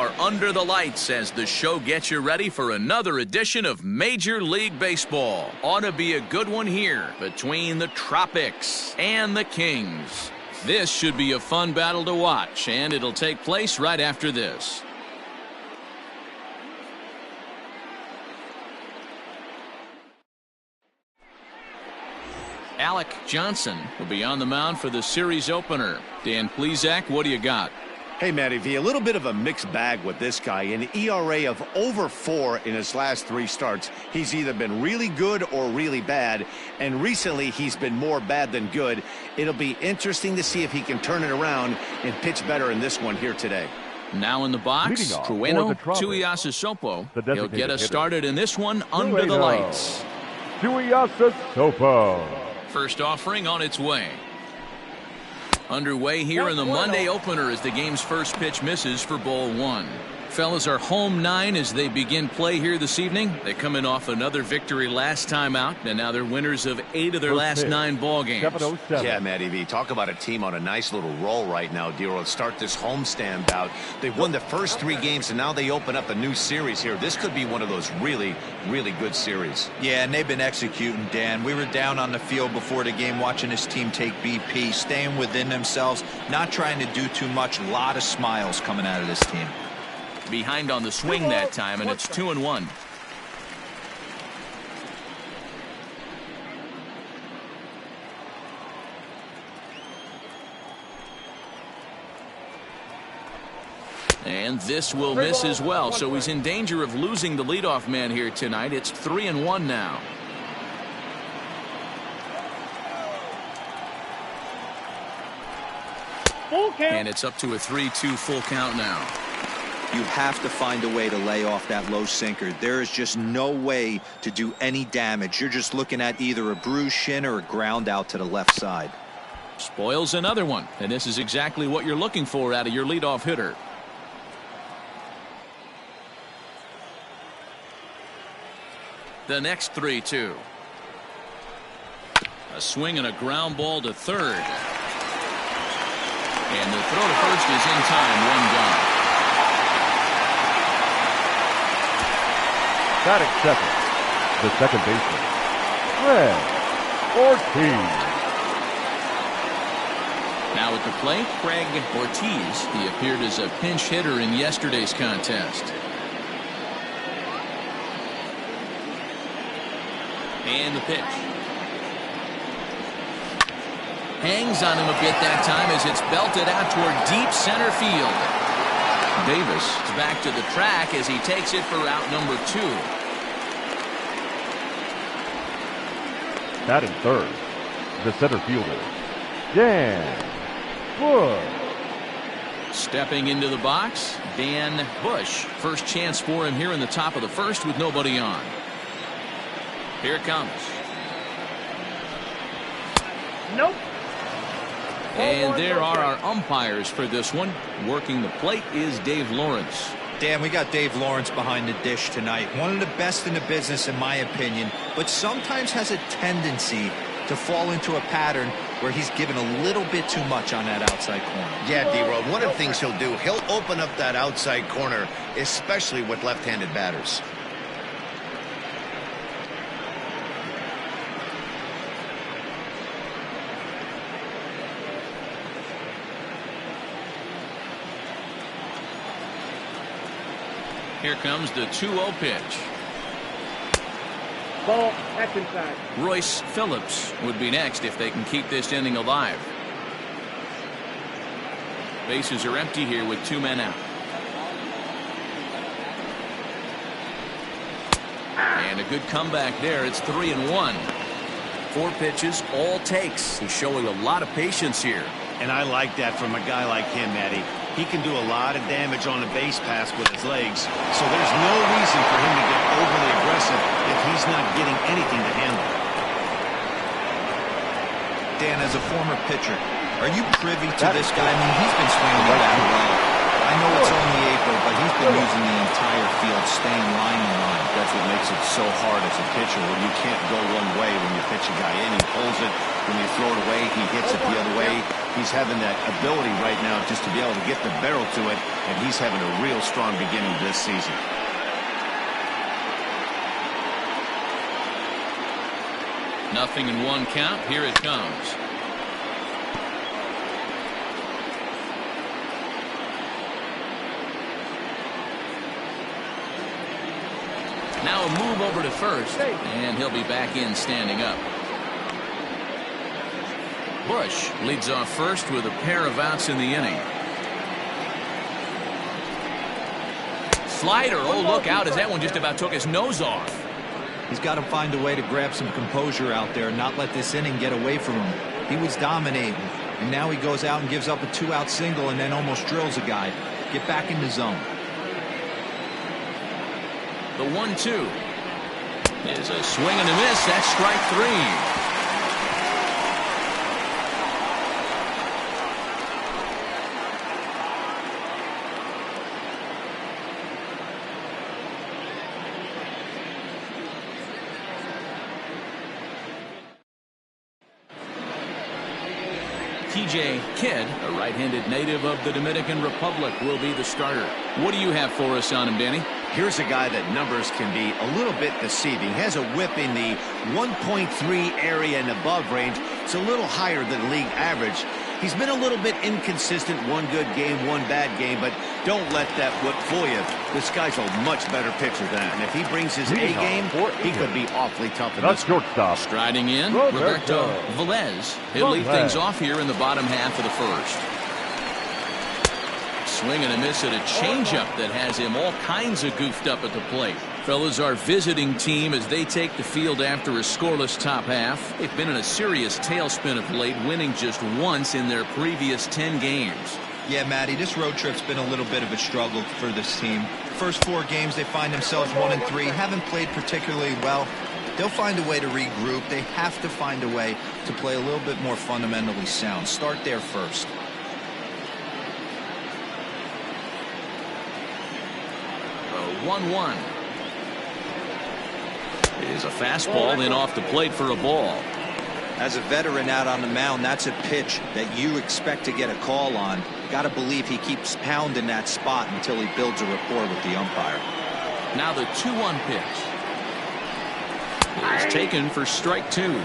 Are under the lights as the show gets you ready for another edition of Major League Baseball. Ought to be a good one here between the Tropics and the Kings. This should be a fun battle to watch, and it'll take place right after this. Alec Johnson will be on the mound for the series opener. Dan Plesac, what do you got? Hey, Matty V, a little bit of a mixed bag with this guy. An ERA of over 4 in his last 3 starts. He's either been really good or really bad, and recently he's been more bad than good. It'll be interesting to see if he can turn it around and pitch better in this one here today. Now in the box, Trueno Tuiasosopo. He'll get us started in this one under the lights. Tuiasosopo. First offering on its way. Underway here in the Monday opener as the game's first pitch misses for ball 1. Fellas are home 9 as they begin play here this evening. They come in off another victory last time out, and now they're winners of 8 of their last 9 ball games. Yeah, Matty V, talk about a team on a nice little roll right now, Dero. Start this homestand bout. They've won the first 3 games, and now they open up a new series here. This could be one of those really, really good series. Yeah, and they've been executing, Dan. We were down on the field before the game watching this team take BP, staying within themselves, not trying to do too much. A lot of smiles coming out of this team. Behind on the swing that time, and it's 2-1. And this will miss as well, so he's in danger of losing the leadoff man here tonight. It's 3-1 now. And it's up to a 3-2 full count now. You have to find a way to lay off that low sinker. There is just no way to do any damage. You're just looking at either a bruised shin or a ground out to the left side. Spoils another one, and this is exactly what you're looking for out of your leadoff hitter. The next 3-2. A swing and a ground ball to third. And the throw to first is in time, 1 gone. Batting second, the second baseman, Fred Ortiz. Now at the plate, Craig Ortiz. He appeared as a pinch hitter in yesterday's contest. And the pitch. Hangs on him a bit that time as it's belted out toward deep center field. Davis is back to the track as he takes it for out number 2. Batting third, the center fielder, Dan Bush. Stepping into the box, Dan Bush. First chance for him here in the top of the first with nobody on. Here it comes. Nope. And there are our umpires for this one. Working the plate is Dave Lawrence. Dan, we got Dave Lawrence behind the dish tonight. One of the best in the business, in my opinion, but sometimes has a tendency to fall into a pattern where he's given a little bit too much on that outside corner. Yeah, D-Road, one of the things he'll do, he'll open up that outside corner, especially with left-handed batters. Here comes the 2-0 pitch. Ball, that's inside. Royce Phillips would be next if they can keep this inning alive. Bases are empty here with 2 men out. And a good comeback there. It's 3-1. 4 pitches, all takes. He's showing a lot of patience here. And I like that from a guy like him, Matty. He can do a lot of damage on a base pass with his legs, so there's no reason for him to get overly aggressive if he's not getting anything to handle. Dan, as a former pitcher, are you privy to this guy? I mean, he's been swinging the bat well. I know it's only April, but he's been using the entire field, staying line to line. Got That's what makes it so hard as a pitcher when you can't go one way when you pitch a guy in. He pulls it. When you throw it away, he hits it the other way. He's having that ability right now just to be able to get the barrel to it, and he's having a real strong beginning this season. Nothing in one count. Here it comes. Now a move over to first, and he'll be back in standing up. Bush leads off first with a pair of outs in the inning. Slider. Oh, look out as that one just about took his nose off. He's got to find a way to grab some composure out there and not let this inning get away from him. He was dominating, and now he goes out and gives up a 2-out single and then almost drills a guy. Get back in the zone. The 1-2 is a swing and a miss. That's strike 3. TJ Kidd, a right-handed native of the Dominican Republic, will be the starter. What do you have for us on him, Danny? Here's a guy that numbers can be a little bit deceiving. He has a whip in the 1.3 area and above range. It's a little higher than league average. He's been a little bit inconsistent. One good game, one bad game, but don't let that whip fool you. This guy's a much better pitcher than that. And if he brings his A game, he could be awfully tough in this. That's shortstop. Striding in, Roberto Velez. He'll lead things off here in the bottom half of the first. Swing and a miss at a changeup that has him all kinds of goofed up at the plate. Fellas, our visiting team as they take the field after a scoreless top half. They've been in a serious tailspin of late, winning just once in their previous 10 games. Yeah, Matty, this road trip's been a little bit of a struggle for this team. First 4 games, they find themselves 1-3, haven't played particularly well. They'll find a way to regroup. They have to find a way to play a little bit more fundamentally sound. Start there first. A 1-1. Is a fastball in off the plate for a ball. As a veteran out on the mound, that's a pitch that you expect to get a call on. Got to believe he keeps pounding that spot until he builds a rapport with the umpire. Now the 2-1 pitch is taken for strike 2.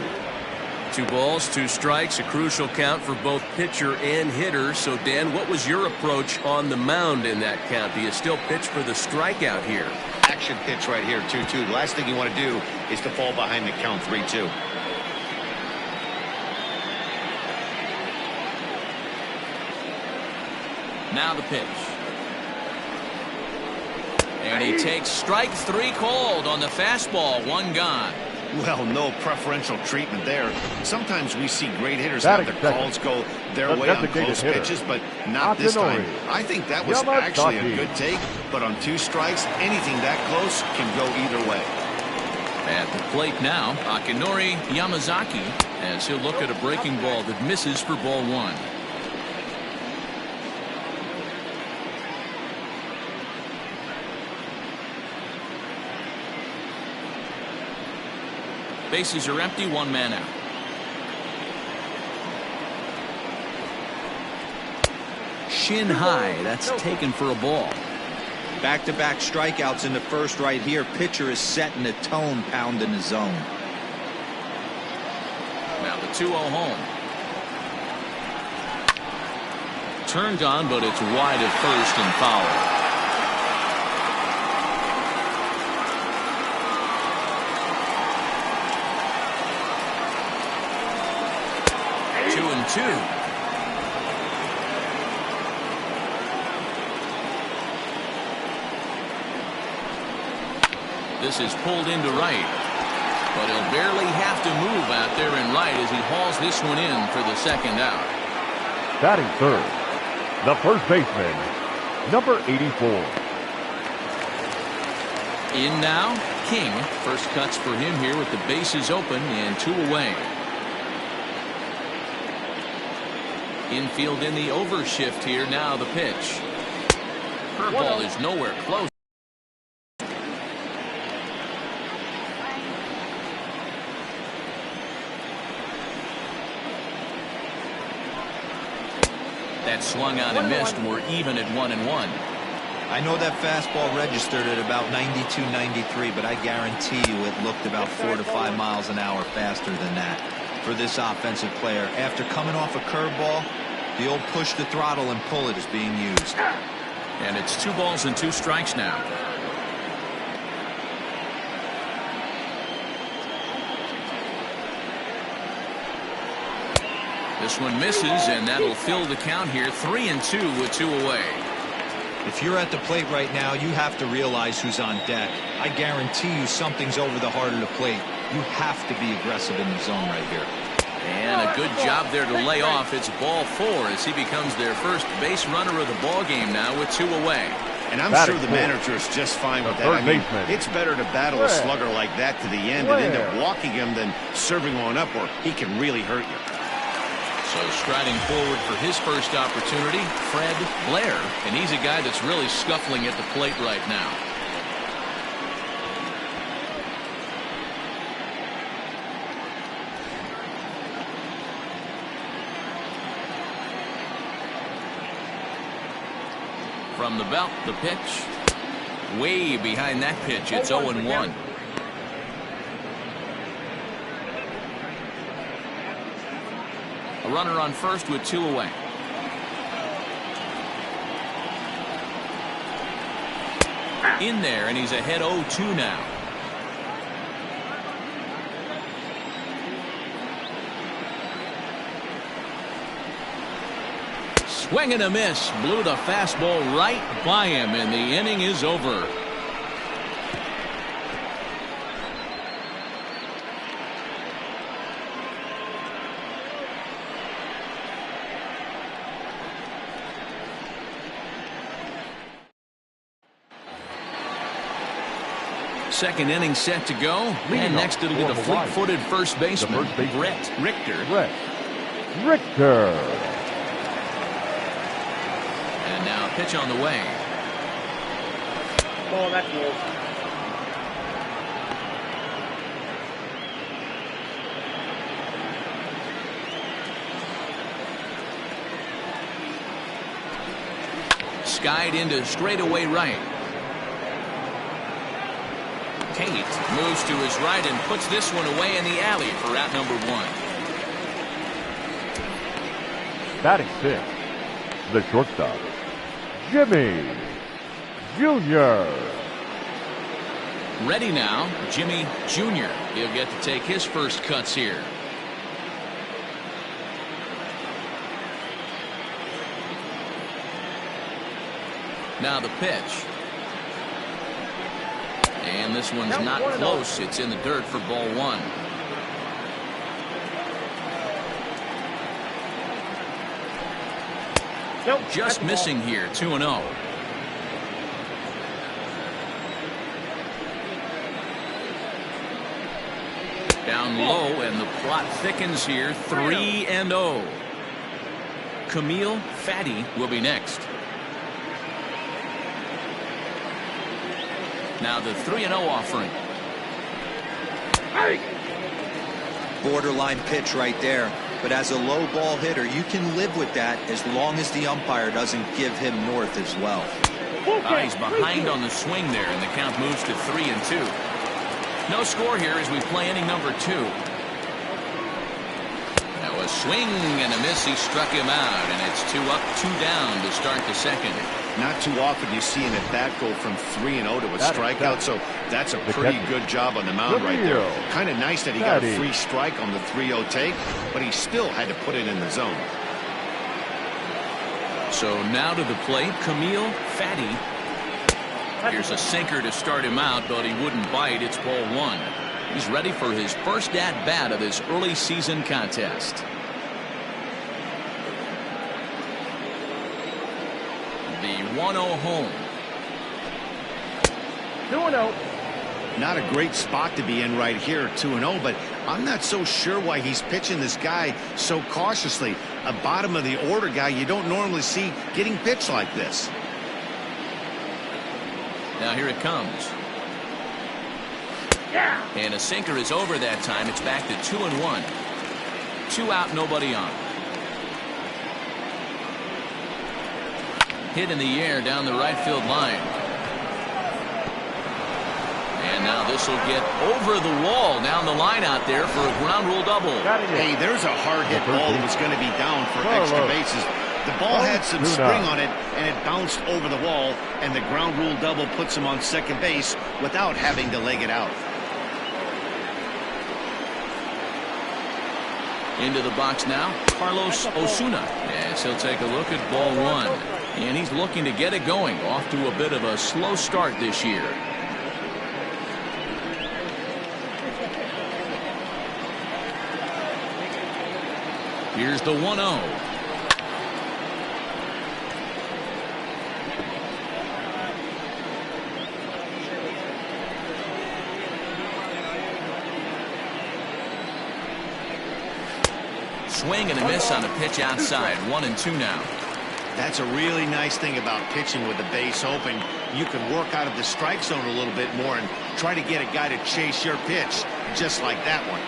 2 balls, 2 strikes, a crucial count for both pitcher and hitter. So, Dan, what was your approach on the mound in that count? Do you still pitch for the strikeout here? Action pitch right here, 2-2. The last thing you want to do is to fall behind the count 3-2. Now the pitch. And he takes strike 3 called on the fastball. 1 gone. Well, no preferential treatment there. Sometimes we see great hitters have their calls go their way on close pitches, but not this time. I think that was actually a good take, but on 2 strikes, anything that close can go either way. At the plate now, Akinori Yamazaki, as he'll look at a breaking ball that misses for ball 1. Bases are empty, 1 man out. Shin high, that's taken for a ball. Back-to-back strikeouts in the first right here. Pitcher is setting the tone, pounding the zone. Now the 2-0 home. Turned on, but it's wide at first and foul. 2-2. This is pulled into right, but he'll barely have to move out there in right as he hauls this one in for the 2nd out. Batting third, the first baseman, number 84. In now, King. First cuts for him here with the bases open and 2 away. Infield in the overshift here. Now the pitch. Curveball is nowhere close. That swung on and missed. We're even at 1-1. I know that fastball registered at about 92, 93, but I guarantee you it looked about 4 to 5 miles an hour faster than that for this offensive player. After coming off a curveball, the old push the throttle and pull it is being used. And it's 2 balls and 2 strikes now. This one misses, and that'll fill the count here. 3-2 with 2 away. If you're at the plate right now, you have to realize who's on deck. I guarantee you something's over the heart of the plate. You have to be aggressive in the zone right here. And a good job there to lay off. It's ball 4 as he becomes their first base runner of the ball game now with 2 away. And I'm sure the manager is just fine with that. I mean, it's better to battle a slugger like that to the end and end up walking him than serving one up where he can really hurt you. So striding forward for his first opportunity, Fred Blair, and he's a guy that's really scuffling at the plate right now. From the belt, the pitch. Way behind that pitch, it's 0-1. A runner on first with 2 away. In there, and he's ahead 0-2 now. Swing and a miss. Blew the fastball right by him, and the inning is over. Second inning set to go. And next it'll be the fleet-footed first baseman, Brett Richter. And now a pitch on the way. Oh, that's low. Skied into straightaway right. Tate moves to his right and puts this one away in the alley for out number 1. Batting 6, the shortstop, Jimmy Jr. Ready now, Jimmy Jr. He'll get to take his first cuts here. Now the pitch. And this one's not close. It's in the dirt for ball 1. Just missing here, 2-0. Down low, and the plot thickens here, 3-0. Camille Fatty will be next. Now the 3-0 offering. Borderline pitch right there. But as a low ball hitter, you can live with that as long as the umpire doesn't give him north as well. He's behind on the swing there, and the count moves to 3-2. No score here as we play inning number 2. Now a swing and a miss. He struck him out, and it's 2 up, 2 down to start the second. Not too often you see an at-bat go from 3-0 to a strikeout, so that's a pretty good job on the mound right there. Kind of nice that he got a free strike on the 3-0 take, but he still had to put it in the zone. So now to the plate, Camille Fatty. Here's a sinker to start him out, but he wouldn't bite. It's ball 1. He's ready for his first at-bat of this early season contest. The 1-0 home. 2-0. Not a great spot to be in right here, 2-0, but I'm not so sure why he's pitching this guy so cautiously. A bottom of the order guy you don't normally see getting pitched like this. Now here it comes. Yeah. And a sinker is over that time. It's back to 2-1. 2 out, nobody on. Hit in the air down the right field line. And now this will get over the wall down the line out there for a ground rule double. Hey, there's a hard hit ball that was going to be down for extra bases. The ball had some spring on it, and it bounced over the wall, and the ground rule double puts him on second base without having to leg it out. Into the box now, Carlos Osuna. As he'll take a look at ball one. And he's looking to get it going. Off to a bit of a slow start this year. Here's the 1-0. Swing and a miss on a pitch outside. 1-2 now. That's a really nice thing about pitching with the base open. You can work out of the strike zone a little bit more and try to get a guy to chase your pitch, just like that one.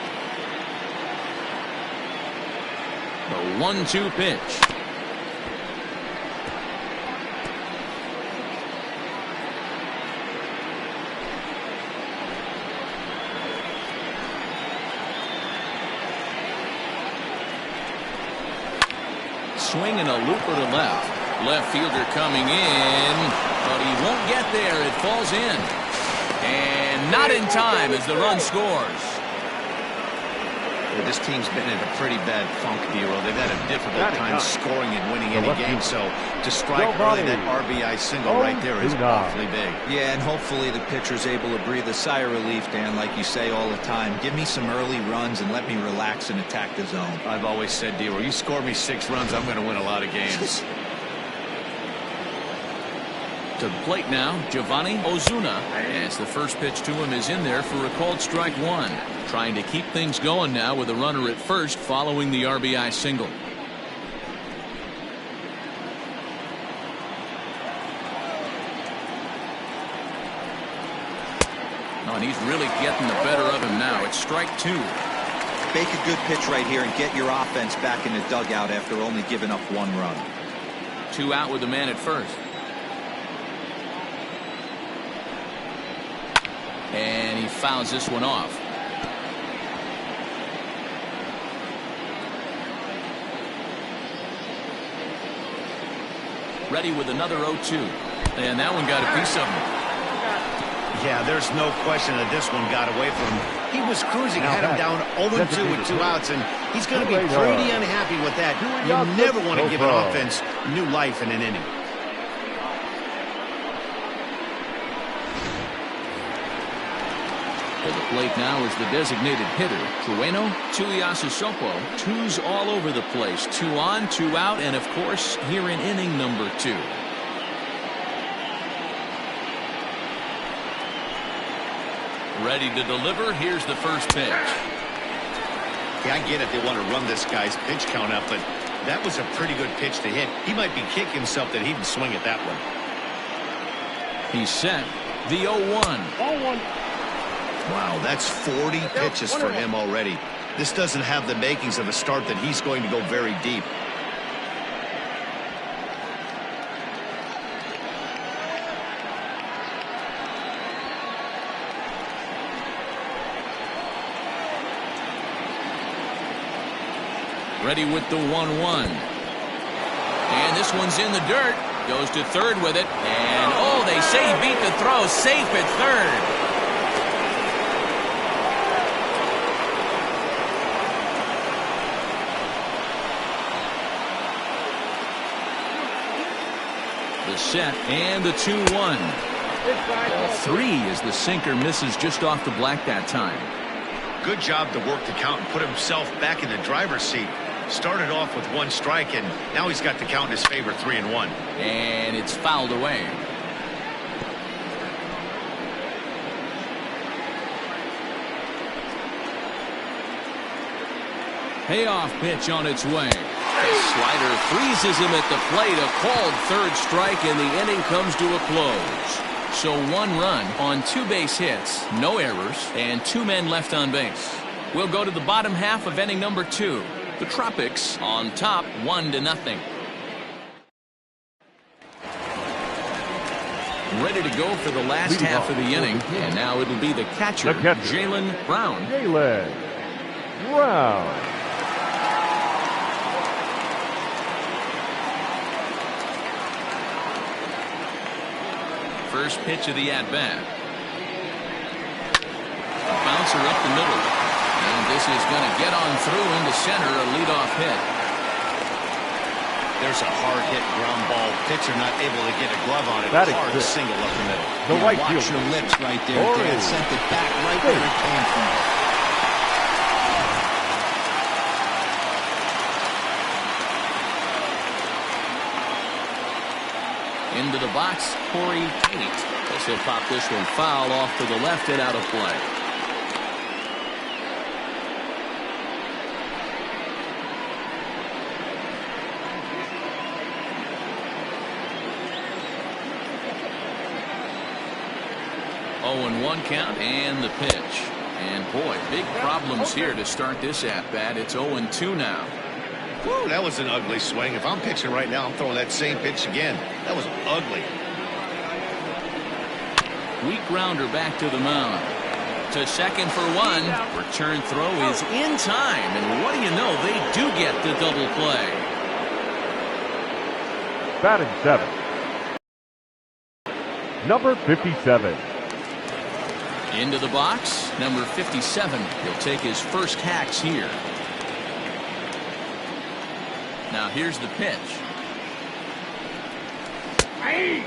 The 1-2 pitch. Swing and a looper to left. Left fielder coming in, but he won't get there. It falls in. And not in time as the run scores. Well, this team's been in a pretty bad funk, Hero. They've had a difficult time scoring and winning any game, so to strike early that RBI single right there is awfully big. Yeah, and hopefully the pitcher's able to breathe a sigh of relief, Dan, like you say all the time. Give me some early runs and let me relax and attack the zone. I've always said, Hero, you score me 6 runs, I'm going to win a lot of games. To the plate now, Giovanni Ozuna, as the first pitch to him is in there for a called strike one. Trying to keep things going now with a runner at first following the RBI single. Oh, and he's really getting the better of him now. It's strike two. Make a good pitch right here and get your offense back in the dugout after only giving up 1 run. 2 out with the man at first. And he fouls this one off. Ready with another 0-2. And that one got a piece of him. Yeah, there's no question that this one got away from him. He was cruising, had him down 0-2 with 2 outs, and he's going to be pretty unhappy with that. You never want to give an offense new life in an inning. To the plate now is the designated hitter, Trueno Tuiasosopo. 2s all over the place. 2 on, 2 out, and of course, here in inning number 2. Ready to deliver. Here's the first pitch. Yeah, I get it. They want to run this guy's pitch count up, but that was a pretty good pitch to hit. He might be kicking himself that he didn't swing at that one. He's set. The 0-1. 0-1. Wow, that's 40 pitches for him already. This doesn't have the makings of a start that he's going to go very deep. Ready with the 1-1. And this one's in the dirt. Goes to third with it. And, oh, they say he beat the throw. Safe at third. The set and the 2-1. Ball 3 as the sinker misses just off the black that time. Good job to work the count and put himself back in the driver's seat. Started off with 1 strike, and now he's got the count in his favor, 3-1. And it's fouled away. Payoff pitch on its way. The slider freezes him at the plate. A called third strike, and the inning comes to a close. So 1 run on 2 base hits, no errors, and 2 men left on base. We'll go to the bottom half of inning number 2. The Tropics on top 1-0. ready to go for the last half of the inning. And now it'll be the catcher, Jaylen Brown. Jaylen Brown. First pitch of the at-bat. A bouncer up the middle. And this is going to get on through into center, a leadoff hit. There's a hard-hit ground ball. Pitcher not able to get a glove on it. That hard exists. single up the middle. The right Watch fielder. your lips right there, Dan. Sent it back right where it came from. Into the box, Corey Tate. As he'll pop this one foul off to the left and out of play. And 1 count and the pitch. And boy, big problems here to start this at-bat. It's 0-2 now. Woo, that was an ugly swing. If I'm pitching right now, I'm throwing that same pitch again. That was ugly. Weak grounder back to the mound. To second for 1. Return throw is in time. And what do you know? They do get the double play. Batting 7. Number 57. Into the box, number 57. He'll take his first hacks here. Now here's the pitch. Hey!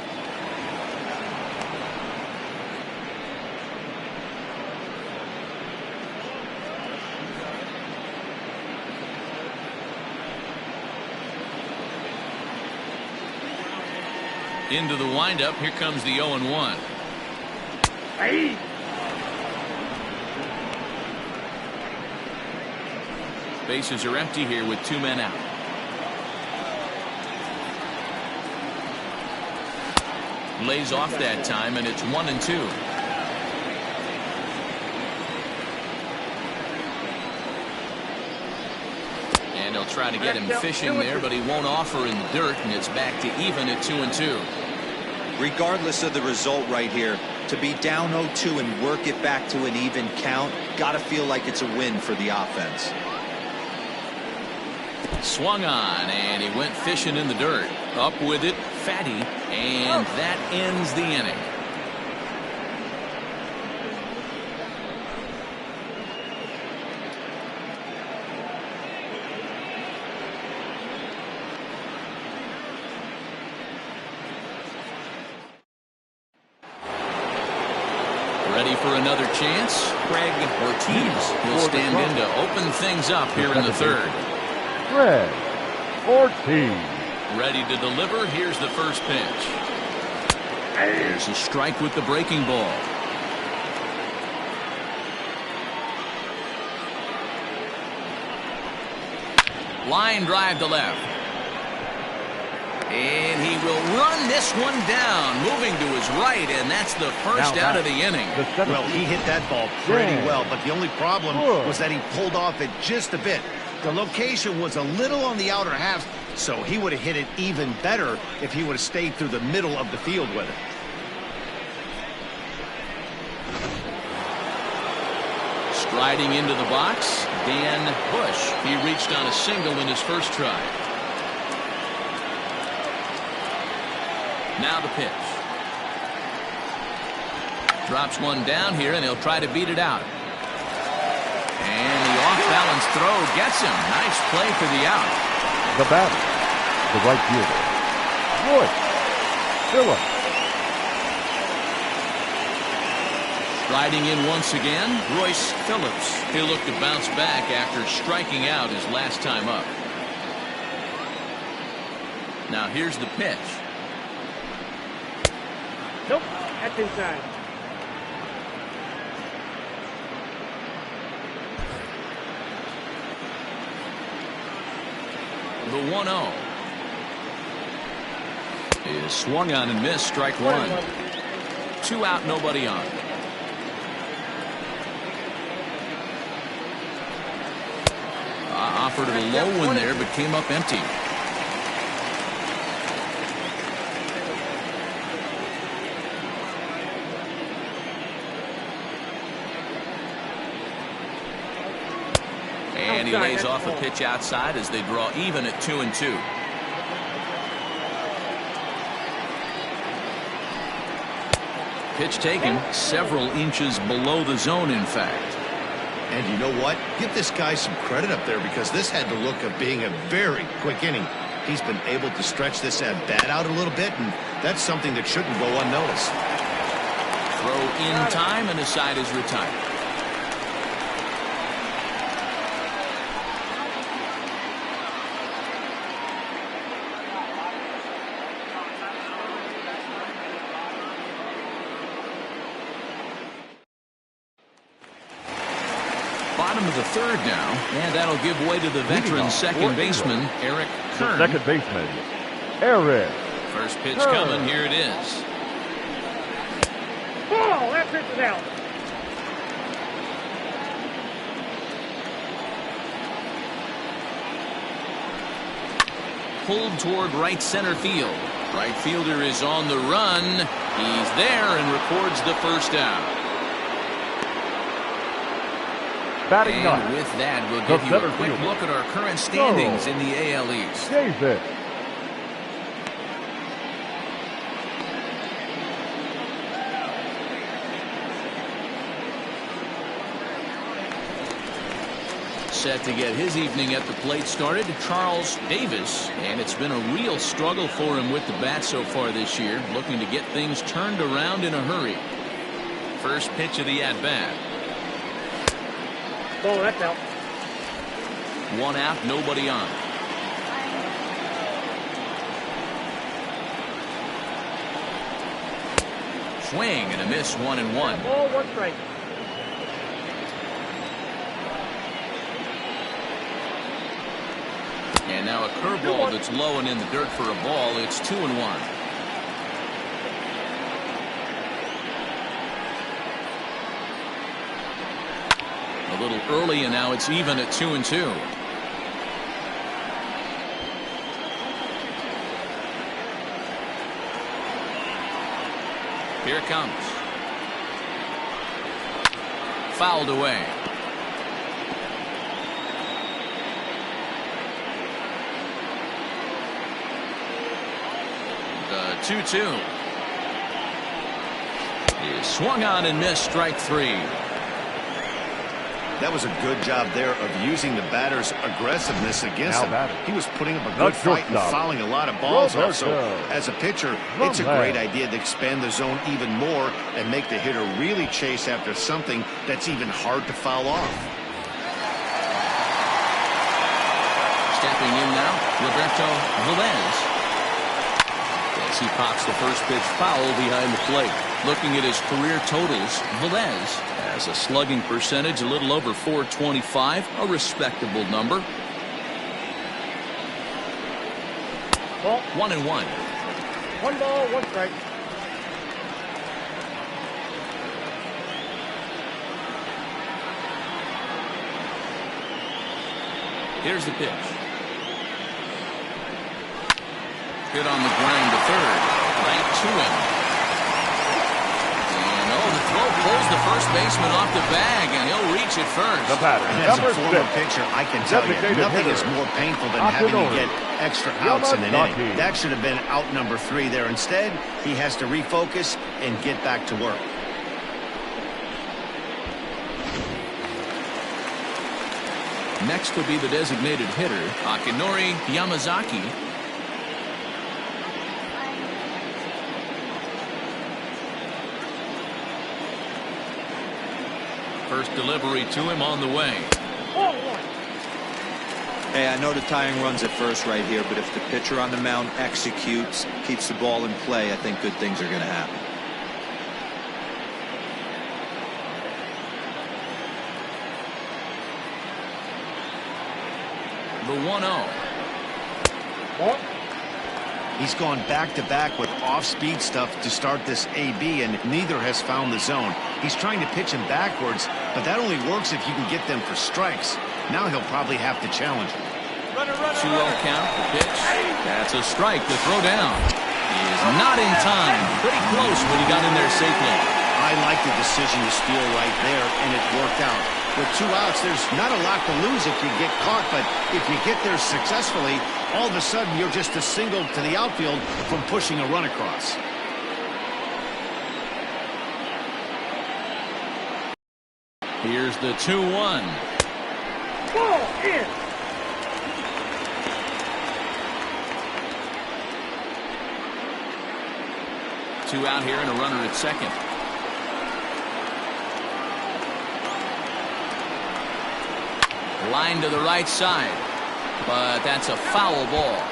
Into the windup. Here comes the 0-1. Hey! Bases are empty here with 2 men out. Lays off that time, and it's 1-2. And he'll try to get him fishing there, but he won't offer in the dirt, and it's back to even at 2-2. Regardless of the result right here, to be down 0-2 and work it back to an even count, got to feel like it's a win for the offense. Swung on, and he went fishing in the dirt. Up with it, Fatty, and that ends the inning. Ready for another chance? Craig Ortiz will stand in to open things up here in the third. Craig Ortiz. Ready to deliver. Here's the first pitch. There's a strike with the breaking ball. Line drive to left. And he will run this one down, moving to his right, and that's the first out of the inning. Well, he hit that ball pretty well, but the only problem was that he pulled off it just a bit. The location was a little on the outer half, so he would have hit it even better if he would have stayed through the middle of the field with it. Striding into the box, Dan Bush. He reached on a single in his first try. Now the pitch. Drops one down here, and he'll try to beat it out. And the off-balance throw gets him. Nice play for the out. The batter, the right fielder, Royce Phillips. Striding in once again, Royce Phillips. He'll look to bounce back after striking out his last time up. Now here's the pitch. Nope, that's inside. The 1-0 is swung on and missed. Strike one. 2 out, nobody on. Offered a low one there, but came up empty. And he lays off a pitch outside as they draw even at 2-2. Pitch taken several inches below the zone, in fact. And you know what? Give this guy some credit up there because this had the look of being a very quick inning. He's been able to stretch this at bat out a little bit, and that's something that shouldn't go unnoticed. Throw in time, and the side is retired. Bottom of the third now, and that'll give way to the veteran second baseman, Eric Kern. Second baseman, Eric. First pitch Kern. coming, here it is. Ball, that pitch is out. Pulled toward right center field. Right fielder is on the run. He's there and records the first out. Batting And ninth, with that, we'll the give you a center quick fielder. look at our current standings in the AL East. Davis. Set to get his evening at the plate started, Charles Davis, and it's been a real struggle for him with the bat so far this year, looking to get things turned around in a hurry. First pitch of the at-bat. Ball, that's out. One out, nobody on. Swing and a miss, 1-1. Ball, one strike. And now a curveball that's low and in the dirt for a ball. It's 2-1. A little early, and now it's even at 2-2. Here it comes. Fouled away. The 2-2 is swung on and missed, strike three. That was a good job there of using the batter's aggressiveness against Now him. batter. He was putting up a The good fight and shortstop, fouling a lot of balls off. So Roberto. as a pitcher, it's a great Robles. idea idea to expand the zone even more and make the hitter really chase after something that's even hard to foul off. Stepping in now, Roberto Velez. As he pops the first pitch foul behind the plate. Looking at his career totals, Velez has a slugging percentage a little over .425, a respectable number. Ball, 1-1. one ball, one strike. Here's the pitch. Hit on the ground to third. Back to him. And the throw pulls the first baseman off the bag, and he'll reach it first. The batter, And as number a former 6. pitcher, I can tell you, Designated nothing hitter, is more painful than having to Akinori. get extra outs in an inning. Yamazaki. That should have been out number 3 there. Instead, he has to refocus and get back to work. Next will be the designated hitter, Akinori Yamazaki. First delivery to him on the way. Ball, one. Hey, I know the tying run's at first right here, but if the pitcher on the mound executes, keeps the ball in play, I think good things are going to happen. The 1-0. Ball. He's gone back-to-back with off-speed stuff to start this AB, and neither has found the zone. He's trying to pitch him backwards, but that only works if you can get them for strikes. Now he'll probably have to challenge him. 2-0 count, the pitch. That's a strike, the throw down. He is not in time. Pretty close, but he got in there safely. I like the decision to steal right there, and it worked out. With 2 outs, there's not a lot to lose if you get caught, but if you get there successfully, all of a sudden you're just a single to the outfield from pushing a run across. Here's the 2-1. Ball in. Two out here and a runner at second. Line to the right side, but that's a foul ball.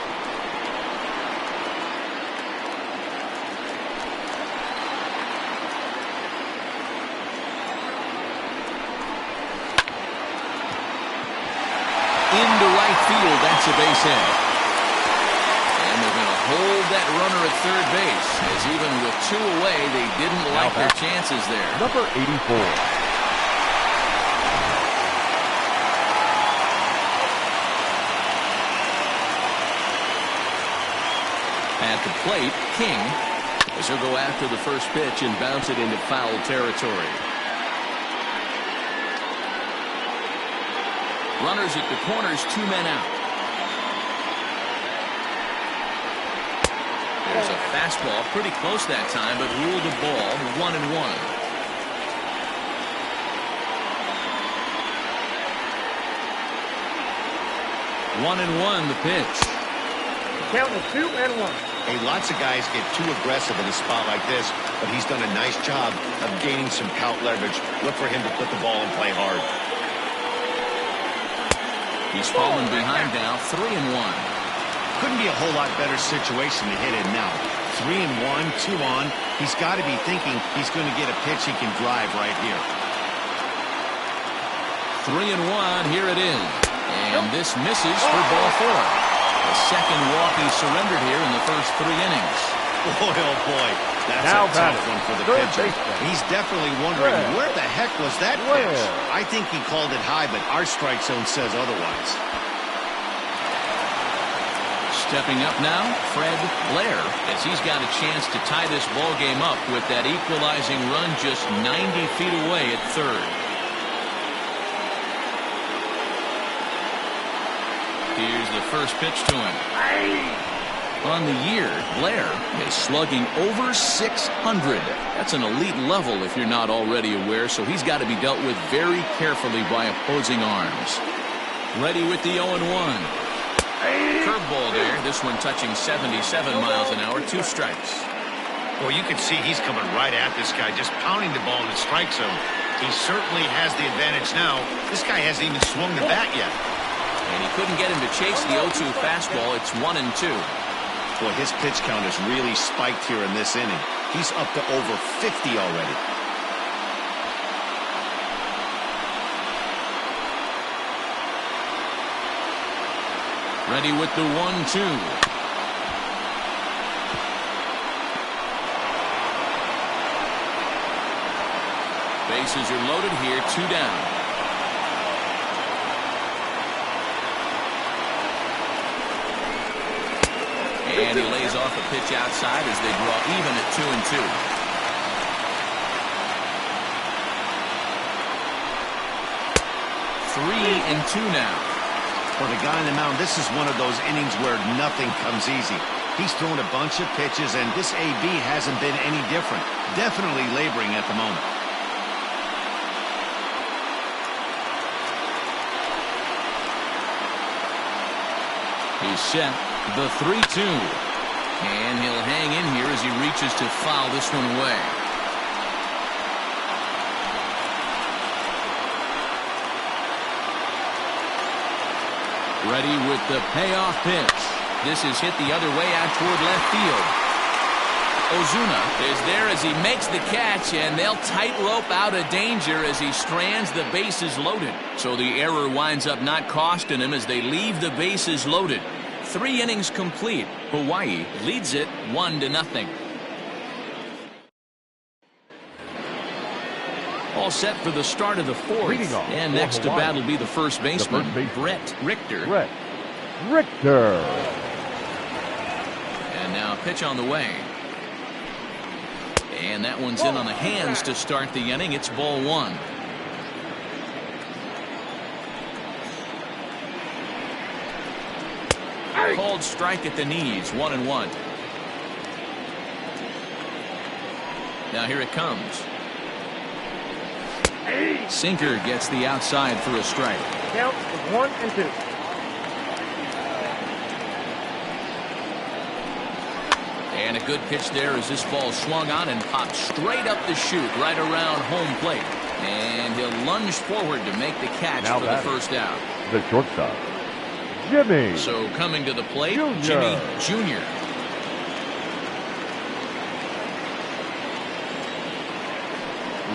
Into right field, that's a base hit. And they're going to hold that runner at third base, as even with 2 away, they didn't like their chances there. Number 84. At the plate, King, as he'll go after the first pitch and bounce it into foul territory. Runners at the corners, 2 men out. There's a fastball pretty close that time, but ruled a ball, 1-1. One and one, the pitch. Count is 2-1. Hey, lots of guys get too aggressive in a spot like this, but he's done a nice job of gaining some count leverage. Look for him to put the ball and play hard. He's fallen behind now, 3-1. Couldn't be a whole lot better situation to hit in now. 3-1, 2 on. He's got to be thinking he's going to get a pitch he can drive right here. 3-1, here it is. And this misses for ball 4. The second walk he surrendered here in the first 3 innings. Boy, oh boy, that's Now a tough one for the pitcher. He's definitely wondering, where the heck was that pitch? I think he called it high, but our strike zone says otherwise. Stepping up now, Fred Blair, as he's got a chance to tie this ball game up with that equalizing run just 90 feet away at third. Here's the first pitch to him. On the year, Blair is slugging over 600. That's an elite level if you're not already aware, so he's got to be dealt with very carefully by opposing arms. Ready with the 0-1. Curveball there, this one touching 77 miles an hour, 2 strikes. Well, you can see he's coming right at this guy, just pounding the ball in the strike zone. He certainly has the advantage now. This guy hasn't even swung the bat yet. And he couldn't get him to chase the 0-2 fastball. It's 1-2. Boy, his pitch count has really spiked here in this inning. He's up to over 50 already. Ready with the 1-2. Bases are loaded here, 2 down. And he lays off a pitch outside as they draw even at 2-2. Three and 2 now. For the guy on the mound, this is one of those innings where nothing comes easy. He's thrown a bunch of pitches, and this AB hasn't been any different. Definitely laboring at the moment. He's set. The 3-2. And he'll hang in here as he reaches to foul this one away. Ready with the payoff pitch. This is hit the other way out toward left field. Ozuna is there as he makes the catch, and they'll tightrope out of danger as he strands the bases loaded. So the error winds up not costing him as they leave the bases loaded. 3 innings complete. Hawaii leads it 1-0. All set for the start of the 4th. And next to bat will be the first baseman, Brett Richter. Brett Richter. And now pitch on the way. And that one's in on the hands to start the inning. It's ball 1. Called strike at the knees, 1-1. Now here it comes. Sinker gets the outside for a strike. Count is 1-2. And a good pitch there as this ball swung on and popped straight up the chute right around home plate. And he'll lunge forward to make the catch now for the first out. The shortstop, Jimmy. So coming to the plate, Jr. Jimmy Jr.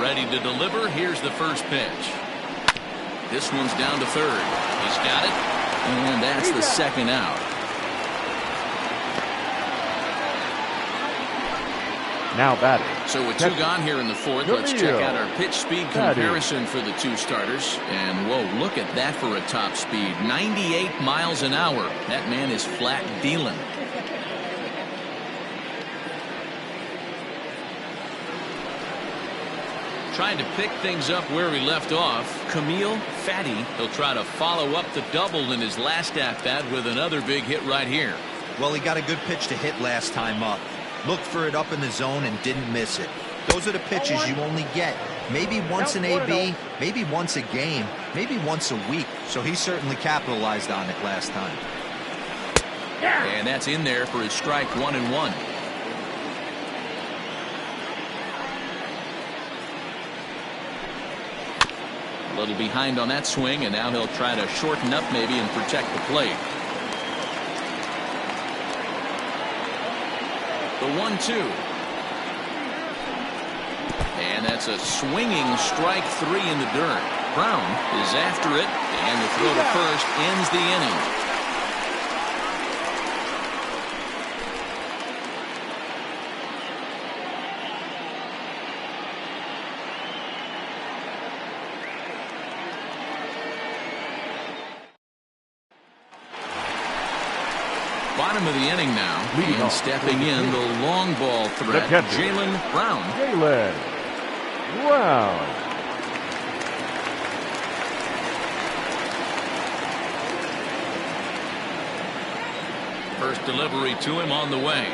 Ready to deliver. Here's the first pitch. This one's down to third. He's got it. And that's the second out. Now batting. So with 2 gone here in the fourth, let's check out our pitch speed comparison for the 2 starters. And whoa, look at that for a top speed. 98 miles an hour. That man is flat dealing. Trying to pick things up where we left off. Camille Fatty. He'll try to follow up the double in his last at-bat with another big hit right here. Well, he got a good pitch to hit last time up. Looked for it up in the zone and didn't miss it. Those are the pitches you only get maybe once in AB, maybe once a game, maybe once a week. So he certainly capitalized on it last time. And that's in there for his strike, 1-1. A little behind on that swing, and now he'll try to shorten up maybe and protect the plate. The 1-2. And that's a swinging strike 3 in the dirt. Brown is after it, and the throw to first ends the inning. Bottom of the inning now, and stepping in the long ball threat, Jaylen Brown. Jaylen Brown. First delivery to him on the way.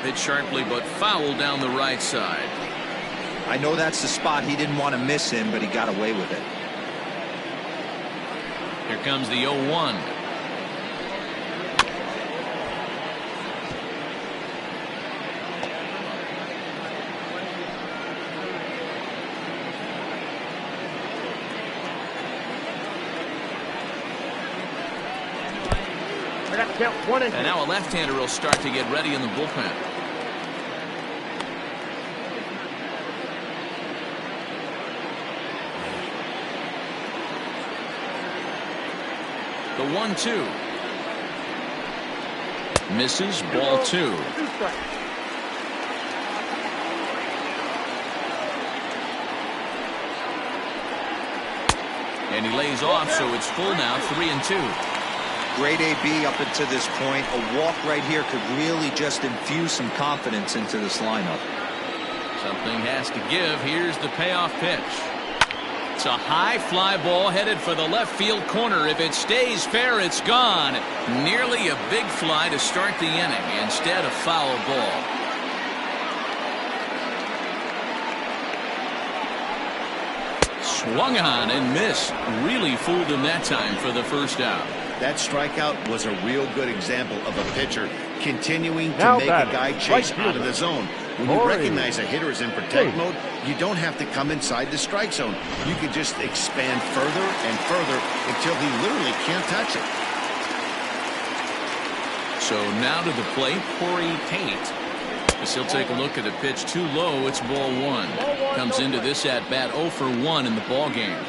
Hit sharply but foul down the right side. I know that's the spot he didn't want to miss him, but he got away with it. Here comes the 0-1. And now a left-hander will start to get ready in the bullpen. The 1-2. Misses, ball 2. And he lays off, so it's full now, 3-2. Great AB up until this point. A walk right here could really just infuse some confidence into this lineup. Something has to give. Here's the payoff pitch. It's a high fly ball headed for the left field corner. If it stays fair, it's gone. Nearly a big fly to start the inning. Instead, a foul ball. Swung on and missed. Really fooled him that time for the first out. That strikeout was a real good example of a pitcher continuing to make a guy chase out of the zone. When you recognize a hitter is in protect mode, you don't have to come inside the strike zone. You can just expand further and further until he literally can't touch it. So now to the plate, Corey Tate. As he'll take a look at the pitch too low, it's ball 1. Comes into this at-bat 0 for 1 in the ball game.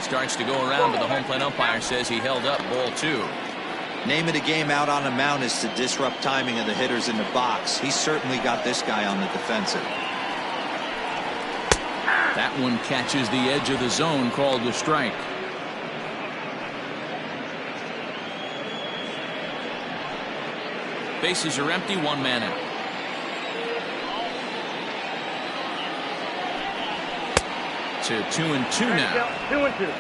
Starts to go around, but the home plate umpire says he held up, ball 2. Name of the game out on the mound is to disrupt timing of the hitters in the box. He certainly got this guy on the defensive. That one catches the edge of the zone, called a strike. Bases are empty, 1 man out. to 2-2 now. 2-2.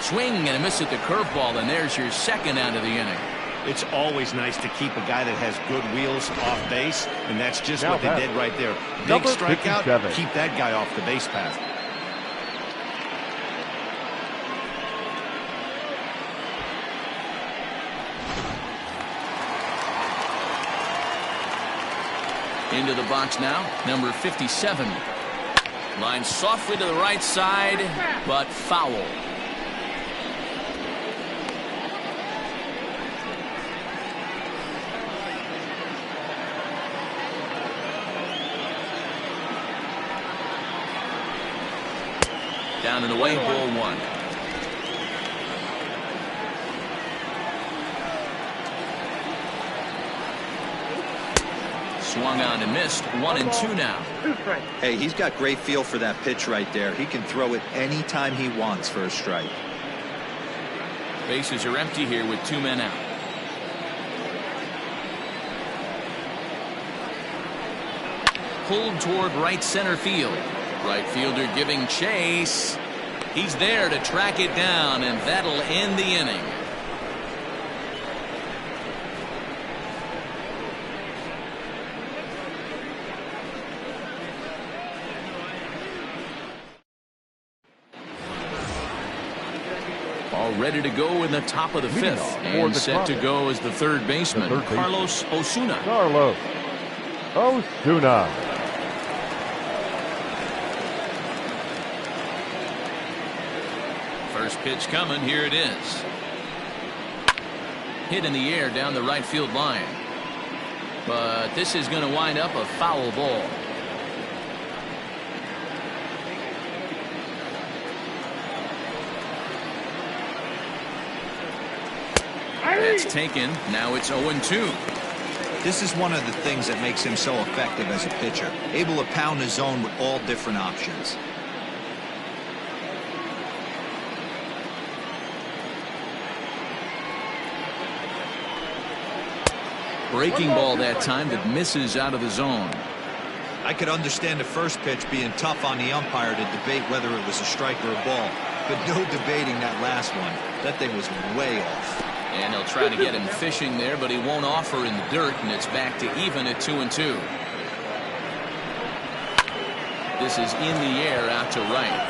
Swing and a miss at the curveball, and there's your second out of the inning. It's always nice to keep a guy that has good wheels off base, and that's just Now what they batting, did right there. Big number strikeout, 57. keep that guy off the base path. Into the box now, number 57. Line softly to the right side, but foul. Down and away, ball one. Swung on and missed. 1-2 now. Hey, he's got great feel for that pitch right there. He can throw it anytime he wants for a strike. Bases are empty here with 2 men out. Pulled toward right center field. Right fielder giving chase. He's there to track it down, and that'll end the inning. All ready to go in the top of the fifth, and set to go as the third baseman, Carlos Osuna. Carlos Osuna. First pitch coming. Here it is. Hit in the air down the right field line. But this is going to wind up a foul ball. That's taken. Now it's 0-2. This is one of the things that makes him so effective as a pitcher. Able to pound his zone with all different options. Breaking ball that time that misses out of the zone. I could understand the first pitch being tough on the umpire to debate whether it was a strike or a ball. But no debating that last one. That thing was way off. And they'll try to get him fishing there, but he won't offer in the dirt, and it's back to even at 2-2. This is in the air out to right.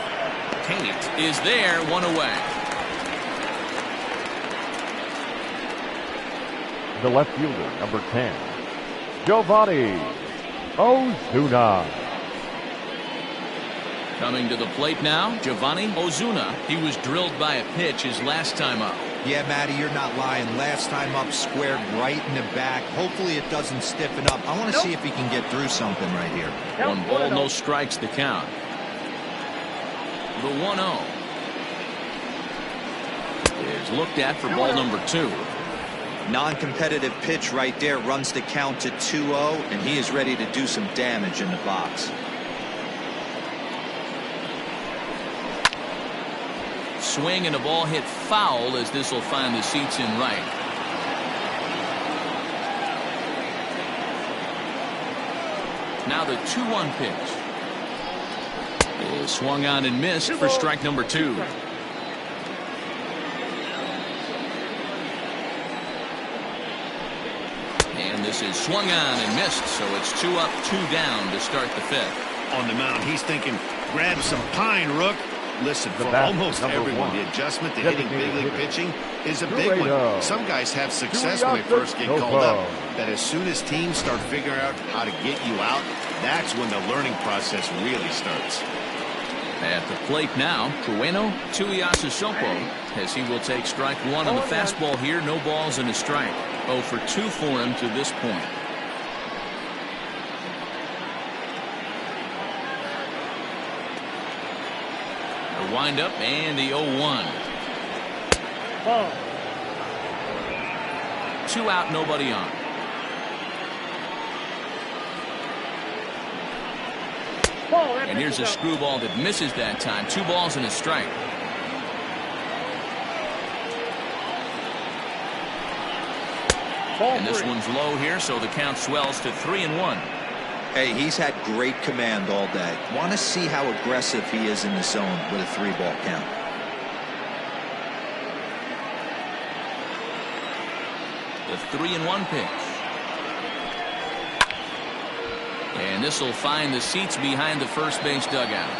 Tate is there, one away. The left fielder, number 10, Giovanni Ozuna. Coming to the plate now, Giovanni Ozuna. He was drilled by a pitch his last time up. Yeah, Matty, you're not lying. Last time up, squared right in the back. Hopefully it doesn't stiffen up. I want to see if he can get through something right here. 1 ball, no strikes the count. The 1-0 is looked at for ball number 2. Non-competitive pitch right there, runs the count to 2-0, and he is ready to do some damage in the box. Swing and a ball hit foul as this will find the seats in right. Now the 2-1 pitch is swung on and missed for strike number 2. And this is swung on and missed, so it's 2 up, 2 down to start the fifth. On the mound, he's thinking, grab some pine, Rook. Listen, for almost everyone, the adjustment to hitting big league pitching is a big one. Some guys have success when they first get called up, but as soon as teams start figuring out how to get you out, that's when the learning process really starts. At the plate now, Trueno Tuiasosopo, as he will take strike 1 on the fastball here. No balls and a strike. 0 for 2 for him to this point. The windup and the 0-1. 2 out, nobody on. And here's a screwball that misses that time. 2 balls and a strike. Ball And this 3. one's low here, so the count swells to 3-1. Hey, he's had great command all day. Want to see how aggressive he is in the zone with a 3-ball count. The 3-1 pitch. And this will find the seats behind the first base dugout.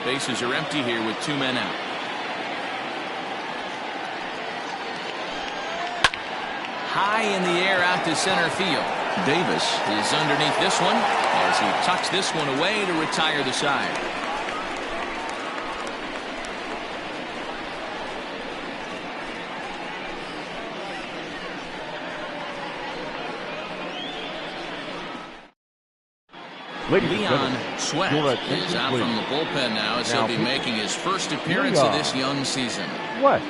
Bases are empty here with 2 men out. High in the air out to center field. Davis is underneath this one as he tucks this one away to retire the side. Ladies and Leon gentlemen, Sweat your is attention, out please. from the bullpen now as Now, he'll be making his first appearance Leon of this young season. What?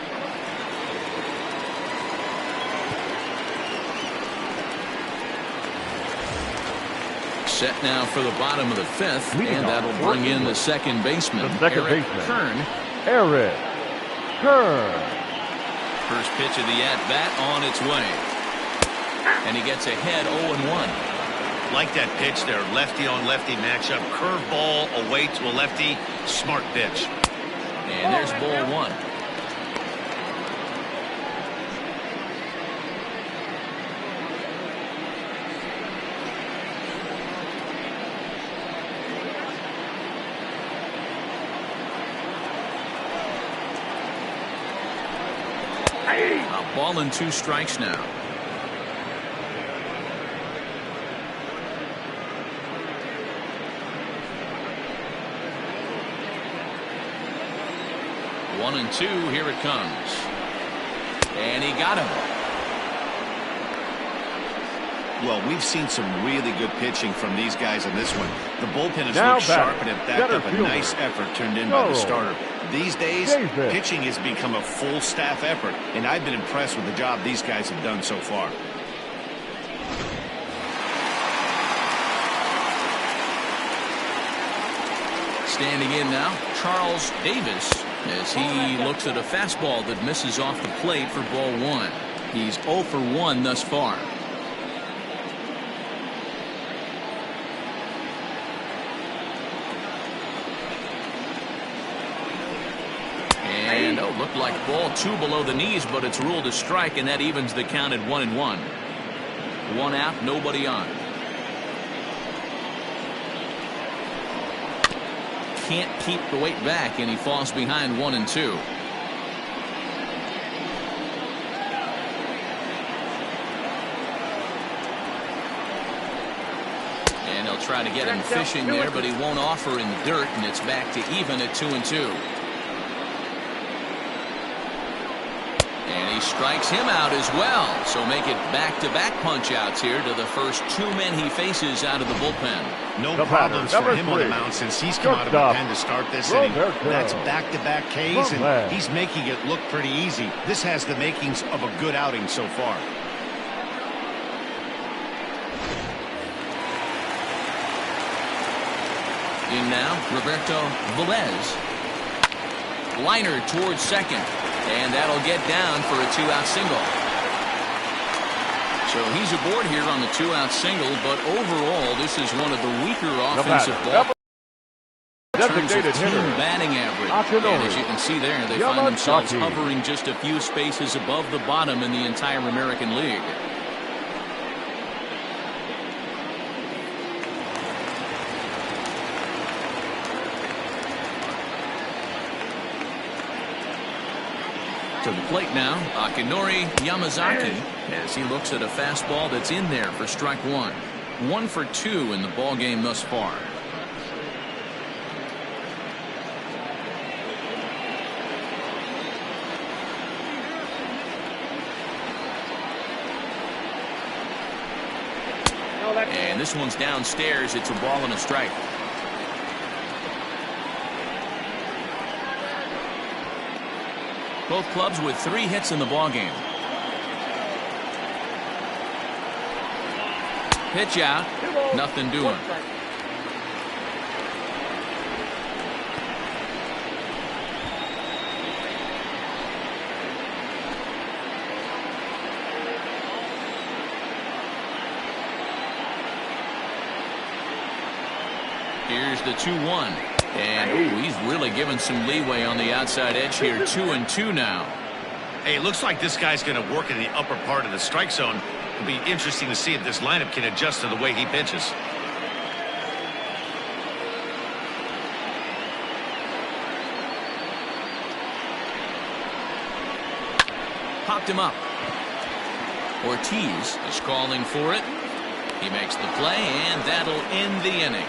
Set now for the bottom of the 5th, Leading and off that'll bring in the Portland. second baseman, The second Eric baseman. Kern. Eric Kern. First pitch of the at-bat on its way. And he gets ahead 0-1. Like that pitch there, lefty on lefty matchup, curveball away to a lefty, smart pitch. And there's ball 1. A ball and 2 strikes now. One and 2, here it comes. And he got him. Well, we've seen some really good pitching from these guys in this one. The bullpen has Now looked sharp batting, and have backed center up a fielder, nice effort turned in by the Charles starter. These days, Davis. pitching has become a full staff effort, and I've been impressed with the job these guys have done so far. Standing in now, Charles Davis, as he looks at a fastball that misses off the plate for ball 1. He's 0 for 1 thus far. And looked like ball 2 below the knees, but it's ruled a strike, and that evens the count at 1-1. 1 out, nobody on. Can't keep the weight back, and he falls behind 1-2. And they'll try to get him fishing there, but he won't offer in the dirt, and it's back to even at 2-2. And he strikes him out as well, so make it back-to-back punch-outs here to the first 2 men he faces out of the bullpen. No The problems batter, for number him on the 3. mound since he's come out of the Shortstop, pen to start this inning. Roberto. That's back-to-back Ks, and Robles. he's making it look pretty easy. This has the makings of a good outing so far. In now, Roberto Velez. Liner towards second, and that'll get down for a 2-out single. So he's aboard here on the 2-out single, but overall, this is one of the weaker offensive ball in terms of Designated team hitter. batting average. Akinori. And as you can see there, they find themselves Yamasaki. hovering just a few spaces above the bottom in the entire American League. To the plate now, Akinori Yamazaki, as he looks at a fastball that's in there for strike 1. 1 for 2 in the ball game thus far. And this one's downstairs. It's a ball and a strike. Both clubs with 3 hits in the ball game. Pitch out. Nothing doing. Here's the 2-1. And ooh, he's really given some leeway on the outside edge here. 2-2 now. Hey, it looks like this guy's going to work in the upper part of the strike zone. It'll be interesting to see if this lineup can adjust to the way he pitches. Popped him up. Ortiz is calling for it. He makes the play, and that'll end the inning.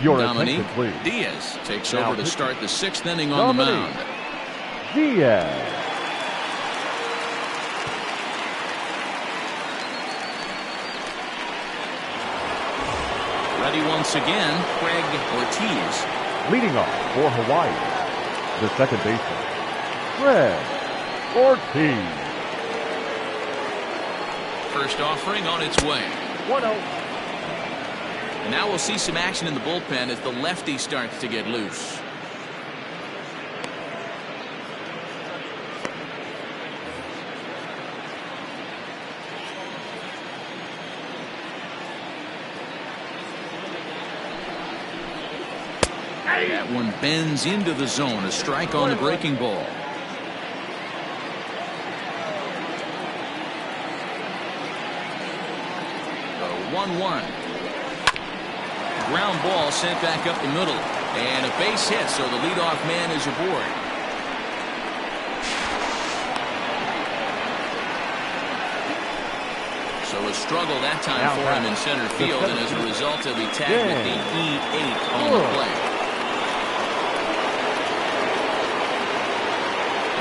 Your Dominique attention, please. Diaz takes Now over to start the 6th inning on the Dominique mound. Diaz. Ready once again, Craig Ortiz. Leading off for Hawaii, the second baseman, Craig Ortiz. First offering on its way. 1-0. And now we'll see some action in the bullpen as the lefty starts to get loose. That one bends into the zone. A strike on the breaking ball. The 1-1. Ground ball sent back up the middle. And a base hit, so the leadoff man is aboard. So a struggle that time for him in center field, and as a result he'll be tagged with the E8 on the play.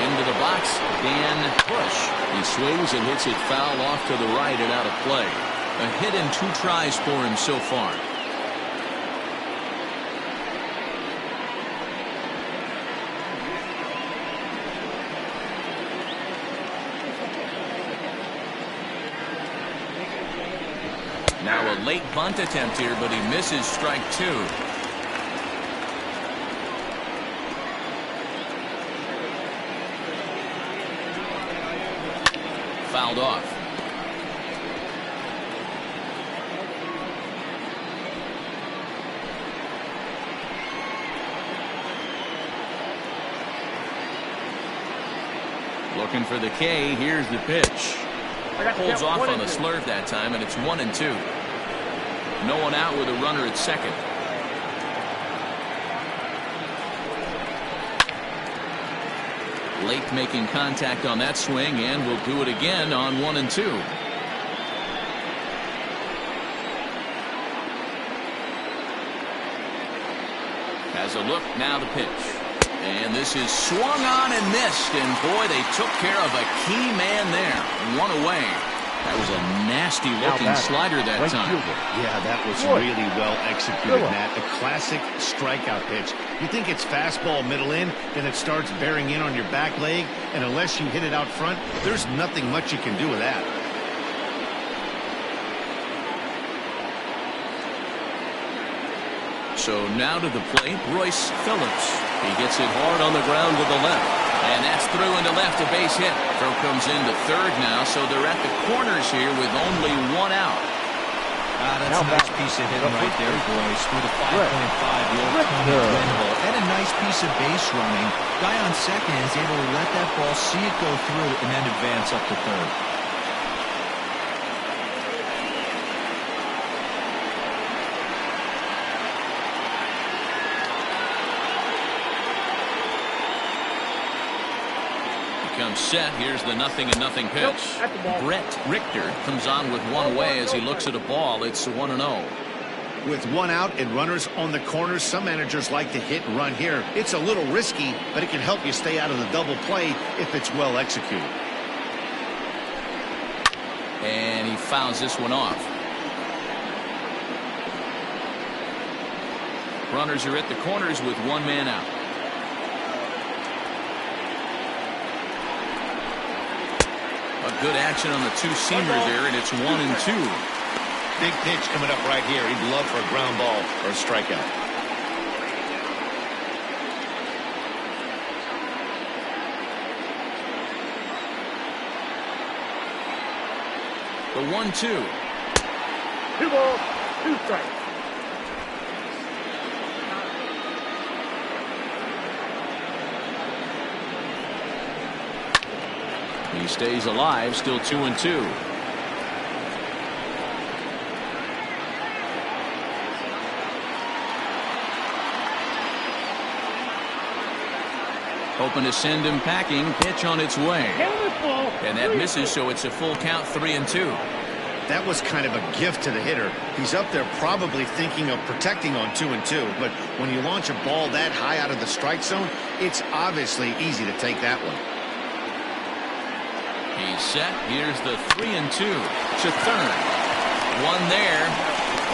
Into the box, Dan Bush. He swings and hits it foul off to the right and out of play. A hit and 2 tries for him so far. Now a late bunt attempt here, but he misses strike 2. Fouled off. Looking for the K. Here's the pitch. Pulls off on the slurve that time, and it's 1-2. No one out with a runner at second. Lake making contact on that swing, and will do it again on 1-2. Has a look, now the pitch. And this is swung on and missed, and boy, they took care of a key man there. 1 away. That was a nasty-looking slider that time. Yeah, that was really well executed, Matt. A classic strikeout pitch. You think it's fastball middle in, then it starts bearing in on your back leg, and unless you hit it out front, there's nothing much you can do with that. So now to the plate, Royce Phillips. He gets it hard on the ground to the left. And that's through into left, a base hit. Throw comes into third now, so they're at the corners here with only 1 out. That's a nice piece of hitting right there, boys. With a 5.5, the old Tony Wendell. And a nice piece of base running. Guy on second is able to let that ball, see it go through, and then advance up to third. Comes set. Here's the 0-0 pitch. Brett Richter comes on with 1 away as he looks at a ball. It's 1-0. With 1 out and runners on the corners, some managers like to hit and run here. It's a little risky, but it can help you stay out of the double play if it's well executed. And he fouls this one off. Runners are at the corners with 1 man out. Good action on the 2-seamer there, and it's 1-2. Big pitch coming up right here. He'd love for a ground ball or a strikeout. The 1-2. 2 balls, 2 strikes. He stays alive, still 2-2. Hoping to send him packing. Pitch on its way. And that misses, so it's a full count, 3-2. That was kind of a gift to the hitter. He's up there probably thinking of protecting on 2-2, but when you launch a ball that high out of the strike zone, it's obviously easy to take that one. He's set. Here's the 3-2 to third. One there.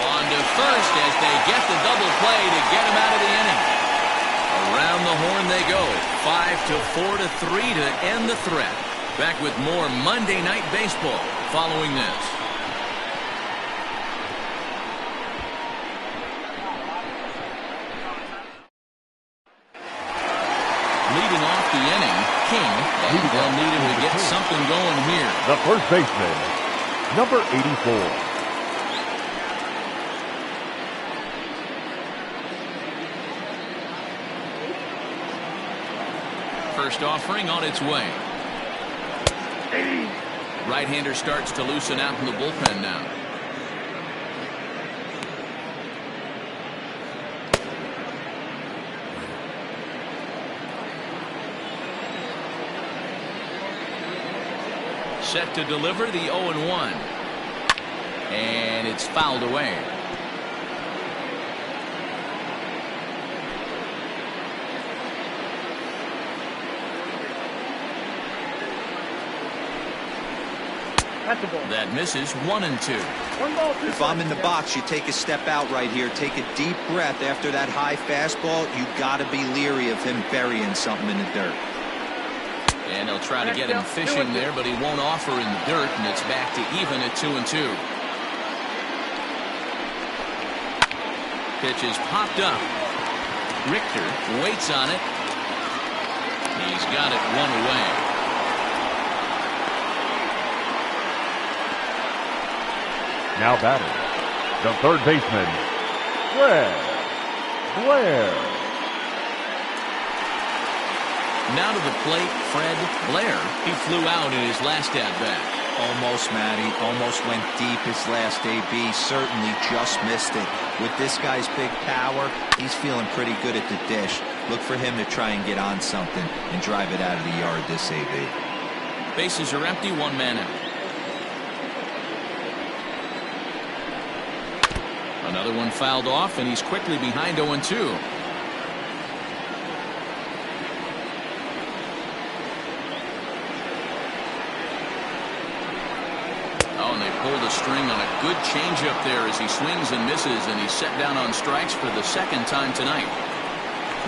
On to first as they get the double play to get him out of the inning. Around the horn they go. 5-4-3 to end the threat. Back with more Monday Night Baseball following this. Leading off the inning, King, and they'll need him to get something going here. The first baseman, number 84. First offering on its way. Right-hander starts to loosen out in the bullpen now. Set to deliver the 0-1. And it's fouled away. That misses. 1-2. 1 ball, 2 If I'm in the box, you take a step out right here. Take a deep breath after that high fastball. You got to be leery of him burying something in the dirt. And they'll try to get him fishing there, but he won't offer in the dirt, and it's back to even at 2-2. Pitch is popped up. Richter waits on it. He's got it 1 away. Now batting, the third baseman, Fred Blair. Now to the plate, Fred Blair. He flew out in his last at-bat. Almost, Matty. Almost went deep his last AB. Certainly just missed it. With this guy's big power, he's feeling pretty good at the dish. Look for him to try and get on something and drive it out of the yard this AB. Bases are empty, 1 man out. Another one fouled off, and he's quickly behind 0-2. Oh, and they pulled a string on a good changeup there as he swings and misses, and he's set down on strikes for the 2nd time tonight.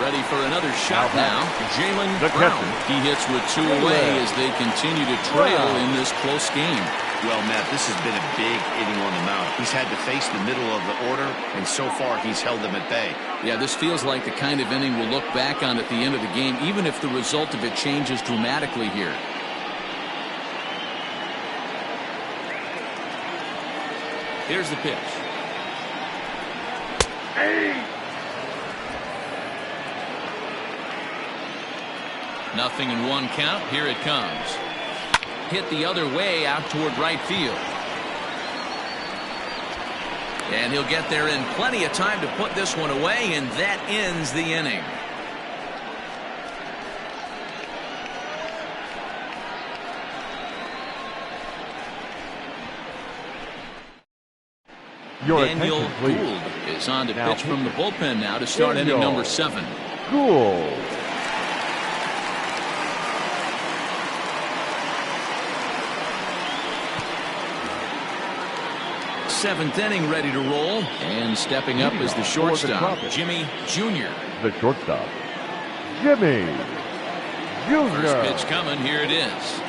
Ready for another shot now. Jalen Brown. He hits with 2 away as they continue to trail in this close game. Well, Matt, this has been a big inning on the mound. He's had to face the middle of the order, and so far he's held them at bay. Yeah, this feels like the kind of inning we'll look back on at the end of the game, even if the result of it changes dramatically here. Here's the pitch. Nothing in 1 count. Here it comes. Hit the other way out toward right field. And he'll get there in plenty of time to put this one away, and that ends the inning. Your Daniel attention, please. Gould is on to Now pitch from the bullpen now to start Daniel inning number 7. Gould. Seventh inning ready to roll, and stepping up is the shortstop, Jimmy Jr. The shortstop, Jimmy Jr. First pitch coming. Here it is.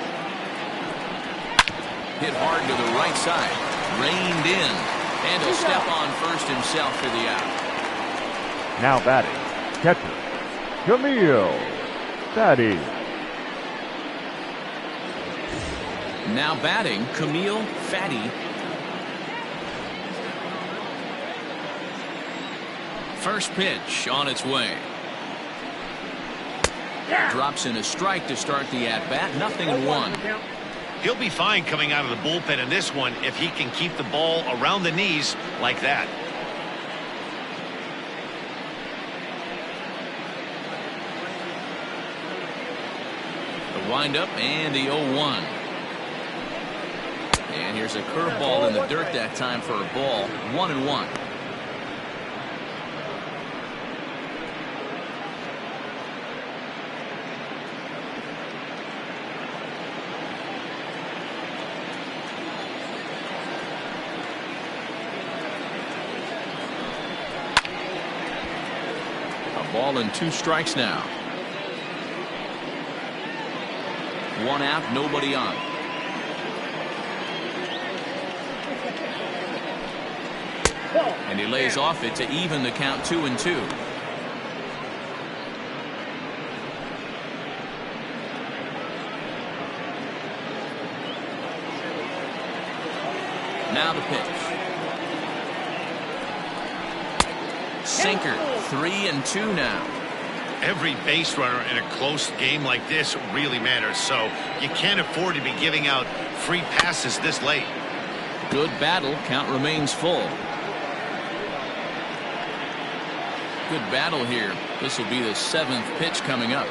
Hit hard to the right side. Reined in. And he'll step on first himself for the out. Now batting, catcher, Camille Thaddeus. Now batting, Camille Fatty. First pitch on its way. Drops in a strike to start the at-bat. 0-1. He'll be fine coming out of the bullpen in this one if he can keep the ball around the knees like that. The windup and the 0-1. And here's a curveball in the dirt that time for a ball. 1-1. Ball and 2 strikes now. 1 out, nobody on. And he lays off it to even the count 2-2. Now the pitch. Sinker, 3-2 now. Every base runner in a close game like this really matters, so you can't afford to be giving out free passes this late. Good battle. Count remains full. Good battle here. This will be the 7th pitch coming up.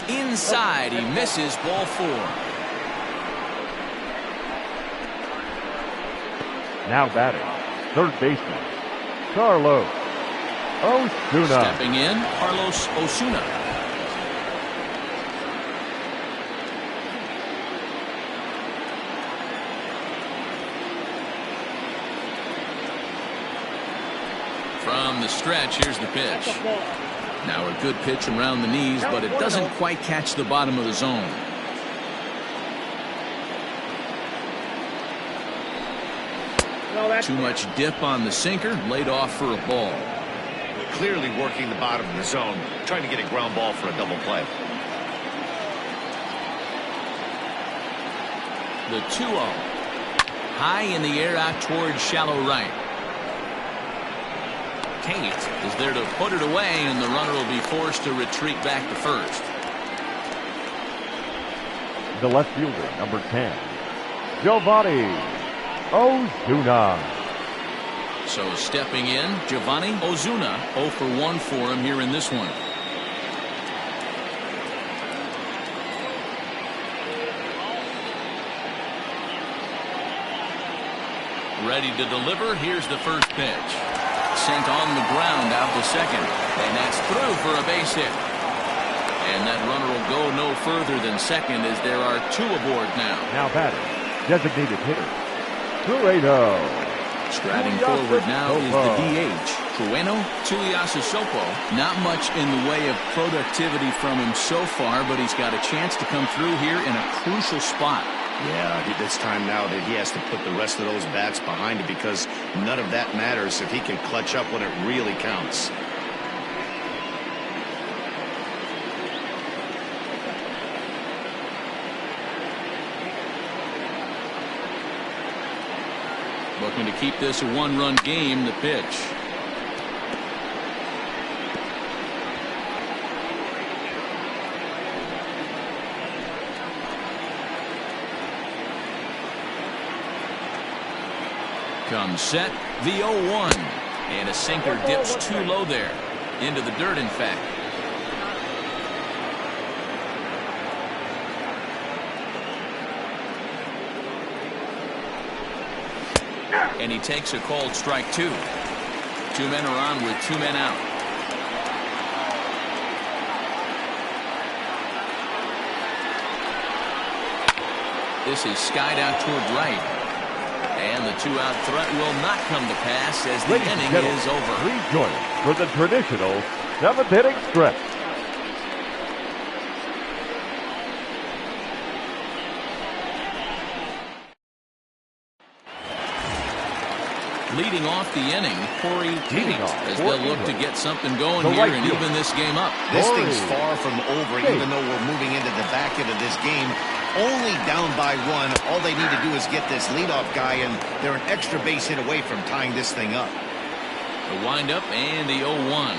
Inside, he misses. Ball 4. Now batting, third baseman, Carlos Osuna. Stepping in, Carlos Osuna. From the stretch, here's the pitch. Now a good pitch around the knees, but it doesn't quite catch the bottom of the zone. Too much dip on the sinker, laid off for a ball. Clearly working the bottom of the zone, trying to get a ground ball for a double play. The 2-0. High in the air out towards shallow right. Kate is there to put it away, and the runner will be forced to retreat back to first. The left fielder, number 10, Giovanni Ozuna. So stepping in, Giovanni Ozuna. 0 for 1 for him here in this one. Ready to deliver. Here's the first pitch. Sent on the ground out to second. And that's through for a base hit. And that runner will go no further than second as there are 2 aboard now. Now batting, designated hitter, Trueno. Striding forward now is the DH, Trueno Tuiasosopo. Not much in the way of productivity from him so far, but he's got a chance to come through here in a crucial spot. Yeah, it's time now that he has to put the rest of those bats behind it, because none of that matters if he can clutch up when it really counts. Looking to keep this a 1-run game. The pitch. Comes set, the 0-1. And a sinker dips too low there. Into the dirt, in fact. And he takes a called strike 2. 2 men are on with 2 men out. This is skied out toward right. And the 2-out threat will not come to pass as the inning is over. Please join us for the traditional 7th inning stretch. leading off the inning, Corey Tate, as they'll look to get something going The here right and field. even this game up. This thing's far from over, even though we're moving into the back end of this game. Only down by one. All they need to do is get this leadoff guy, and they're an extra base hit away from tying this thing up. The windup and the 0-1.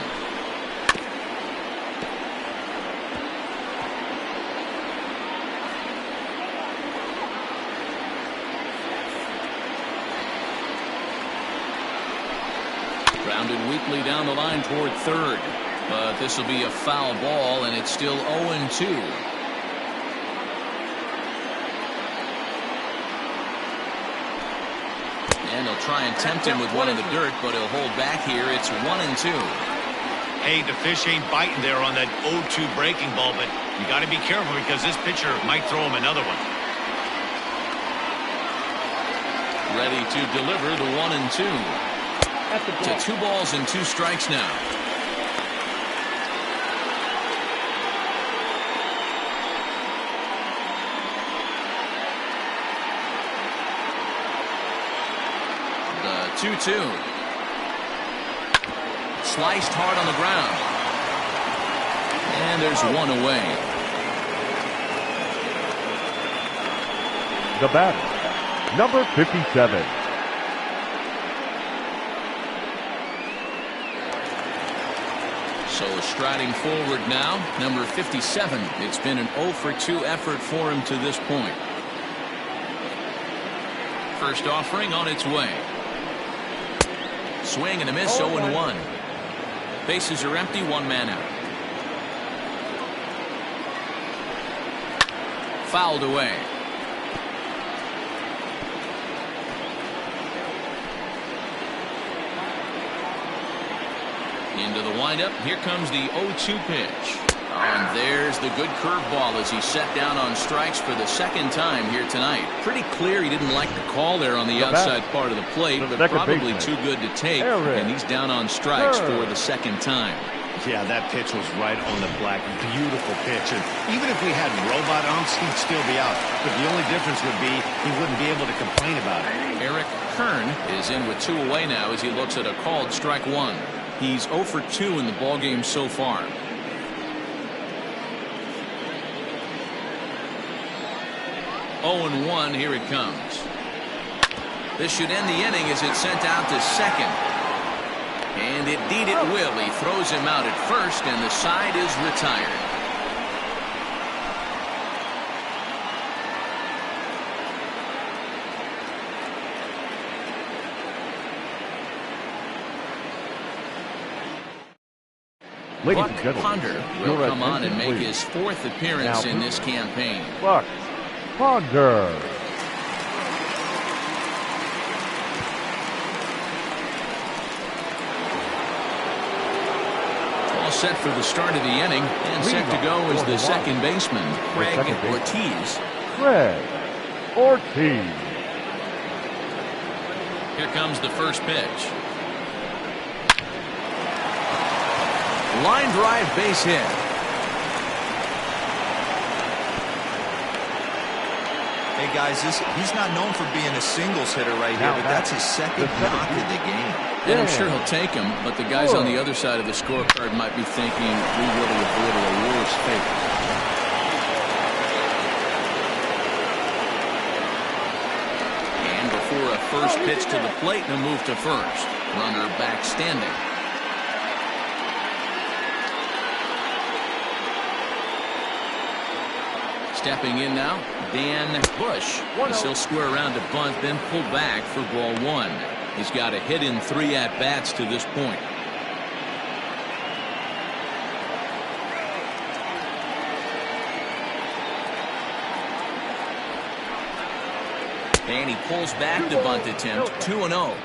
Grounded weakly down the line toward third. But this will be a foul ball, and it's still 0-2. And they'll try and tempt him with one in the dirt, but he'll hold back here. It's 1-2. Hey, the fish ain't biting there on that 0-2 breaking ball, but you got to be careful because this pitcher might throw him another one. Ready to deliver the 1-2. To 2 balls and 2 strikes now. The 2-2. Sliced hard on the ground. And there's one away. The batter, number 57. So striding forward now, number 57. It's been an 0-for-2 effort for him to this point. First offering on its way. Swing and a miss, 0-1. Bases are empty, 1 man out. Fouled away. Into the windup. Here comes the 0-2 pitch. And there's the good curveball as he set down on strikes for the second time here tonight. Pretty clear he didn't like the call there on the outside part of the plate, but probably too good to take. And he's down on strikes for the second time. Yeah, that pitch was right on the black. Beautiful pitch. And even if we had robot umps, he'd still be out. But the only difference would be he wouldn't be able to complain about it. Eric Kern is in with 2 away now as he looks at a called strike 1. He's 0-for-2 in the ballgame so far. (0-1). Here it comes. This should end the inning as it's sent out to second. And indeed it will. He throws him out at first, and the side is retired. Ladies Buck and gentlemen, Ponder will come on and make his 4th appearance in this campaign. Buck Ponder. All set for the start of the inning, and set to go is the second baseman, Craig Ortiz. Craig Ortiz. Here comes the first pitch. Line drive base hit. Hey guys, he's not known for being a singles hitter right here, but that's his second knock of the game. And I'm sure he'll take him, but the guys on the other side of the scorecard might be thinking we really avoided a worse fate. And before a first pitch to the plate and a move to first. Runner back standing. Stepping in now, Dan Bush. He'll square around to bunt, then pull back for ball 1. He's got a hit in 3 at-bats to this point. And he pulls back the bunt attempt, 2-0.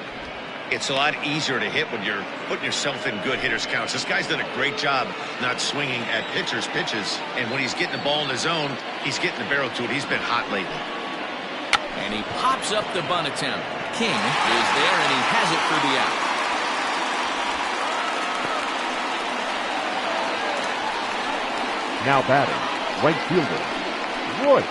It's a lot easier to hit when you're putting yourself in good hitters' counts. This guy's done a great job not swinging at pitchers' pitches. And when he's getting the ball in his zone, he's getting the barrel to it. He's been hot lately. And he pops up the bunt attempt. King is there, and he has it for the out. Now batting, right fielder, Royce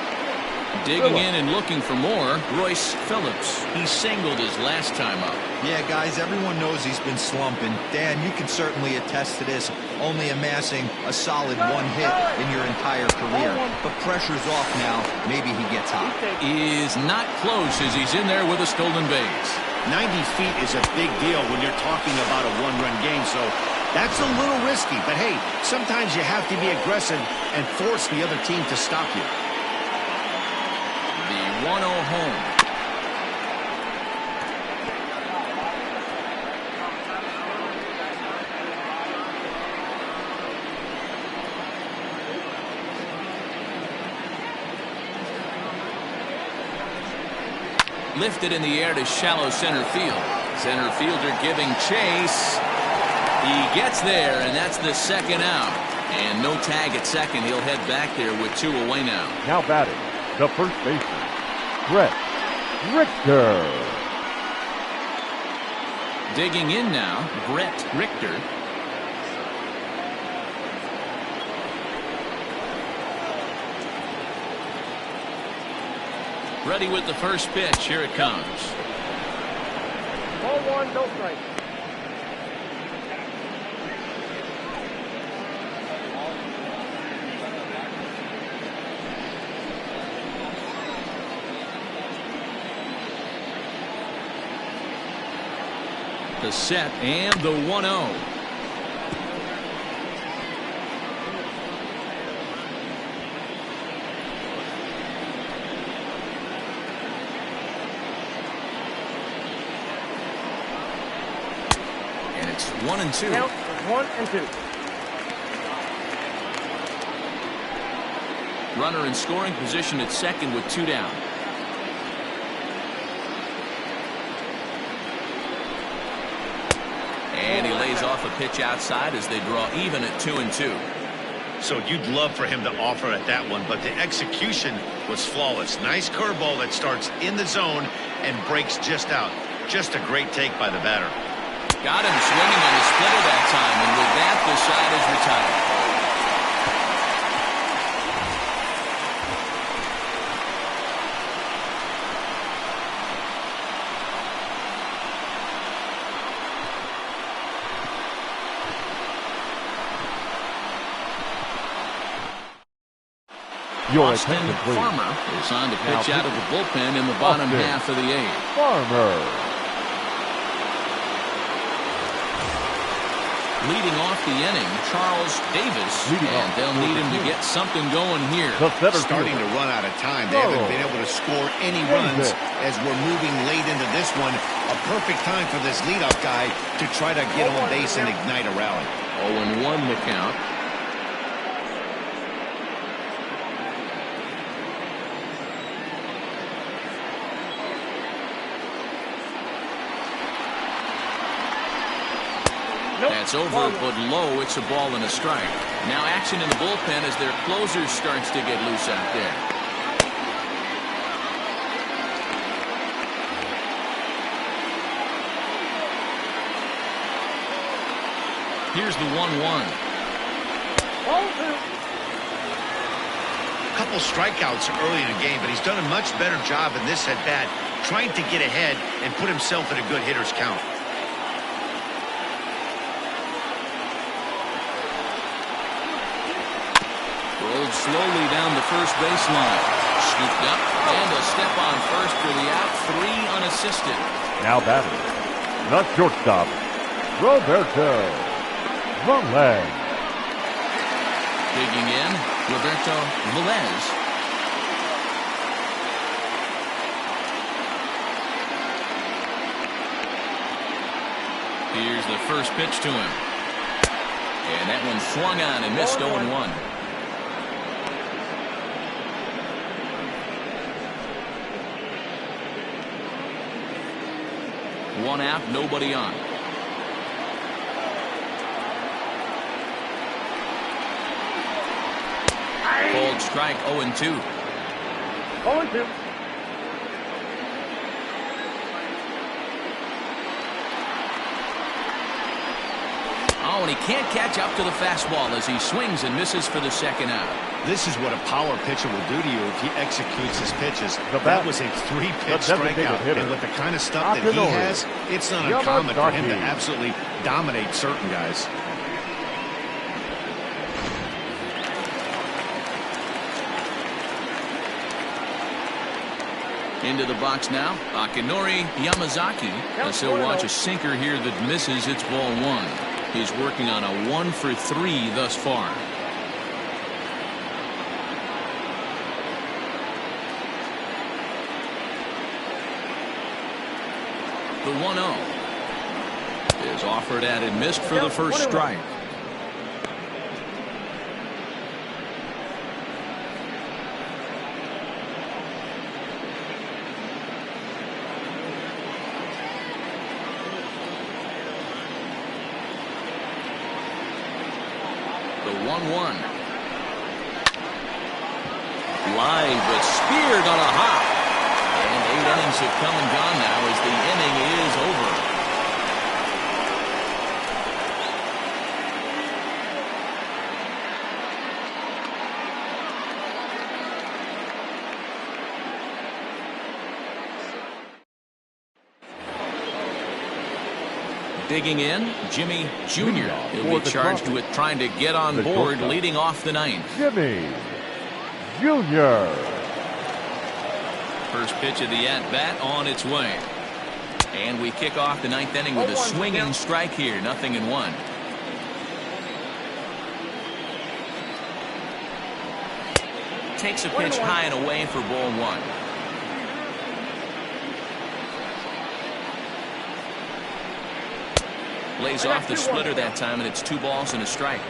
Digging in and looking for more, Royce Phillips. He singled his last time up. Yeah, guys, everyone knows he's been slumping. Dan, you can certainly attest to this, only amassing a solid one hit in your entire career. But pressure's off now. Maybe he gets hot. Is not close as he's in there with a stolen base. 90 feet is a big deal when you're talking about a one-run game, so that's a little risky. But hey, sometimes you have to be aggressive and force the other team to stop you. The 1-0 home. Lifted in the air to shallow center field. Center fielder giving chase. He gets there, and that's the second out. And no tag at second. He'll head back there with 2 away now. Now batting, the first baseman, Brett Richter. Digging in now, Brett Richter. Ready with the first pitch. Here it comes. Ball 1, no strike. The set and the 1-0. And it's 1-2. Count is 1 and 2. Runner in scoring position at second with 2 down. And he lays off a pitch outside as they draw even at 2-2. So you'd love for him to offer at that one, but the execution was flawless. Nice curveball that starts in the zone and breaks just out. Just a great take by the batter. Got him swinging on the splitter that time, and with that, the side is retired. Your Austin attention, please. Farmer is on to pitch Now out of the bullpen in the bottom Austin half of the 8th. Farmer. Leading off the inning, Charles Davis, and they'll need him to get something going here. The center Starting fielder, to run out of time. They haven't been able to score any runs as we're moving late into this one. A perfect time for this leadoff guy to try to get on base and ignite a rally. 0-1 the count. That's over, but low. It's a ball and a strike. Now action in the bullpen as their closer starts to get loose out there. Here's the 1-1. Ball 2. Couple strikeouts early in the game, but he's done a much better job in this at-bat, trying to get ahead and put himself in a good hitter's count. Rolled slowly down the first baseline. Scooped up, and a step on first for the out. 3 unassisted. now batting, the shortstop, Roberto Velez. Digging in, Roberto Velez. Here's the first pitch to him. And that one swung on and missed 0-1. One out, nobody on. Called strike 0-2. 0-2. Oh, and he can't catch up to the fastball as he swings and misses for the second out. This is what a power pitcher will do to you if he executes his pitches. That That was a 3-pitch strikeout. And with the kind of stuff that he has, it's not uncommon for him to absolutely dominate certain guys. Into the box now, Akinori Yamazaki, as he'll watch a sinker here that misses. It's ball one. He's working on a 1-for-3 thus far. The 1-0 is offered at and missed for the first strike. The 1-1. Line, but speared on a hop. And 8 innings have come and gone now as the inning is over. Digging in, Jimmy Jr. He'll be charged with trying to get on board, leading off the ninth. Jimmy Jr. First pitch of the at-bat on its way. And we kick off the ninth inning with a swinging strike here, 0-1. Takes a pitch high and away for ball one. Lays off the splitter that time, and it's 2 balls and a strike.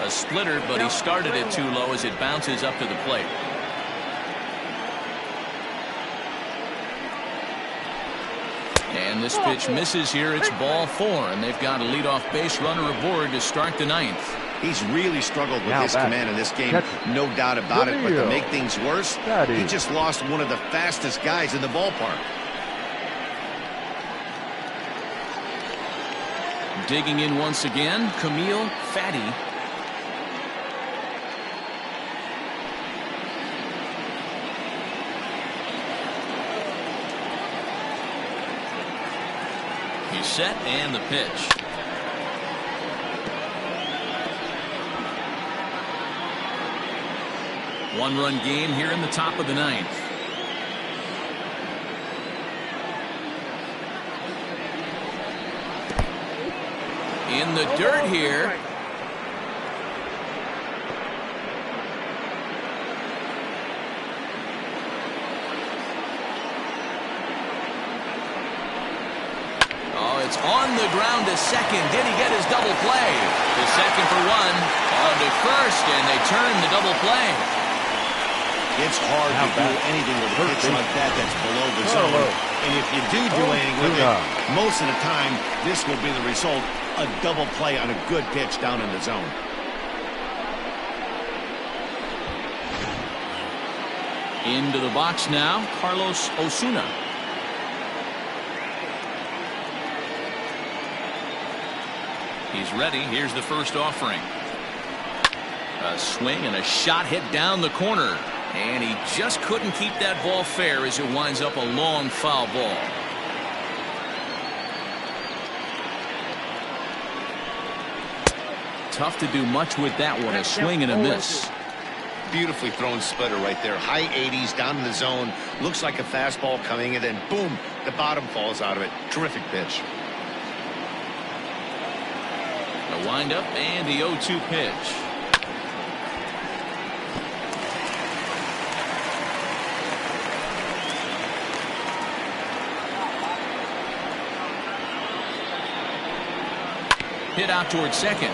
A splitter, but he started it too low as it bounces up to the plate. And this pitch misses here. It's ball 4, and they've got a leadoff base runner aboard to start the ninth. He's really struggled with his command in this game, no doubt about it. But to make things worse, he just lost one of the fastest guys in the ballpark. Digging in once again, Camille Fatty. He's set, and the pitch. One-run game here in the top of the ninth. In the dirt here. It's on the ground to second. Did he get his double play? To second for 1. On to first, and they turn the double play. It's hard to do anything with a pitch like that that's below the zone. And if you do anything with it, most of the time, this will be the result. A double play on a good pitch down in the zone. Into the box now, Carlos Osuna. He's ready. Here's the first offering. A swing and a shot hit down the corner. And he just couldn't keep that ball fair as it winds up a long foul ball. Tough to do much with that one. A swing and a miss. Beautifully thrown splitter right there. High 80s down in the zone. Looks like a fastball coming, and then boom, the bottom falls out of it. Terrific pitch. The windup and the 0-2 pitch. hit out towards second.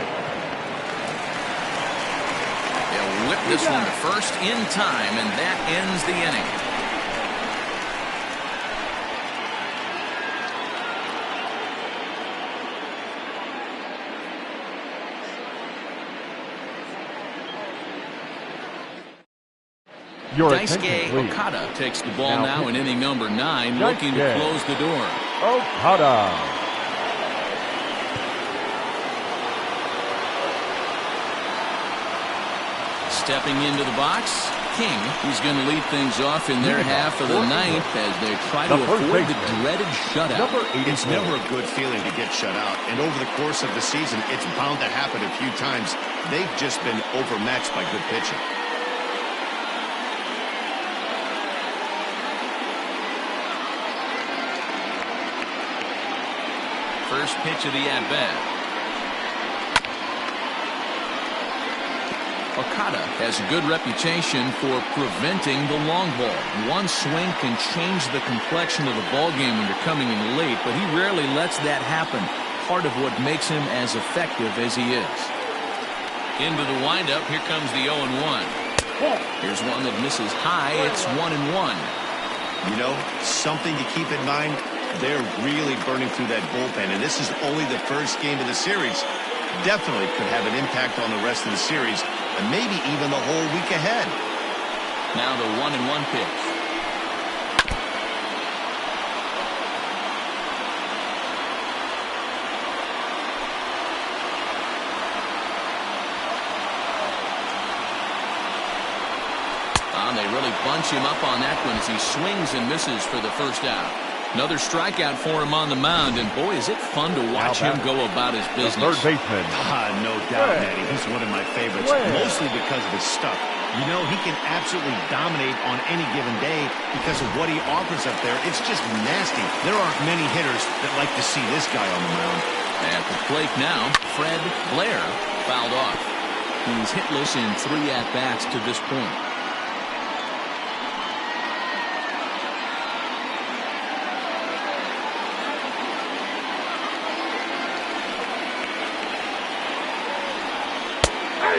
They'll whip this one to first in time, and that ends the inning. Daisuke Okada takes the ball now in inning number 9, looking to close the door. Okada. Stepping into the box, King. He's going to lead things off in their half of the ninth as they try to avoid the dreaded shutout. It's never a good feeling to get shut out, and over the course of the season, it's bound to happen a few times. They've just been overmatched by good pitching. First pitch of the at-bat. Okada has a good reputation for preventing the long ball. One swing can change the complexion of the ball game when you're coming in late, but he rarely lets that happen. Part of what makes him as effective as he is. Into the windup, here comes the 0-1. Here's one that misses high. It's 1-1. You know, something to keep in mind, they're really burning through that bullpen, and this is only the first game of the series. Definitely could have an impact on the rest of the series, and maybe even the whole week ahead. Now the 1-1 pitch. They really bunch him up on that one as he swings and misses for the first out. Another strikeout for him on the mound, and boy, is it fun to watch him go about his business. The third baseman. No doubt, Matty. He's one of my favorites, mostly because of his stuff. You know, he can absolutely dominate on any given day because of what he offers up there. It's just nasty. There aren't many hitters that like to see this guy on the mound. At the plate now, Fred Blair fouled off. He's hitless in 3 at-bats to this point.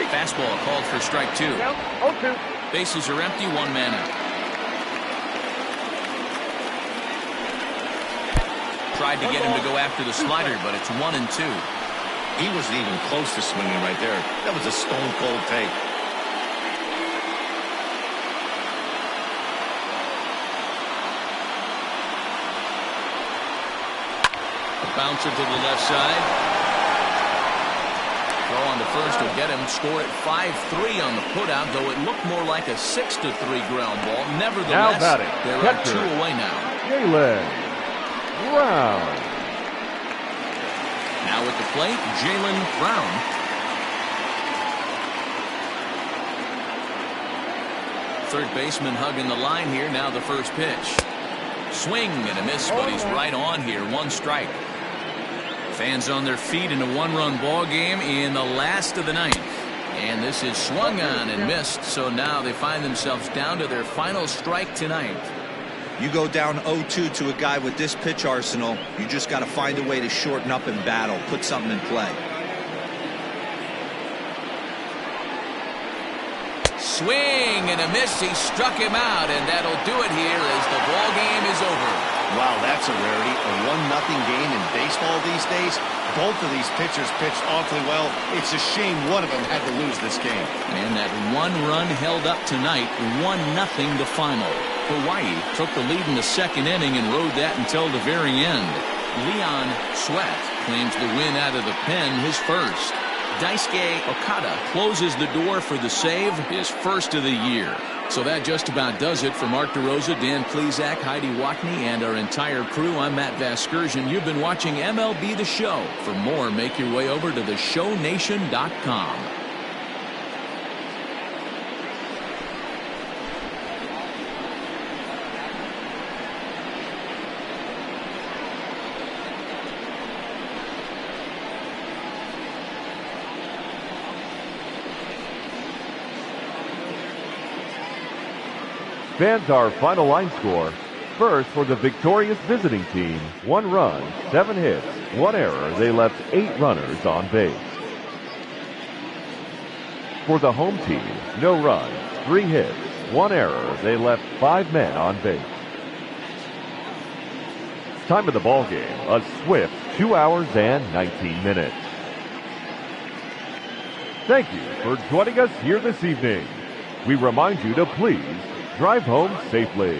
Fastball called for strike 2. 0-2. Bases are empty, 1 man out. Tried to get him to go after the slider, but it's 1-2. He wasn't even close to swinging right there. That was a stone-cold take. A bouncer to the left side. Throw on the first will get him. Score at 5-3 on the putout, though it looked more like a 6-3 ground ball. Nevertheless, there are 2 away now. Jaylen Brown. Now at the plate, Jaylen Brown. Third baseman hugging the line here. Now the first pitch. Swing and a miss, but he's right on here. 1 strike. Fans on their feet in a 1-run ball game in the last of the ninth. And this is swung on and missed, so now they find themselves down to their final strike tonight. You go down 0-2 to a guy with this pitch arsenal, you just got to find a way to shorten up in battle, put something in play. Swing and a miss. He struck him out, and that'll do it here as the ball game is over. Wow, that's a rarity. A 1-0 game in baseball these days. Both of these pitchers pitched awfully well. It's a shame one of them had to lose this game. And that 1 run held up tonight, 1-0 the final. Hawaii took the lead in the second inning and rode that until the very end. Leon Sweat claims the win out of the pen, his first. Daisuke Okada closes the door for the save, his first of the year. So that just about does it. For Mark DeRosa, Dan Plesac, Heidi Watney, and our entire crew, I'm Matt Vasgersian. You've been watching MLB The Show. For more, make your way over to theshownation.com. Fans, our final line score. First, for the victorious visiting team, 1 run, 7 hits, 1 error. They left 8 runners on base. For the home team, no runs, 3 hits, 1 error. They left 5 men on base. Time of the ball game, a swift 2 hours and 19 minutes. Thank you for joining us here this evening. We remind you to please drive home safely.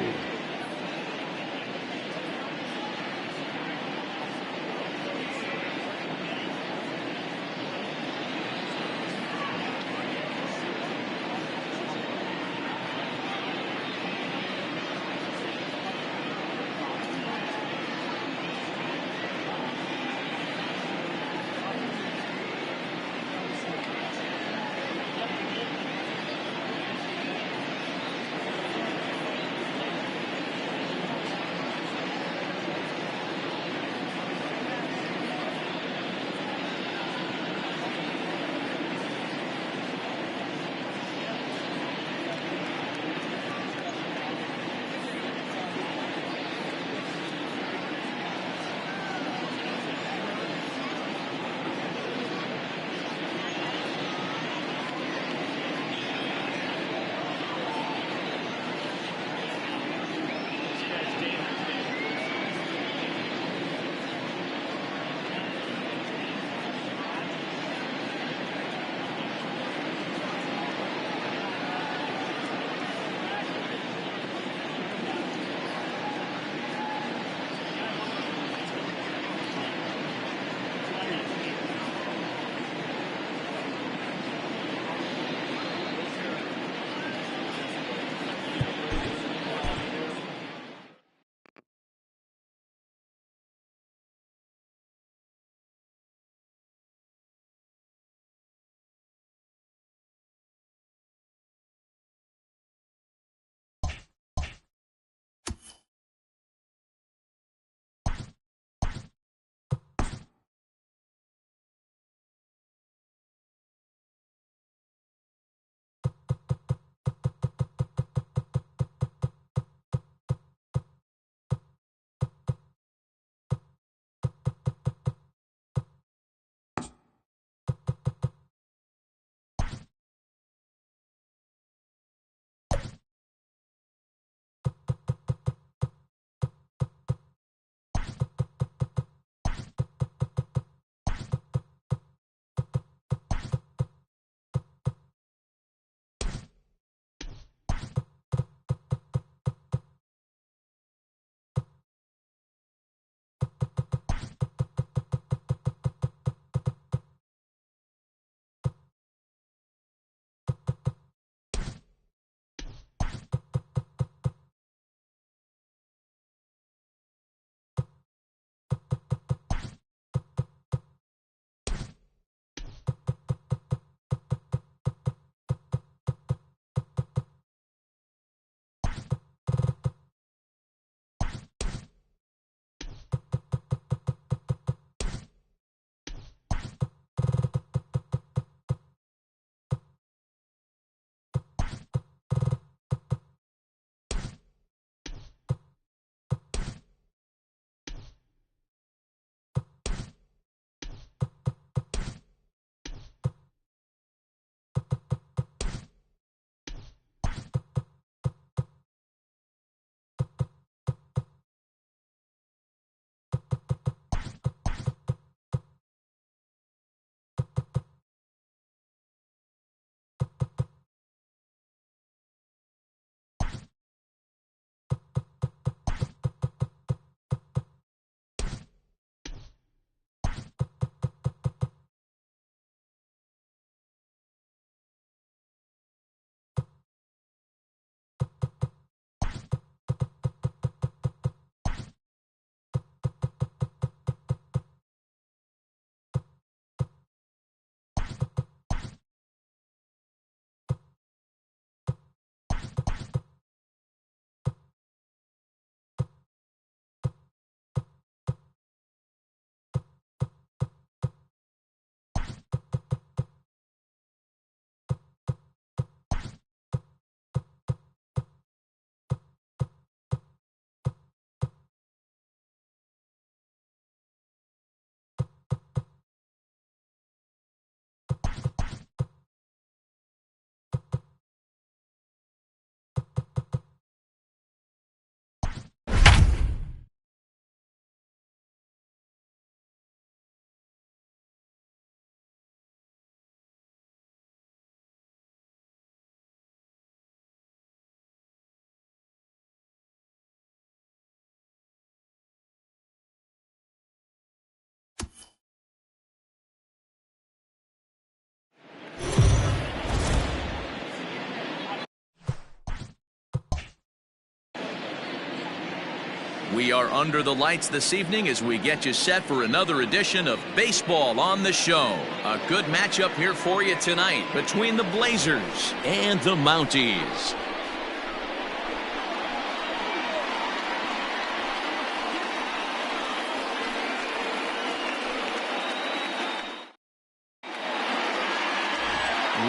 We are under the lights this evening as we get you set for another edition of Baseball on the Show. A good matchup here for you tonight between the Blazers and the Mounties.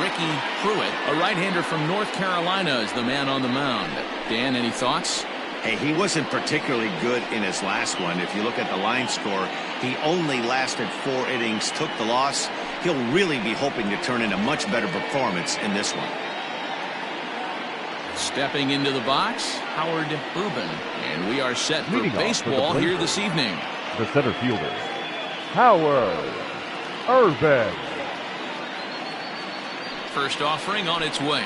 Ricky Pruitt, a right-hander from North Carolina, is the man on the mound. Dan, any thoughts? Hey, he wasn't particularly good in his last one. If you look at the line score, he only lasted 4 innings, took the loss. He'll really be hoping to turn in a much better performance in this one. Stepping into the box, Howard Urban. And we are set for baseball here this evening. The center fielder, Howard Urban. First offering on its way.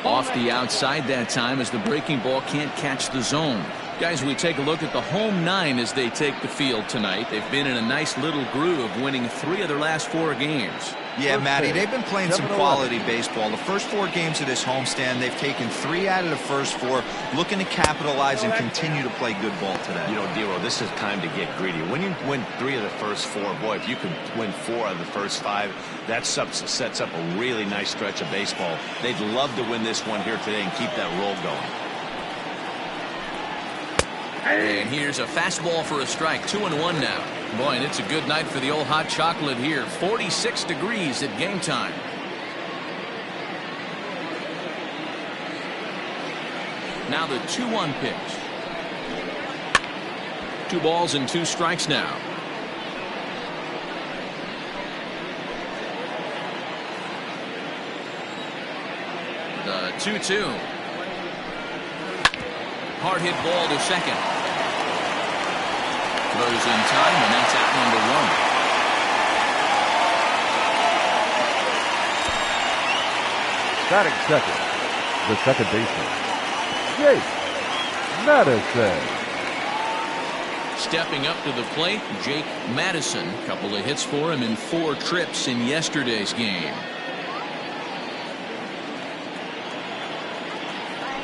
Off the outside that time as the breaking ball can't catch the zone. Guys, we take a look at the home 9 as they take the field tonight. They've been in a nice little groove, winning 3 of their last 4 games. Yeah, Matty, they've been playing some quality baseball. The first 4 games of this homestand, they've taken 3 out of the first 4, looking to capitalize and continue to play good ball today. You know, Dero, this is time to get greedy. When you win 3 of the first 4, boy, if you can win 4 of the first 5, that sets up a really nice stretch of baseball. They'd love to win this one here today and keep that roll going. And here's a fastball for a strike. 2-1 now. Boy, and it's a good night for the old hot chocolate here. 46 degrees at game time. Now the 2-1 pitch. 2 balls and 2 strikes now. The 2-2. Hard hit ball to second. Throws in time, and that's out number 1. Batting second, the second baseman, Jake Madison. Stepping up to the plate, Jake Madison. A couple of hits for him in 4 trips in yesterday's game.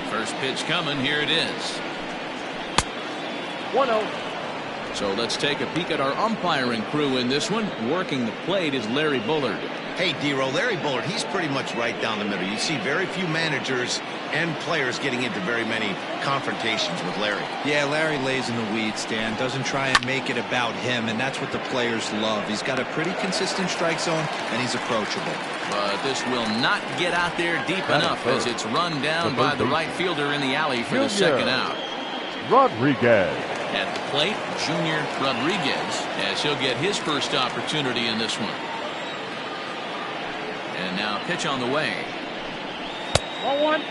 First pitch coming. Here it is. 1-0. So let's take a peek at our umpiring crew in this one. Working the plate is Larry Bullard. Hey, Dero, Larry Bullard, he's pretty much right down the middle. You see very few managers and players getting into very many confrontations with Larry. Yeah, Larry lays in the weeds, Dan. Doesn't try and make it about him, and that's what the players love. He's got a pretty consistent strike zone, and he's approachable. But this will not get out there deep enough as it's run down by the right fielder in the alley for the second out. Rodriguez. At the plate, Junior Rodriguez, as he'll get his first opportunity in this one. And now pitch on the way. 1-1.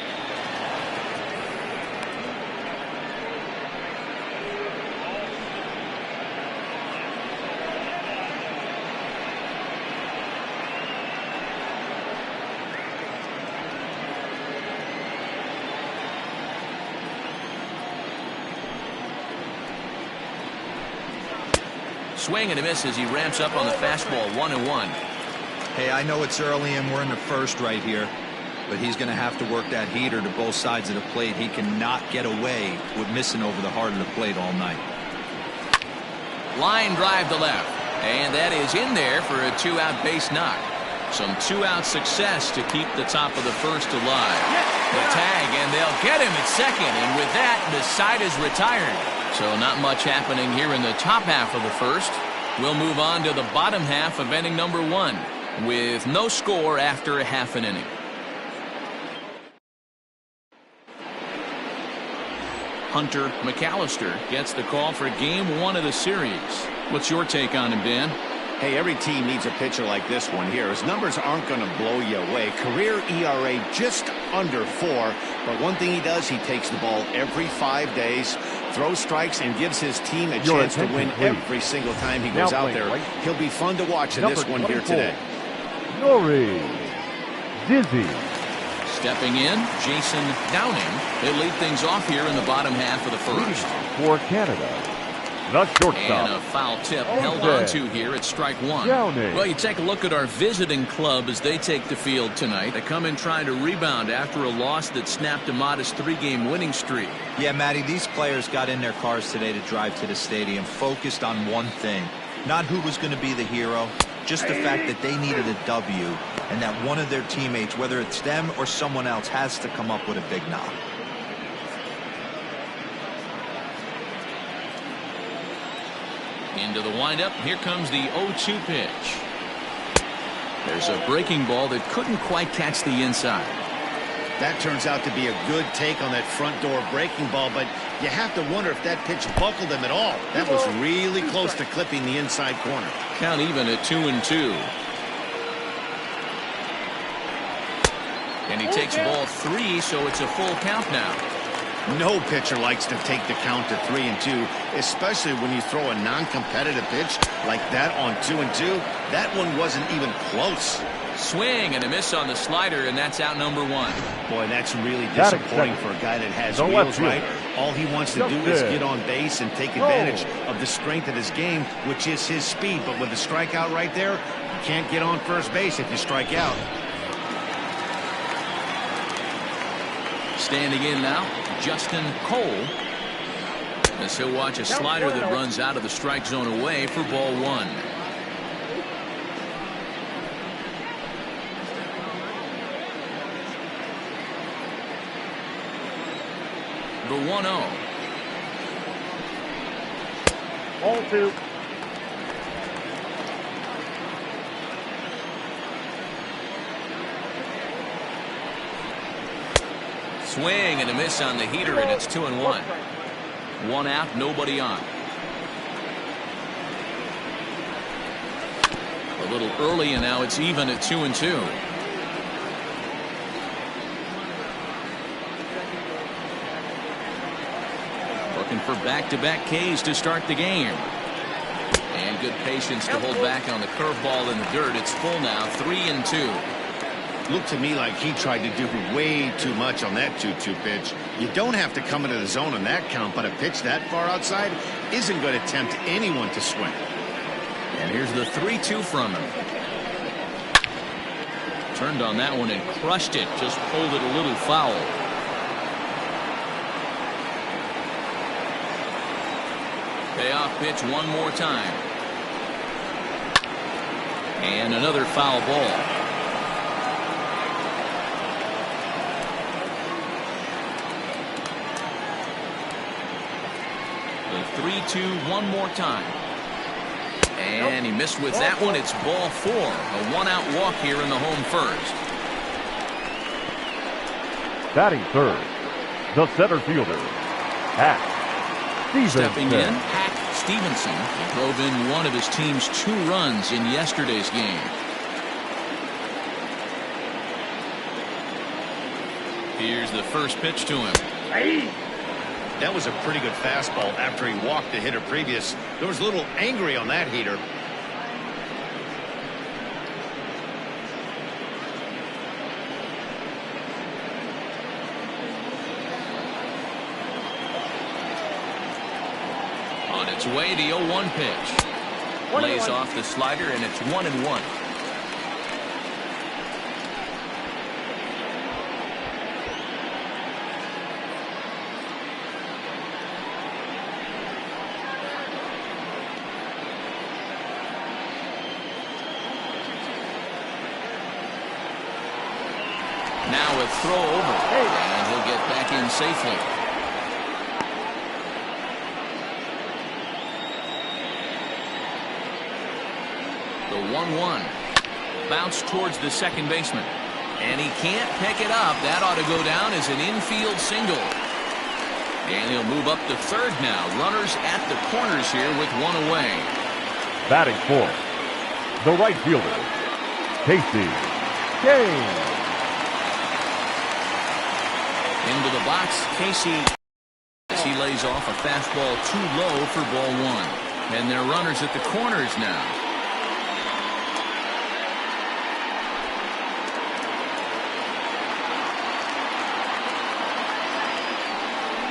Swing and a miss as he ramps up on the fastball. 1-1. Hey, I know it's early and we're in the first right here, but he's going to have to work that heater to both sides of the plate. He cannot get away with missing over the heart of the plate all night. Line drive to left, and that is in there for a 2-out base knock. Some 2-out success to keep the top of the first alive. The tag, and they'll get him at second, and with that, the side is retired. So not much happening here in the top half of the first. We'll move on to the bottom half of inning number 1 with no score after a half an inning. Hunter McAllister gets the call for game 1 of the series. What's your take on him, Dan? Hey, every team needs a pitcher like this one here. His numbers aren't going to blow you away. Career ERA just under 4. But one thing he does, he takes the ball every 5 days, throws strikes, and gives his team a chance to win every single time he goes out there. He'll be fun to watch in this one here today. Nori Dizzy. Stepping in, Jason Downing. He'll lead things off here in the bottom half of the first. For Canada, The And a shortstop. foul tip held on to here at strike one. Downing. Well, you take a look at our visiting club as they take the field tonight. They come in trying to rebound after a loss that snapped a modest 3-game winning streak. Yeah, Matty, these players got in their cars today to drive to the stadium focused on one thing. Not who was going to be the hero, just the fact that they needed a W and that one of their teammates, whether it's them or someone else, has to come up with a big knock. Into the windup. Here comes the 0-2 pitch. There's a breaking ball that couldn't quite catch the inside. That turns out to be a good take on that front door breaking ball, but you have to wonder if that pitch buckled him at all. That was really close to clipping the inside corner. Count even at 2-2. And he takes ball 3, so it's a full count now. No pitcher likes to take the count to 3-2, especially when you throw a non-competitive pitch like that on 2-2. That one wasn't even close. Swing and a miss on the slider, and that's out number 1. Boy, that's really disappointing for a guy that has wheels, right? All he wants to do is get on base and take advantage of the strength of his game, which is his speed. But with the strikeout right there, you can't get on first base if you strike out. Standing in now, Justin Cole. As he'll watch a slider that runs out of the strike zone away for ball 1. The 1-0. Ball 2. Swing and a miss on the heater, and it's 2-1. 1 out, nobody on. A little early, and now it's even at 2-2. Looking for back-to-back Ks to start the game. And good patience to hold back on the curveball in the dirt. It's full now, 3-2. Looked to me like he tried to do way too much on that 2-2 pitch. You don't have to come into the zone on that count, but a pitch that far outside isn't going to tempt anyone to swing. And here's the 3-2 from him. Turned on that one and crushed it. Just pulled it a little foul. Payoff pitch one more time. And another foul ball. The 3-2 one more time. And he missed with that one. It's ball 4. A 1-out walk here in the home first. Batting third, the center fielder, Hack Stevenson. Stepping in, Hack Stevenson drove in one of his team's 2 runs in yesterday's game. Here's the first pitch to him. That was a pretty good fastball after he walked the hitter previous. There was a little angry on that heater. On its way, the 0-1 pitch. Lays off the slider, and it's 1-1. Now a throw over, and he'll get back in safely. The 1-1. Bounce towards the second baseman. And he can't pick it up. That ought to go down as an infield single. And he'll move up to third now. Runners at the corners here with 1 away. Batting fourth, the right fielder, Casey Kane. Into the box, Casey, as he lays off a fastball too low for ball 1. And they're runners at the corners now.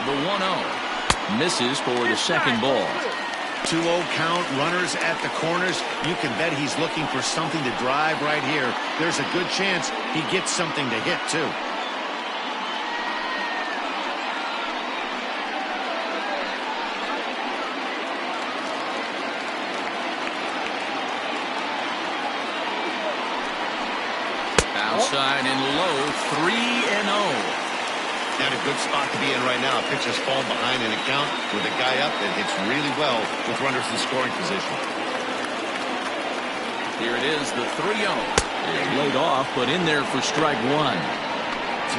The 1-0 misses for the second ball. 2-0 count, runners at the corners. You can bet he's looking for something to drive right here. There's a good chance he gets something to hit, too. Outside and low, 3-0. Not a good spot to be in right now. Pitchers fall behind in a count with a guy up that hits really well with runners in scoring position. Here it is, the 3-0. It's laid off, but in there for strike one.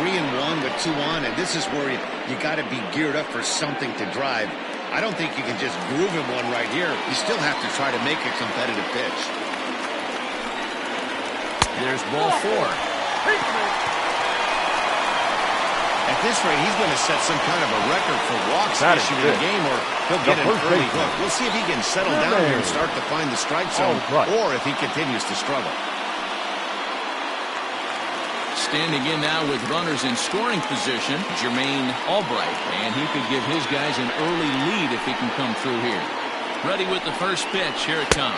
3-1 with 2 on, and this is where you got to be geared up for something to drive. I don't think you can just groove him one right here. You still have to try to make a competitive pitch. There's ball 4. At this rate, he's going to set some kind of a record for walks issued in the game, or he'll get an early hook. We'll see if he can settle down here and start to find the strike zone, or if he continues to struggle. Standing in now with runners in scoring position, Jermaine Albright, and he could give his guys an early lead if he can come through here. Ready with the first pitch. Here it comes.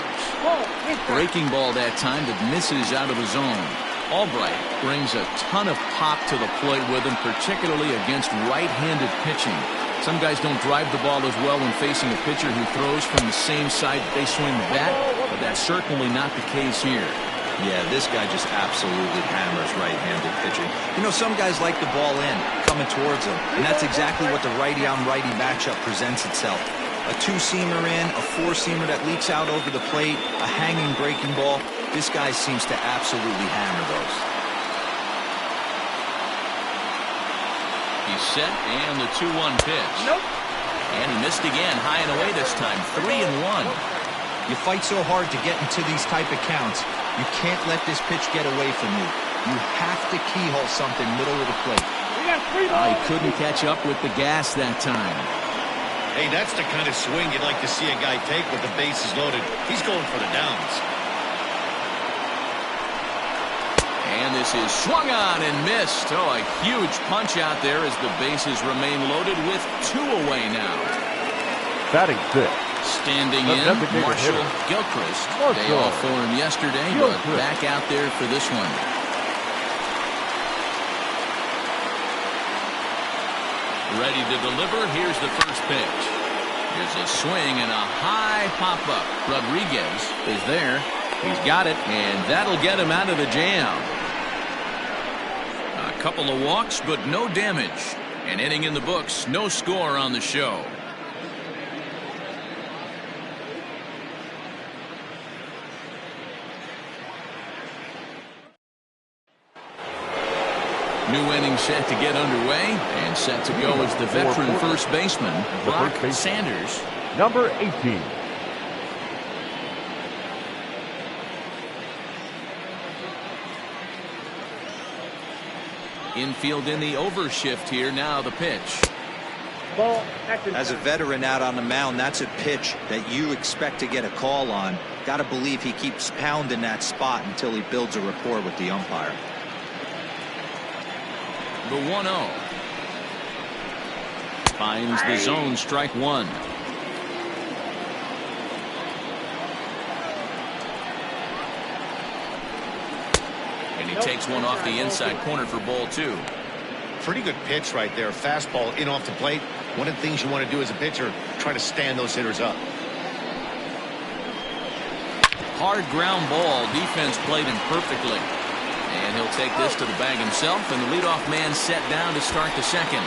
Breaking ball that time that misses out of the zone. Albright brings a ton of pop to the plate with him, particularly against right-handed pitching. Some guys don't drive the ball as well when facing a pitcher who throws from the same side they swing the bat, but that's certainly not the case here. Yeah, this guy just absolutely hammers right-handed pitching. You know, some guys like the ball in, coming towards them, and that's exactly what the righty-on-righty matchup presents itself. A two-seamer in, a four-seamer that leaks out over the plate, a hanging breaking ball. This guy seems to absolutely hammer those. He's set, and the 2-1 pitch. Nope. And he missed again, high and away this time, 3-1. You fight so hard to get into these type of counts. You can't let this pitch get away from you. You have to keyhole something middle of the plate. He couldn't catch up with the gas that time. Hey, that's the kind of swing you'd like to see a guy take with the bases loaded. He's going for the downs. And this is swung on and missed. Oh, a huge punch out there as the bases remain loaded with 2 away now. Batting 6. Standing in, Marshall Gilchrist. Day off for him yesterday, but back out there for this one. Ready to deliver. Here's the first pitch. Here's a swing and a high pop-up. Rodriguez is there. He's got it, and that'll get him out of the jam. A couple of walks, but no damage. An inning in the books, no score on the show. New inning set to get underway, and set to go is the veteran first baseman, Brock Sanders. Number 18. Infield in the overshift here. Now the pitch. As a veteran out on the mound, that's a pitch that you expect to get a call on. Got to believe he keeps pounding that spot until he builds a rapport with the umpire. The 1-0. Finds the zone, strike one. And he takes one off the inside corner for ball 2. Pretty good pitch right there. Fastball in off the plate. One of the things you want to do as a pitcher, try to stand those hitters up. Hard ground ball. Defense played him perfectly. And he'll take this to the bag himself, and the leadoff man set down to start the second.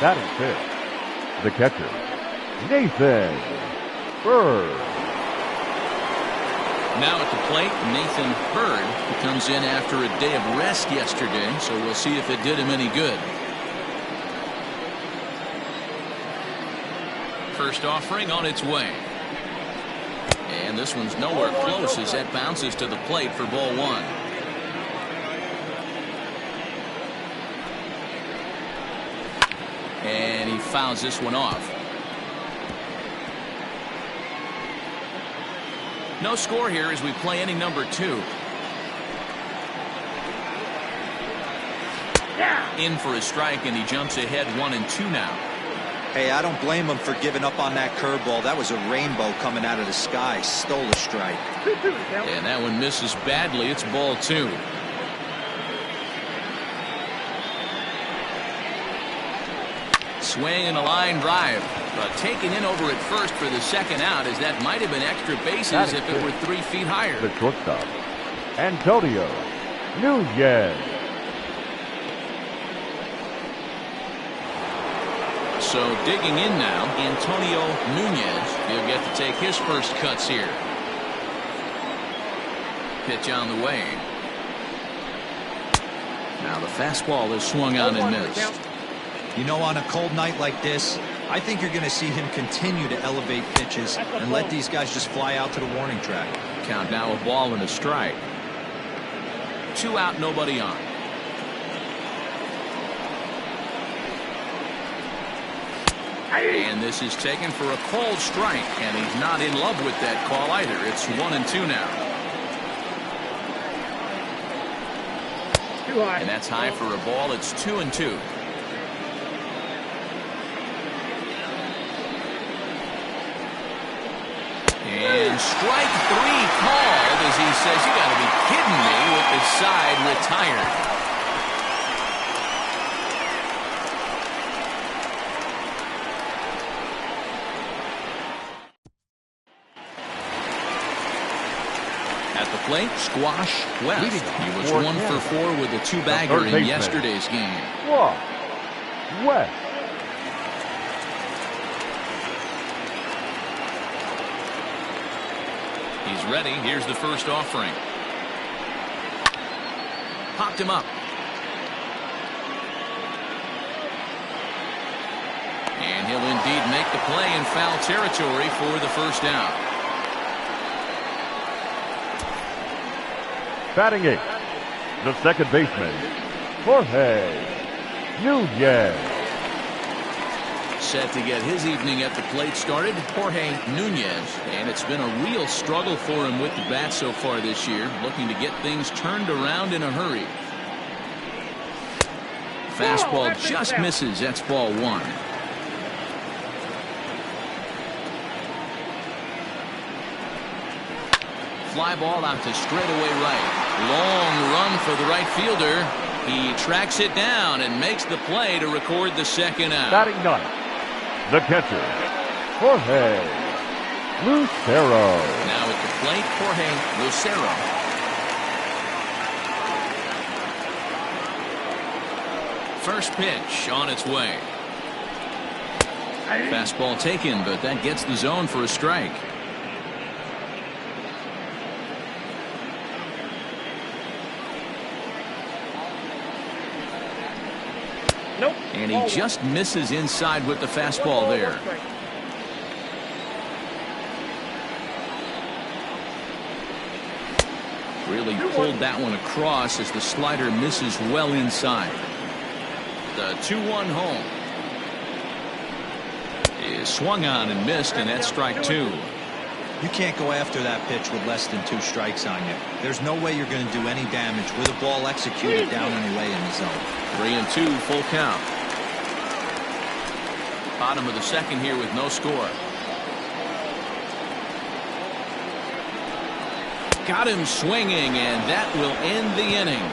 Batting 5th, the catcher, Nathan Bird. Now at the plate, Nathan Bird, who comes in after a day of rest yesterday, so we'll see if it did him any good. First offering on its way. And this one's nowhere close as that bounces to the plate for ball 1. And he fouls this one off. No score here as we play inning number 2. In for a strike, and he jumps ahead 1-2 now. Hey, I don't blame him for giving up on that curveball. That was a rainbow coming out of the sky. Stole a strike. And that one misses badly. It's ball 2. Swing and a line drive. Taken in over at first for the second out, as that might have been extra bases if it were 3 feet higher. The shortstop, Antonio Nunez. So digging in now, Antonio Nunez. He'll get to take his first cuts here. Pitch on the way. Now the fastball is swung on and missed. You know, on a cold night like this, I think you're going to see him continue to elevate pitches and let these guys just fly out to the warning track. Count now a ball and a strike. 2 out, nobody on. And this is taken for a called strike, and he's not in love with that call either. It's 1-2 now. And that's high for a ball. It's 2-2. And strike 3 called, as he says, you got to be kidding me, with the side retired. At the plate, Squash West. He was 1 for 4 with a 2-bagger in yesterday's game. West. He's ready. Here's the first offering. Popped him up. And he'll indeed make the play in foul territory for the first out. Batting 8th, the second baseman, Jorge Nunez. Set to get his evening at the plate started, Jorge Nunez. And it's been a real struggle for him with the bat so far this year, looking to get things turned around in a hurry. Fastball just misses. That's ball 1. Fly ball out to straightaway right. Long run for the right fielder. He tracks it down and makes the play to record the second out. Batting 9th, the catcher, Jorge Lucero. Now at the plate, Jorge Lucero. First pitch on its way. Fastball taken, but that gets the zone for a strike. And he just misses inside with the fastball there. Really pulled that one across as the slider misses well inside. The 2-1 home is swung on and missed, and that's strike 2. You can't go after that pitch with less than 2 strikes on you. There's no way you're going to do any damage with a ball executed down and away in the zone. 3-2, full count. Bottom of the second here with no score. Got him swinging, and that will end the inning.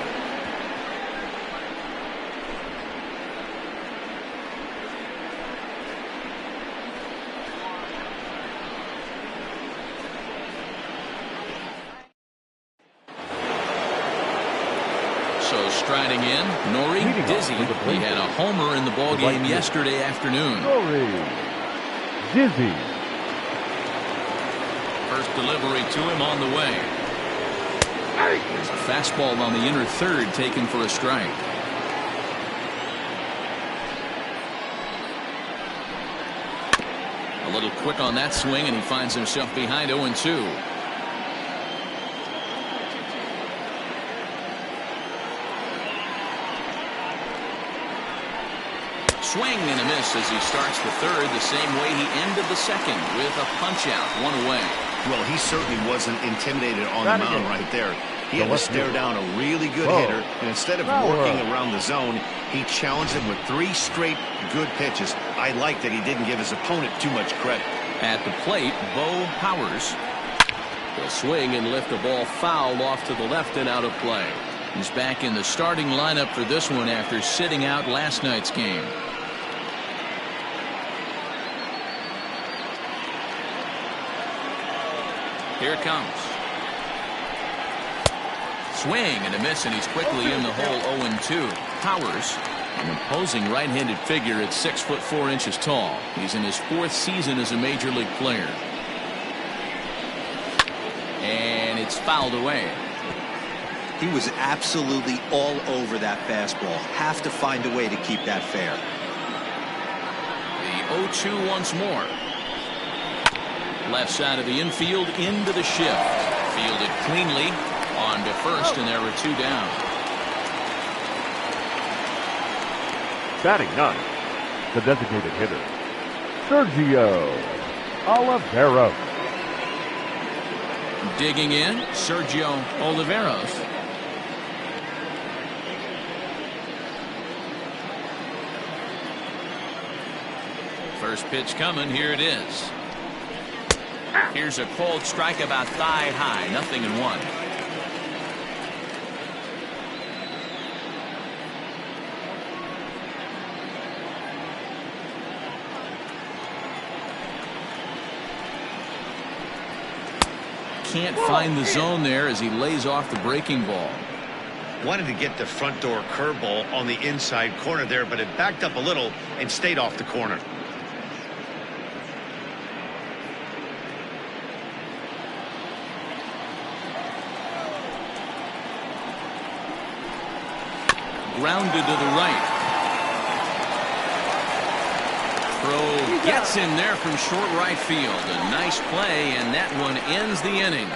So striding in, Nori Dizzy. He had a homer in the ball game yesterday afternoon. Nori Dizzy. First delivery to him on the way. There's a fastball on the inner third taken for a strike. A little quick on that swing, and he finds himself behind 0-2. Swing and a miss as he starts the third the same way he ended the second, with a punch out, 1 away. Well, he certainly wasn't intimidated on the mound right there. He had to stare down a really good hitter, and instead of working around the zone, he challenged him with 3 straight good pitches. I like that he didn't give his opponent too much credit. At the plate, Bo Powers. He'll swing and lift the ball foul off to the left and out of play. He's back in the starting lineup for this one after sitting out last night's game. Here it comes. Swing and a miss, and he's quickly in the hole. 0-2. Powers, an imposing right-handed figure at 6'4" tall. He's in his 4th season as a major league player. And it's fouled away. He was absolutely all over that fastball. Have to find a way to keep that fair. The 0-2 once more. Left side of the infield into the shift. Fielded cleanly on to first, and there were 2 down. Batting 9, the designated hitter, Sergio Oliveros. Digging in, Sergio Oliveros. First pitch coming. Here it is. Here's a cold strike about thigh high. 0-1. Can't find the zone there as he lays off the breaking ball. Wanted to get the front door curveball on the inside corner there, but it backed up a little and stayed off the corner. Grounded to the right. Throw gets in there from short right field. A nice play, and that one ends the inning.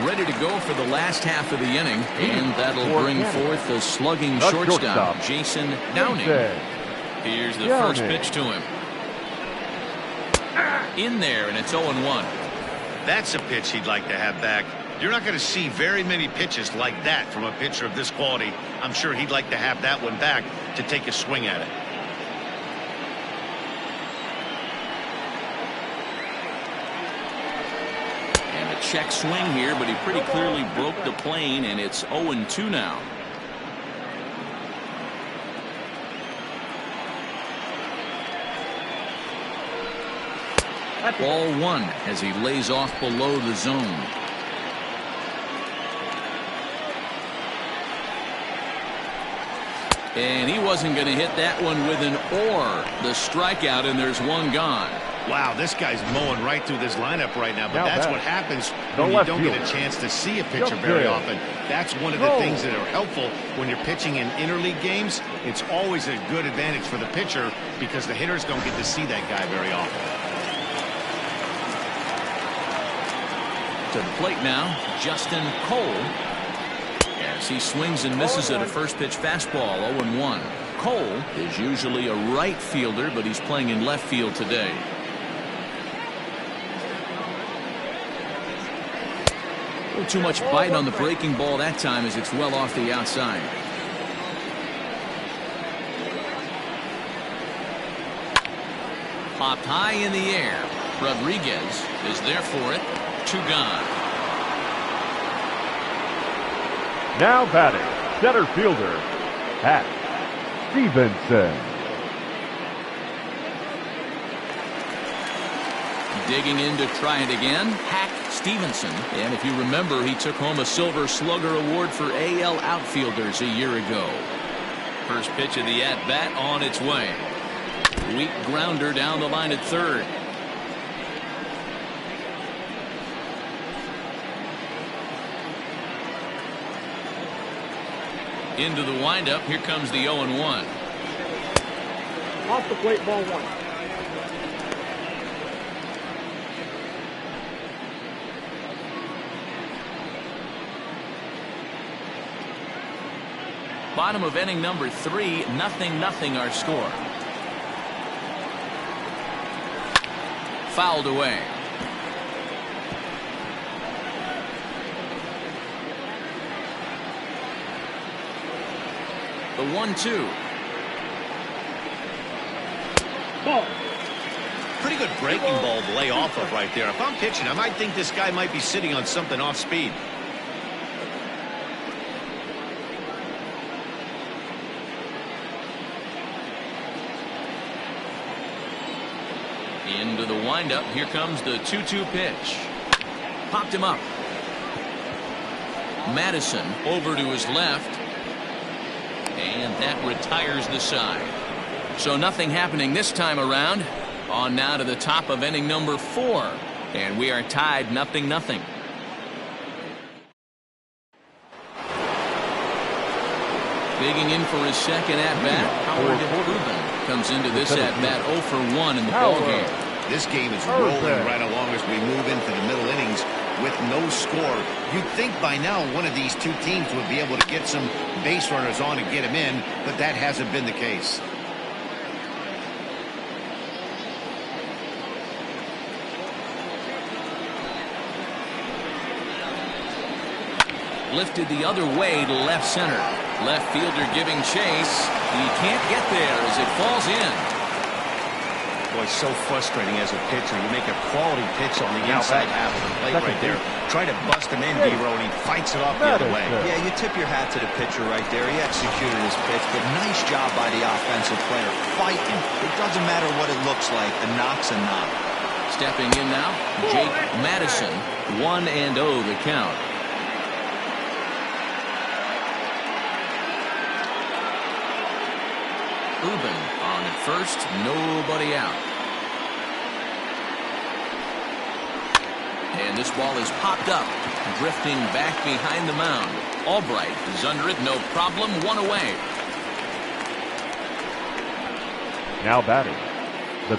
Ready to go for the last half of the inning, and that'll bring forth the slugging shortstop, Jason Downing. Here's the first pitch to him. In there, and it's 0-1. That's a pitch he'd like to have back. You're not going to see very many pitches like that from a pitcher of this quality. I'm sure he'd like to have that one back to take a swing at it. And a check swing here, but he pretty clearly broke the plane, and it's 0-2 now. Ball 1 as he lays off below the zone. And he wasn't going to hit that one with an or. The strikeout, and there's one gone. Wow, this guy's mowing right through this lineup right now, but that's what happens when you don't get a chance to see a pitcher very often. That's one of the things that are helpful when you're pitching in interleague games. It's always a good advantage for the pitcher because the hitters don't get to see that guy very often. To the plate now, Justin Cole. As he swings and misses at a first pitch fastball. 0-1. Cole is usually a right fielder, but he's playing in left field today. A little too much bite on the breaking ball that time as it's well off the outside. Popped high in the air. Rodriguez is there for it. 2 gone. Now batting, center fielder, Pat Stevenson. Digging in to try it again, Hack Stevenson. And if you remember, he took home a Silver Slugger Award for AL outfielders a year ago. First pitch of the at-bat on its way. Weak grounder down the line at third. Into the windup. Here comes the 0-1. Off the plate, ball 1. Bottom of inning number 3, 0-0 our score. fouled away. The 1-2. Ball. Pretty good breaking ball to lay off of right there. If I'm pitching, I might think this guy might be sitting on something off speed. Into the windup. Here comes the 2-2 pitch. Popped him up. Madison over to his left. And that retires the side. So nothing happening this time around. On now to the top of inning number 4. And we are tied 0-0. Digging in for his second at-bat, Howard Ruben comes into this at-bat 0 for 1 in the ballgame. This game is rolling right along as we move into the middle innings with no score. You'd think by now one of these two teams would be able to get some base runners on and get them in, but that hasn't been the case. Lifted the other way to left center. Left fielder giving chase. He can't get there as it falls in. Boy, so frustrating as a pitcher. You make a quality pitch on the inside half of the plate right there. Try to bust him in, D-Row, and he fights it off the other way. Yeah, you tip your hat to the pitcher right there. He executed his pitch, but nice job by the offensive player. Fighting. It doesn't matter what it looks like. A knock's a knock. Stepping in now, Jake Madison. 1-0 the count. Ruben on at first, nobody out. And this ball is popped up, drifting back behind the mound. Albright is under it, no problem, 1 away. Now batting.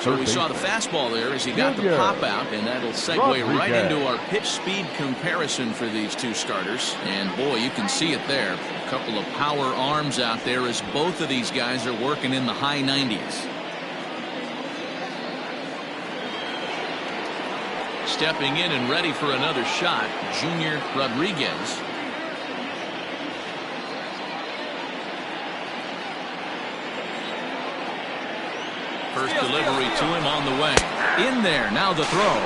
So we saw the fastball there as he got the pop out, and that'll segue right into our pitch speed comparison for these two starters. And boy, you can see it there. A couple of power arms out there as both of these guys are working in the high 90s. Stepping in and ready for another shot, Junior Rodriguez. First delivery to him on the way. In there, now the throw.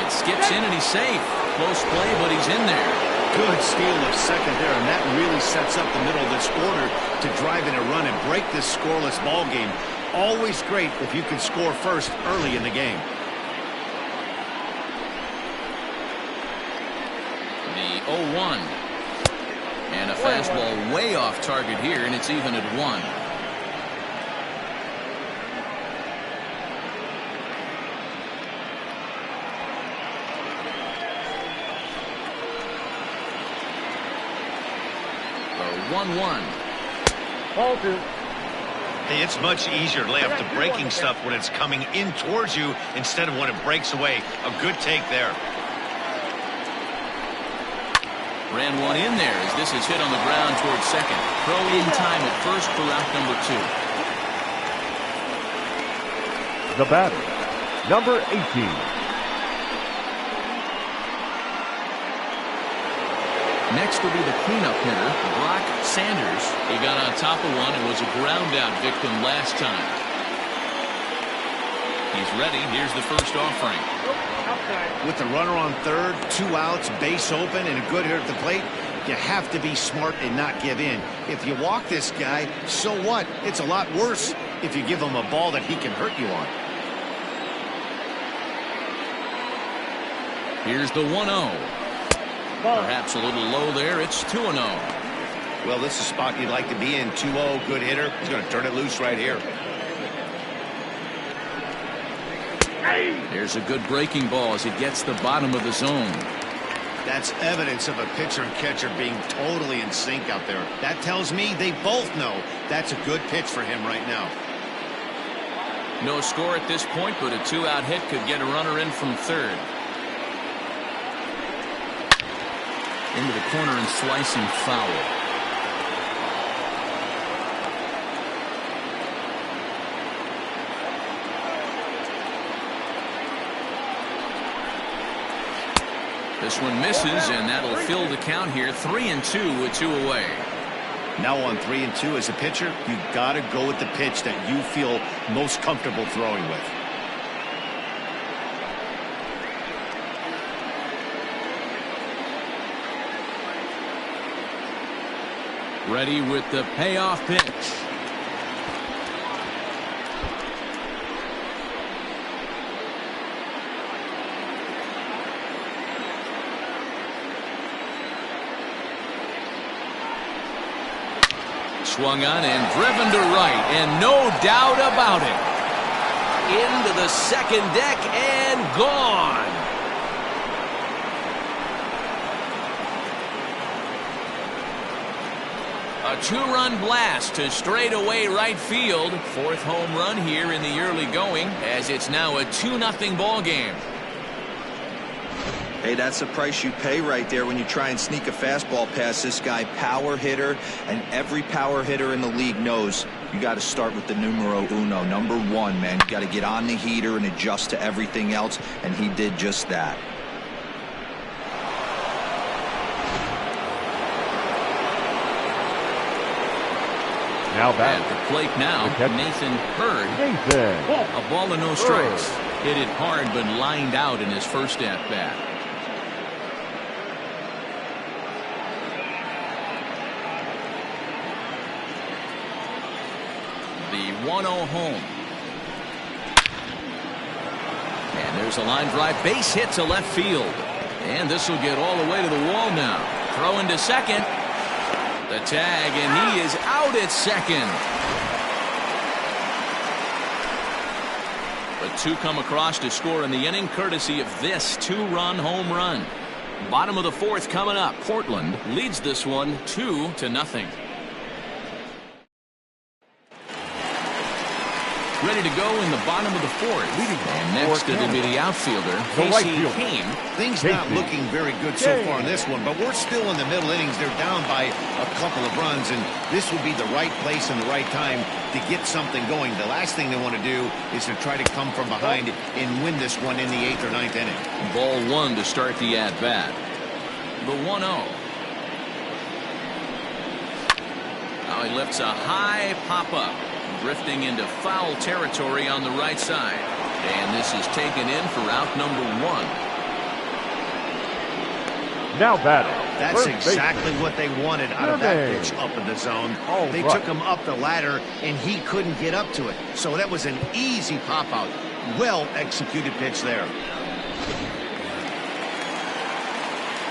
It skips in and he's safe. Close play, but he's in there. Good steal of second there, and that really sets up the middle of this order to drive in a run and break this scoreless ball game. Always great if you can score first early in the game. The 0-1. And a fastball way off target here, and it's even at 1. The 1-1. Ball 2. Hey, it's much easier to lay off the breaking stuff when it's coming in towards you instead of when it breaks away. A good take there. Ran one in there as this is hit on the ground towards second. Throw in time at first for out number 2. The batter, number 18. Next will be the cleanup hitter, Brock Sanders. He got on top of one and was a ground-out victim last time. He's ready. Here's the first offering. With the runner on third, 2 outs, base open, and a good hitter at the plate, you have to be smart and not give in. If you walk this guy, so what? It's a lot worse if you give him a ball that he can hurt you on. Here's the 1-0. Perhaps a little low there. It's 2-0. Well, this is a spot you'd like to be in. 2-0, good hitter. He's going to turn it loose right here. There's a good breaking ball as he gets the bottom of the zone. That's evidence of a pitcher and catcher being totally in sync out there. That tells me they both know that's a good pitch for him right now. No score at this point, but a 2-out hit could get a runner in from third. Into the corner and slicing foul. This one misses, and that'll fill the count here. 3-2 with 2 away. Now on 3-2 as a pitcher, you got to go with the pitch that you feel most comfortable throwing with. Ready with the payoff pitch. Swung on and driven to right, and no doubt about it. Into the second deck and gone. A 2-run blast to straightaway right field. 4th home run here in the early going, as it's now a 2-0 ball game. Hey, that's the price you pay right there when you try and sneak a fastball past this guy. Power hitter, and every power hitter in the league knows you got to start with the numero uno, number 1, man. You got to get on the heater and adjust to everything else, and he did just that. Now back at the plate now, Nathan Hurd. A ball and no strikes. Hit it hard, but lined out in his first at bat. The 1-0 home. And there's a line drive, base hit to left field. And this will get all the way to the wall now. Throw into second. The tag, and he is out at second. But 2 come across to score in the inning, courtesy of this 2-run home run. Bottom of the 4th coming up. Portland leads this one 2-0. Ready to go in the bottom of the 4th. And next it'll be the outfielder, Casey Kane. Things not looking very good so far in this one, but we're still in the middle innings. They're down by a couple of runs, and this would be the right place and the right time to get something going. The last thing they want to do is to try to come from behind and win this one in the 8th or 9th inning. Ball 1 to start the at-bat. The 1-0. Now he lifts a high pop-up, drifting into foul territory on the right side. And this is taken in for out number 1. Now batting. That's exactly what they wanted out of that pitch up in the zone. They took him up the ladder, and he couldn't get up to it. So that was an easy pop-out. Well-executed pitch there.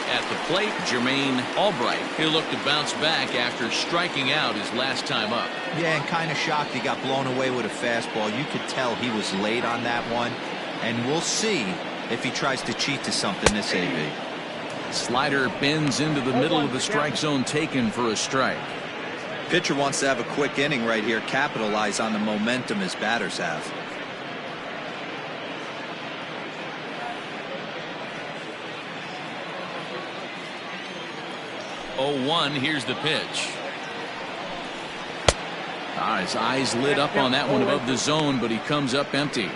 At the plate, Jermaine Albright. He'll look to bounce back after striking out his last time up. Yeah, and kind of shocked he got blown away with a fastball. You could tell he was late on that one. And we'll see if he tries to cheat to something this AV. Slider bends into the middle of the strike zone, taken for a strike. Pitcher wants to have a quick inning right here, capitalize on the momentum his batters have. Oh, 1, here's the pitch. His eyes lit up on that one above the zone, but he comes up empty.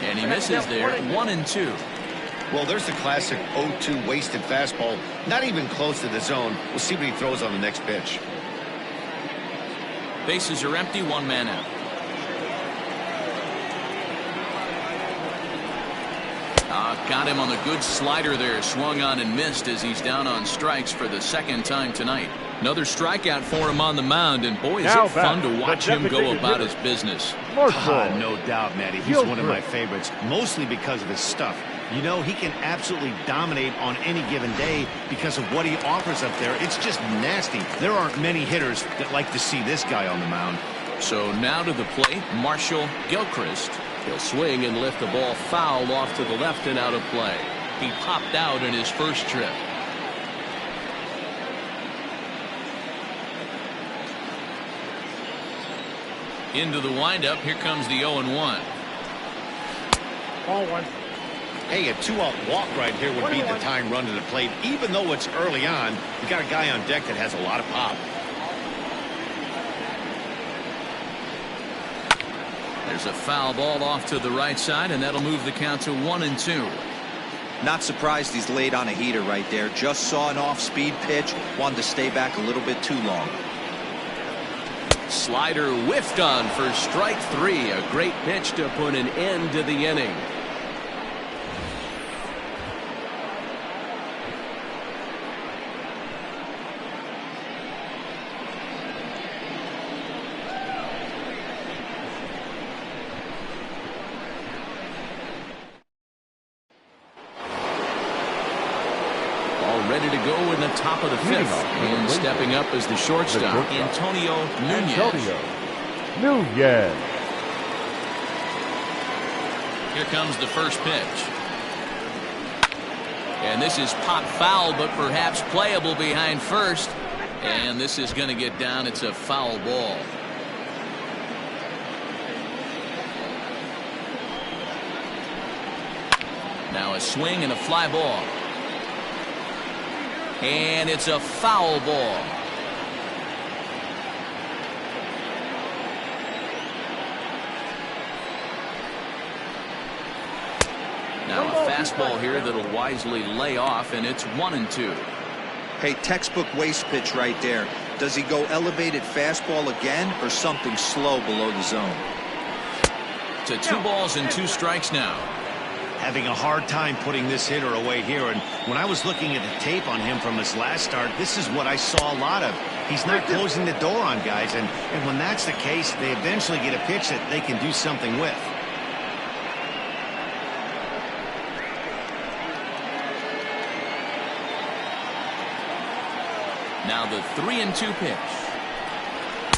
And he misses there. 1-2. Well, there's the classic 0-2 wasted fastball. Not even close to the zone. We'll see what he throws on the next pitch. Bases are empty, 1 man out. Got him on the good slider there. Swung on and missed as he's down on strikes for the 2nd time tonight. Another strikeout for him on the mound, and boy, is it fun to watch him go about his business. No doubt, Matty. He's one of my favorites, mostly because of his stuff. You know, he can absolutely dominate on any given day because of what he offers up there. It's just nasty. There aren't many hitters that like to see this guy on the mound. So now to the plate, Marshall Gilchrist. He'll swing and lift the ball foul off to the left and out of play. He popped out in his first trip. Into the windup. Here comes the 0-1. Ball 1. Hey, a 2-out walk right here would be the time run to the plate. Even though it's early on, you got a guy on deck that has a lot of pop. There's a foul ball off to the right side, and that'll move the count to 1-2. Not surprised he's laid on a heater right there. Just saw an off-speed pitch. Wanted to stay back a little bit too long. Slider whiffed on for strike 3. A great pitch to put an end to the inning. Ready to go in the top of the 5th. And stepping up as the shortstop, Antonio Nunez. Here comes the first pitch. And this is pop foul, but perhaps playable behind first. And this is going to get down. It's a foul ball. Now a swing and a fly ball. And it's a foul ball. Now a fastball here that'll wisely lay off, and it's 1-2. Hey, textbook waste pitch right there. Does he go elevated fastball again or something slow below the zone? To 2 balls and 2 strikes now. Having a hard time putting this hitter away here, and when I was looking at the tape on him from his last start, this is what I saw a lot of. He's not closing the door on guys, and when that's the case, they eventually get a pitch that they can do something with. Now the 3-2 pitch.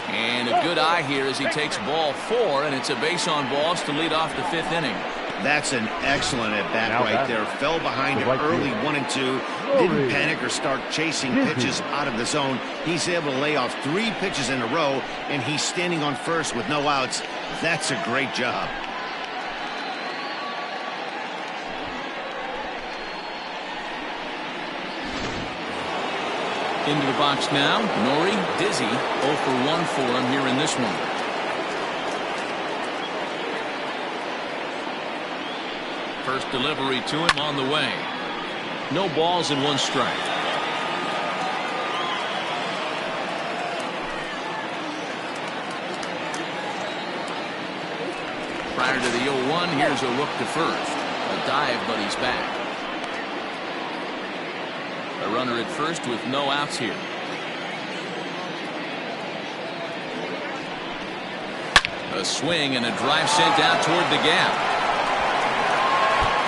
And a good eye here as he takes ball 4, and it's a base on balls to lead off the 5th inning. That's an excellent at-bat right there. Fell behind him early, 1-2. Didn't panic or start chasing pitches out of the zone. He's able to lay off 3 pitches in a row, and he's standing on first with no outs. That's a great job. Into the box now, Nori Dizzy, 0 for 1 for him here in this one. First delivery to him on the way. No balls and 1 strike. Prior to the 0-1, here's a look to first. A dive, but he's back. A runner at first with no outs here. A swing and a drive sent out toward the gap.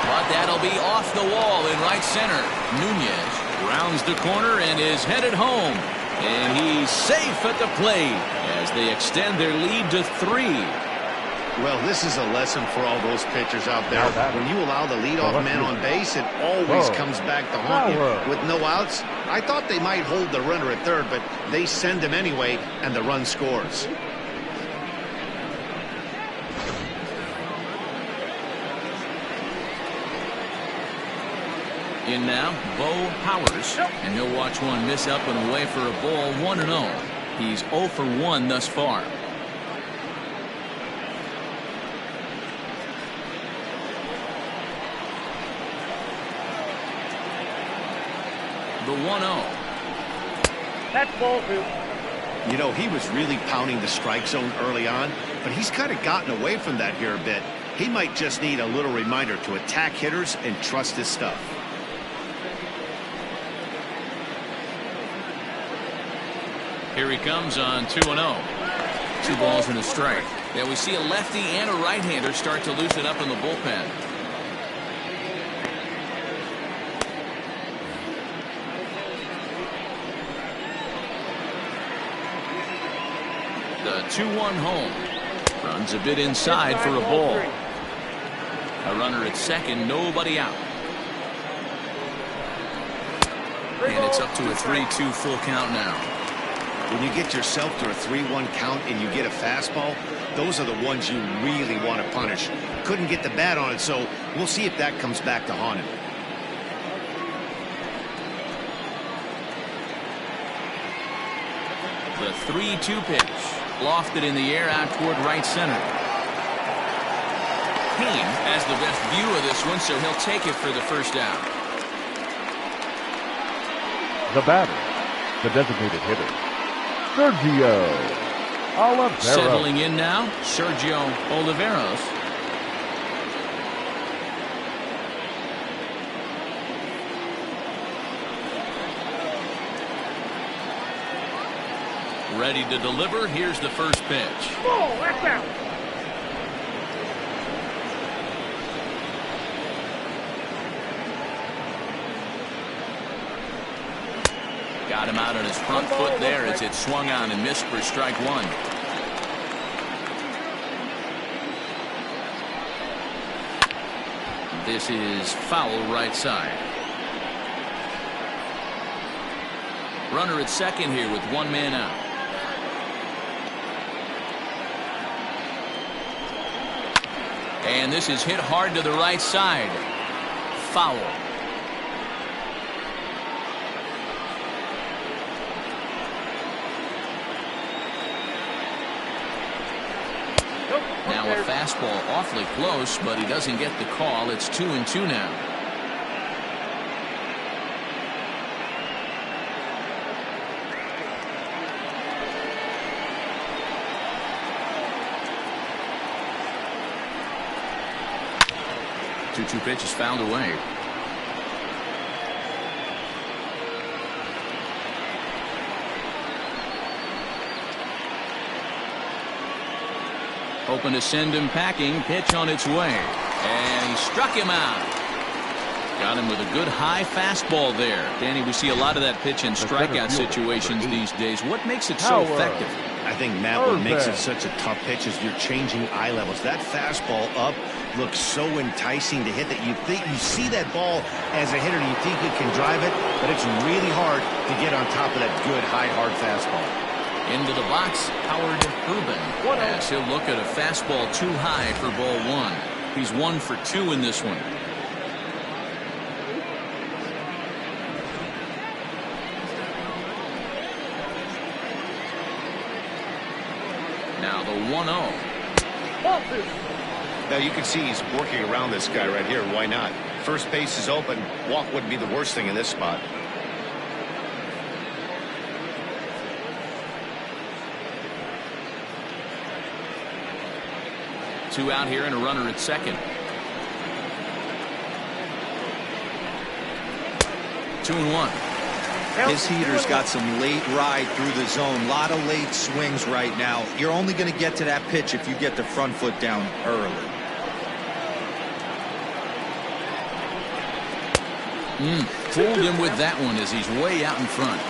But that'll be off the wall in right center. Nunez rounds the corner and is headed home. And he's safe at the plate as they extend their lead to 3. Well, this is a lesson for all those pitchers out there. When you allow the leadoff man on base, it always comes back to haunt you. With no outs, I thought they might hold the runner at third, but they send him anyway, and the run scores. In now, Bo Powers, and he'll watch one miss up and away for a ball, 1-0. He's 0 for 1 thus far. The 1-0. That's ball 2. You know, he was really pounding the strike zone early on, but he's kind of gotten away from that here a bit. He might just need a little reminder to attack hitters and trust his stuff. Here he comes on 2-0. 2 balls and a strike. Now we see a lefty and a right-hander start to loosen up in the bullpen. The 2-1 home. Runs a bit inside for a ball. A runner at second, nobody out. And it's up to a 3-2 full count now. When you get yourself to a 3-1 count and you get a fastball, those are the ones you really want to punish. Couldn't get the bat on it, so we'll see if that comes back to haunt him. The 3-2 pitch. Lofted in the air out toward right center. Payne has the best view of this one, so he'll take it for the first down. The batter, the designated hitter, Sergio Oliveros. Settling in now, Sergio Oliveros. Ready to deliver. Here's the first pitch. Oh, that's out. Got him out on his front foot there as it swung on and missed for strike one. This is foul right side. Runner at second here with one man out. And this is hit hard to the right side. Foul. Now a fastball awfully close, but he doesn't get the call. It's 2-2 now. Two pitch is fouled away. Open to send him packing. Pitch on its way. And he struck him out. Got him with a good high fastball there. Danny, we see a lot of that pitch in strikeout situations these days. What makes it so effective? I think, Matt, what makes it such a tough pitch is you're changing eye levels. That fastball up looks so enticing to hit that you think you see that ball as a hitter, you think you can drive it, but it's really hard to get on top of that good high hard fastball. Into the box, Howard Urban, as he'll look at a fastball too high for ball one. He's 1 for 2 in this one. Now the 1-0. Now you can see he's working around this guy right here. Why not? First base is open. Walk wouldn't be the worst thing in this spot. Two out here and a runner at second. 2-1. His heater's got some late ride through the zone. A lot of late swings right now. You're only going to get to that pitch if you get the front foot down early. Fooled him with that one as he's way out in front.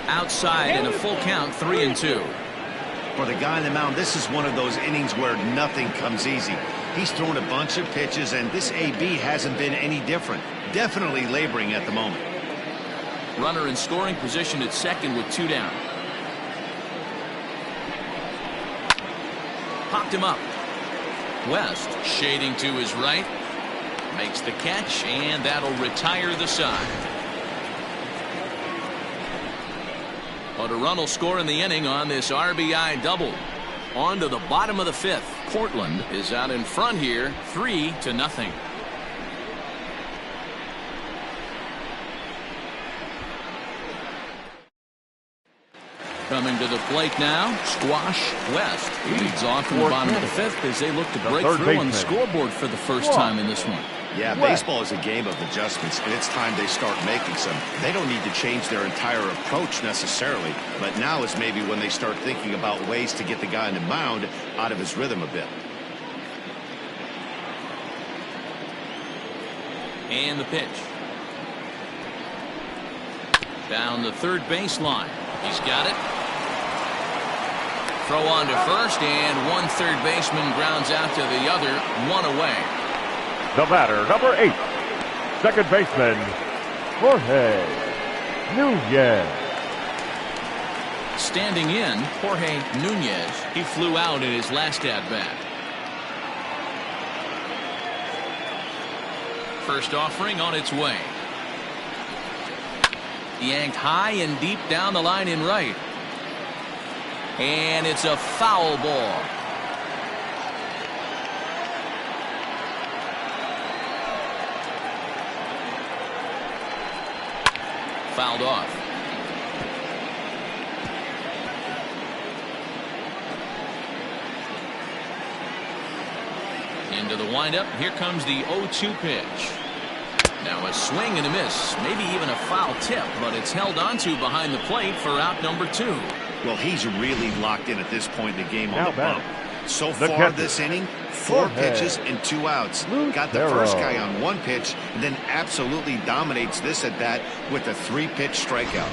Outside in a full count, 3-2. For the guy on the mound, this is one of those innings where nothing comes easy. He's thrown a bunch of pitches, and this AB hasn't been any different. Definitely laboring at the moment. Runner in scoring position at second with 2 down. Popped him up. West shading to his right. Makes the catch, and that'll retire the side. But a run will score in the inning on this RBI double. On to the bottom of the 5th. Portland is out in front here, 3-0. Coming to the plate now, Squash West. He leads off in the bottom of the 5th as they look to break through on the scoreboard for the first time in this one. Yeah, baseball is a game of adjustments, and it's time they start making some. They don't need to change their entire approach necessarily, but now is maybe when they start thinking about ways to get the guy on the mound out of his rhythm a bit. And the pitch. Down the third baseline. He's got it. Throw on to first, and one third baseman grounds out to the other, 1 away. The batter, number 8, second baseman, Jorge Nunez. Standing in, Jorge Nunez. He flew out in his last at-bat. First offering on its way. Yanked high and deep down the line in right. And it's a foul ball. Fouled off. Into the windup. Here comes the 0-2 pitch. Now a swing and a miss. Maybe even a foul tip, but it's held onto behind the plate for out number 2. Well, he's really locked in at this point in the game on Now the bump. So The far catcher. this inning, 4 Jorge pitches and 2 outs. Got the Lucero. first guy on 1 pitch and then absolutely dominates this at bat with a 3-pitch strikeout.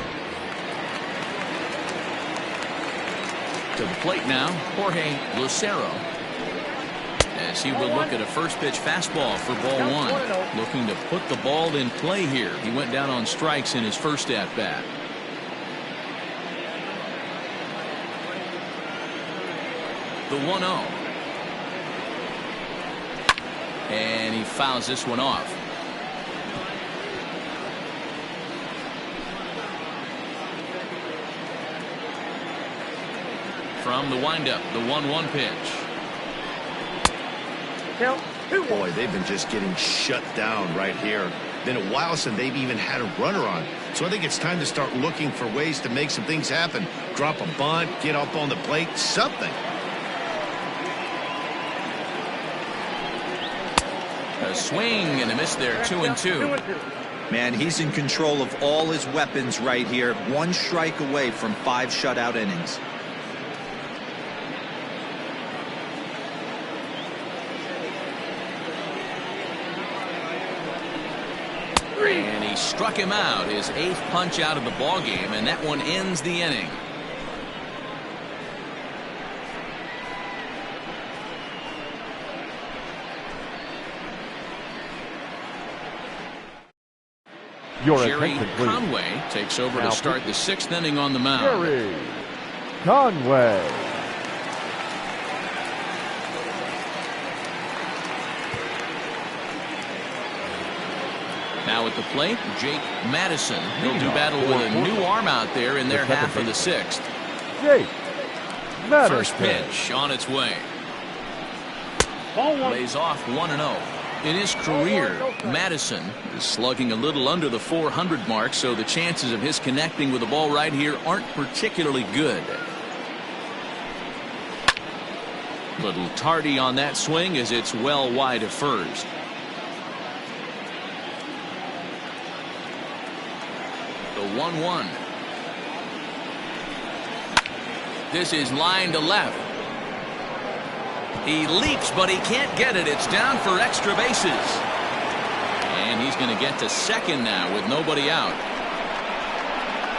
To the plate now, Jorge Lucero. As he will look at a first pitch fastball for ball 1. Looking to put the ball in play here. He went down on strikes in his first at bat. The 1-0. And he fouls this one off. From the windup, the 1-1 pitch. Count 2-1. Boy, they've been just getting shut down right here. Been a while since they've even had a runner on. So I think it's time to start looking for ways to make some things happen. Drop a bunt, get up on the plate, something. A swing and a miss there, 2-2. Man, he's in control of all his weapons right here. 1 strike away from 5 shutout innings. And he struck him out, his 8th punch out of the ball game, and that one ends the inning. Your Jerry attention, please. Conway takes over Now to start the 6th inning on the mound. Jerry Conway. Now at the plate, Jake Madison. He'll do battle with a new arm out there in their half of the 6th. Jake Madison. First pitch on its way. Ball 1. Lays off 1-0. In his career, Madison is slugging a little under the 400 mark, so the chances of his connecting with the ball right here aren't particularly good. Little tardy on that swing as it's well wide of first. The 1-1. This is line to left. He leaps, but he can't get it. It's down for extra bases. And he's going to get to second now with nobody out.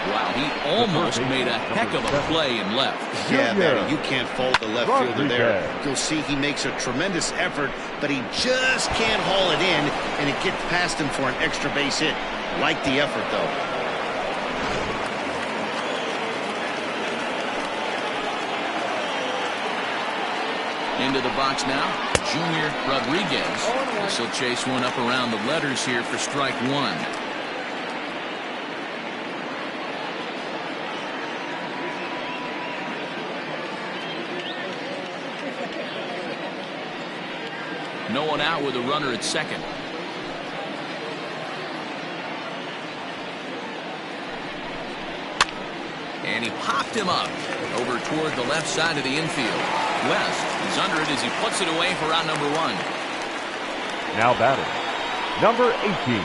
Wow, he almost made a heck of a play in left. Yeah, Barry, you can't fault the left fielder there. Rodriguez. You'll see he makes a tremendous effort, but he just can't haul it in, and it gets past him for an extra base hit. Like the effort, though. Into the box now, Junior Rodriguez. This will chase one up around the letters here for strike 1. No one out with a runner at second. And he popped him up over toward the left side of the infield. West is under it as he puts it away for out number 1. Now batting, number 18.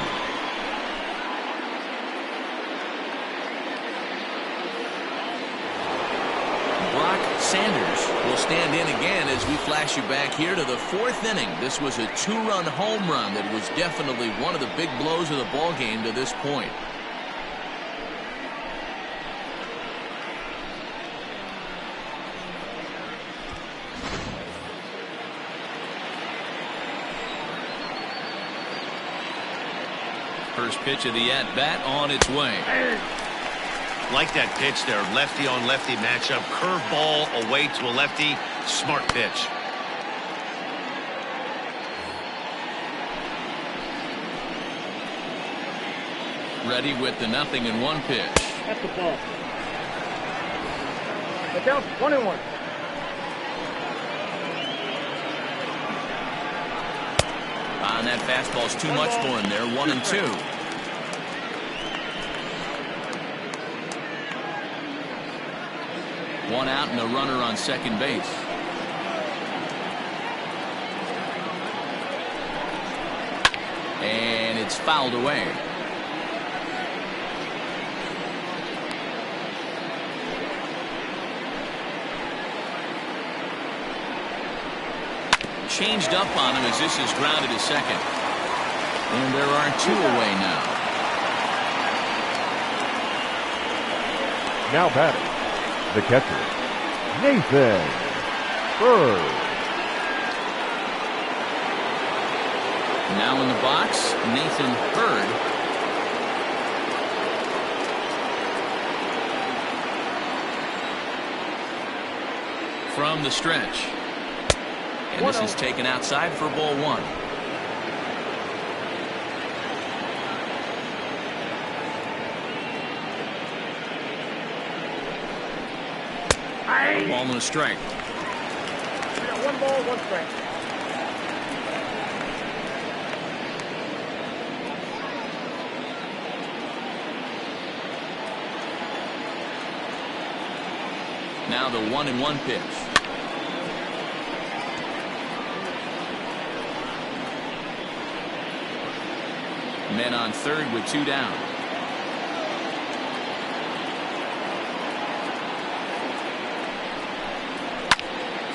Brock Sanders will stand in again as we flash you back here to the 4th inning. This was a 2-run home run that was definitely one of the big blows of the ball game to this point. first pitch of the at-bat on its way. Like that pitch there, lefty on lefty matchup, curveball away to a lefty, smart pitch. Ready with the 0-1 pitch. That's the ball. The count 1-1. And that fastball's too much for him there. 1-2. One out and a runner on second base. And it's fouled away. Changed up on him as this is grounded to second. And there are 2 away now. Now batting, the catcher, Nathan Bird. Now in the box, Nathan Bird. From the stretch. And this is taken outside for ball 1. Ball and a strike. We got 1 ball, 1 strike. Now the 1-1 pitch. Men on third with 2 down.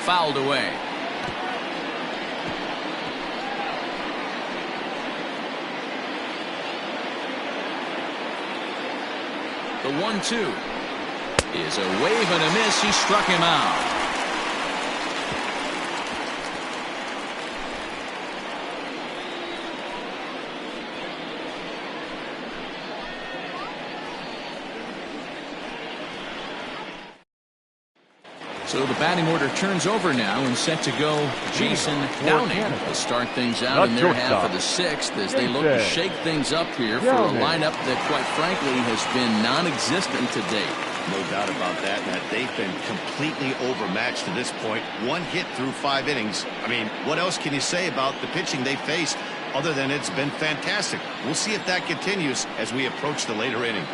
Fouled away. The 1-2 is a wave and a miss. He struck him out. So the batting order turns over now and set to go Jason Downing to start things out in their half of the 6th as they look to shake things up here for a lineup that quite frankly has been non-existent to date. No doubt about that, Matt. They've been completely overmatched to this point. 1 hit through 5 innings. I mean, what else can you say about the pitching they faced other than it's been fantastic? We'll see if that continues as we approach the later inning.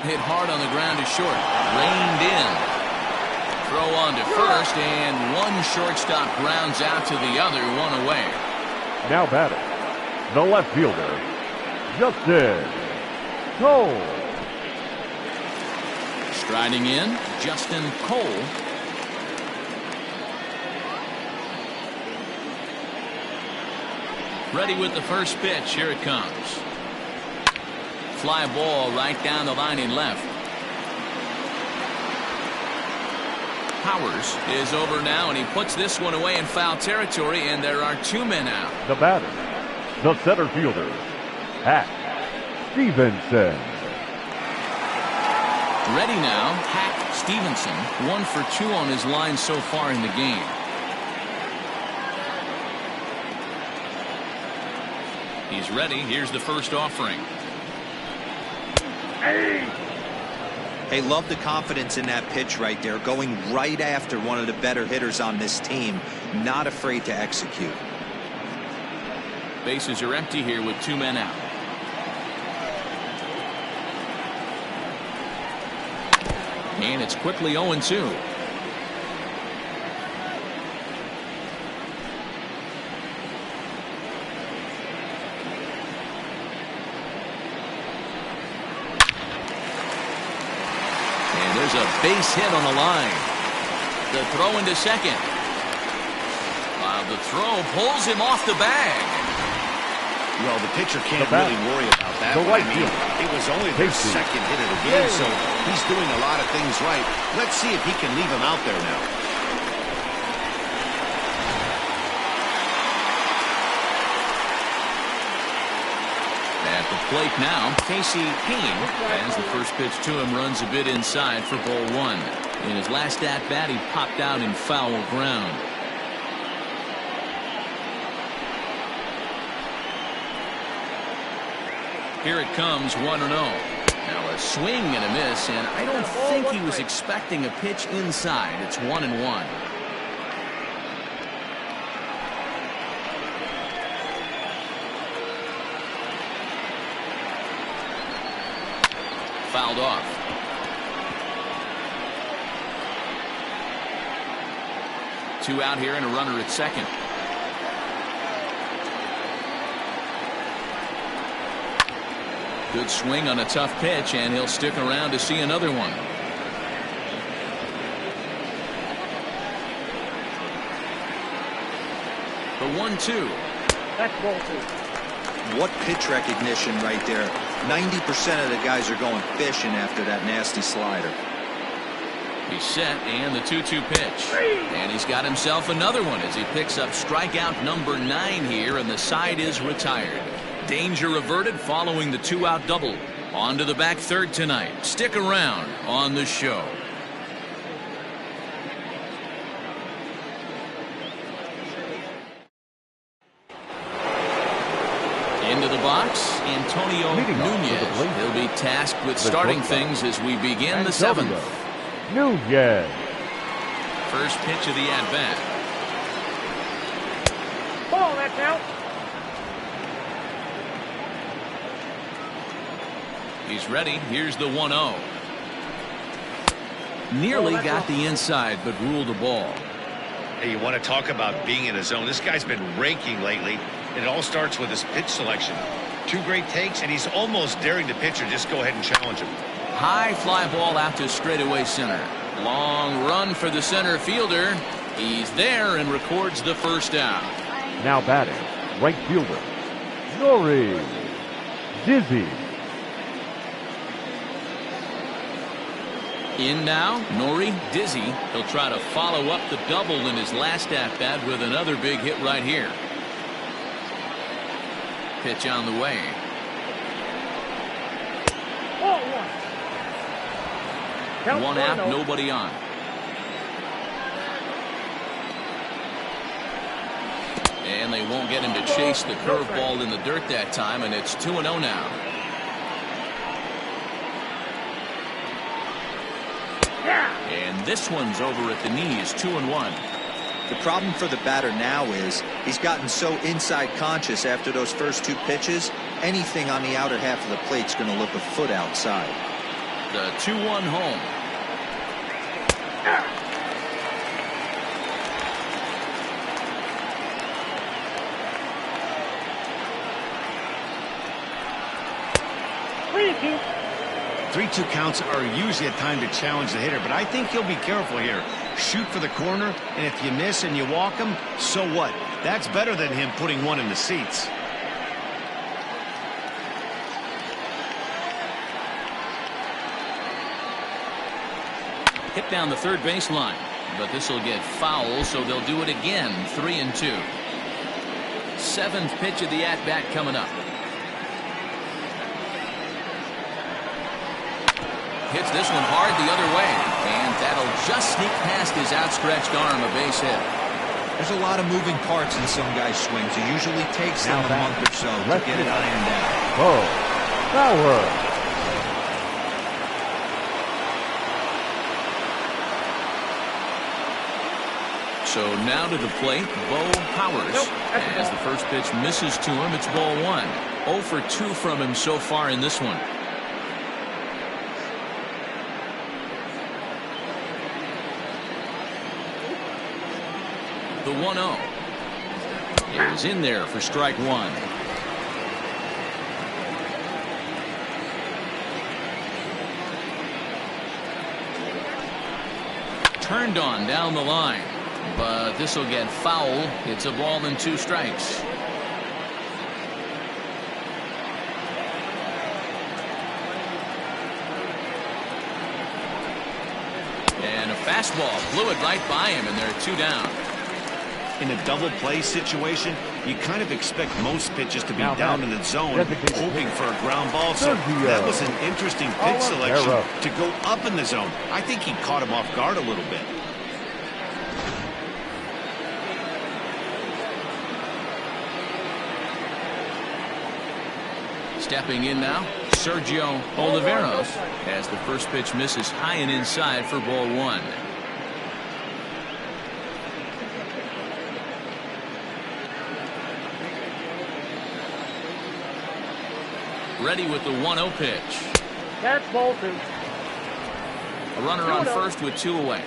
Hit hard on the ground to short. Reined in. Throw on to first, and one shortstop grounds out to the other, 1 away. Now batting, the left fielder, Justin Cole. Striding in, Justin Cole. Ready with the first pitch. Here it comes. Fly ball right down the line in left. Powers is over now, and he puts this one away in foul territory, and there are 2 men out. The batter, the center fielder, Hack Stevenson. Ready now, Hack Stevenson, 1 for 2 on his line so far in the game. He's ready. Here's the first offering. Hey, love the confidence in that pitch right there, going right after one of the better hitters on this team, not afraid to execute. Bases are empty here with 2 men out. And it's quickly 0-2. There's a base hit on the line. The throw into second. The throw pulls him off the bag. Well, the pitcher can't really worry about that. I mean, it was only their second hit of the game, so he's doing a lot of things right. Let's see if he can leave him out there now. plate now, Casey Kane, as the first pitch to him runs a bit inside for ball one. In his last at-bat, he popped out in foul ground. Here it comes, 1-0. Now a swing and a miss, and I don't think he was expecting a pitch inside. It's 1-1. Fouled off. Two out here and a runner at second. Good swing on a tough pitch, and he'll stick around to see another one. The 1-2. That's ball two. What pitch recognition right there. 90% of the guys are going fishing after that nasty slider. He's set, and the 2-2 pitch. And he's got himself another one as he picks up strikeout number 9 here, and the side is retired. Danger averted following the 2-out double. On to the back third tonight. Stick around on the show. Into the box, Antonio Nunez. He'll be tasked with starting things as we begin the 7th. Nunez. First pitch of the at-bat. Ball, that's out. He's ready. Here's the 1-0. Nearly got the inside, but ruled a ball. Hey, you want to talk about being in a zone? This guy's been raking lately, and it all starts with his pitch selection. 2 great takes, and he's almost daring the pitcher just go ahead and challenge him. High fly ball out to straightaway center. Long run for the center fielder. He's there and records the first out. Now batting, right fielder, Nori Dizzy. In now, Nori Dizzy. He'll try to follow up the double in his last at-bat with another big hit right here. Pitch on the way. Ball one. Count One out, nobody on. And they won't get him to chase the curveball in the dirt that time, and it's 2-0 now. And this one's over at the knees, 2-1. The problem for the batter now is he's gotten so inside conscious after those first 2 pitches. Anything on the outer half of the plate's going to look a foot outside. The 2-1 home. Three-two. 3-2 counts are usually a time to challenge the hitter, but I think he'll be careful here. Shoot for the corner, and if you miss and you walk him, so what? That's better than him putting one in the seats. Hit down the third baseline, but this will get foul, so they'll do it again. 3-2. 7th pitch of the at-bat coming up. Hits this one hard the other way, and that'll just sneak past his outstretched arm, a base hit. There's a lot of moving parts in some guys' swings. It usually takes them a month or so to get it ironed out. Oh, Power. So now to the plate, Bo Powers. As the first pitch misses to him, it's ball 1. 0 for 2 from him so far in this one. The 1-0 is in there for strike 1. Turned on down the line, but this will get foul. It's a ball and 2 strikes. And a fastball blew it right by him, and they're 2 down. In a double play situation, you kind of expect most pitches to be down in the zone, hoping for a ground ball. So that was an interesting pitch selection to go up in the zone. I think he caught him off guard a little bit. Stepping in now, Sergio Oliveros, as the first pitch misses high and inside for ball one. Ready with the 1-0 pitch. That's ball two. A runner on first with 2 away.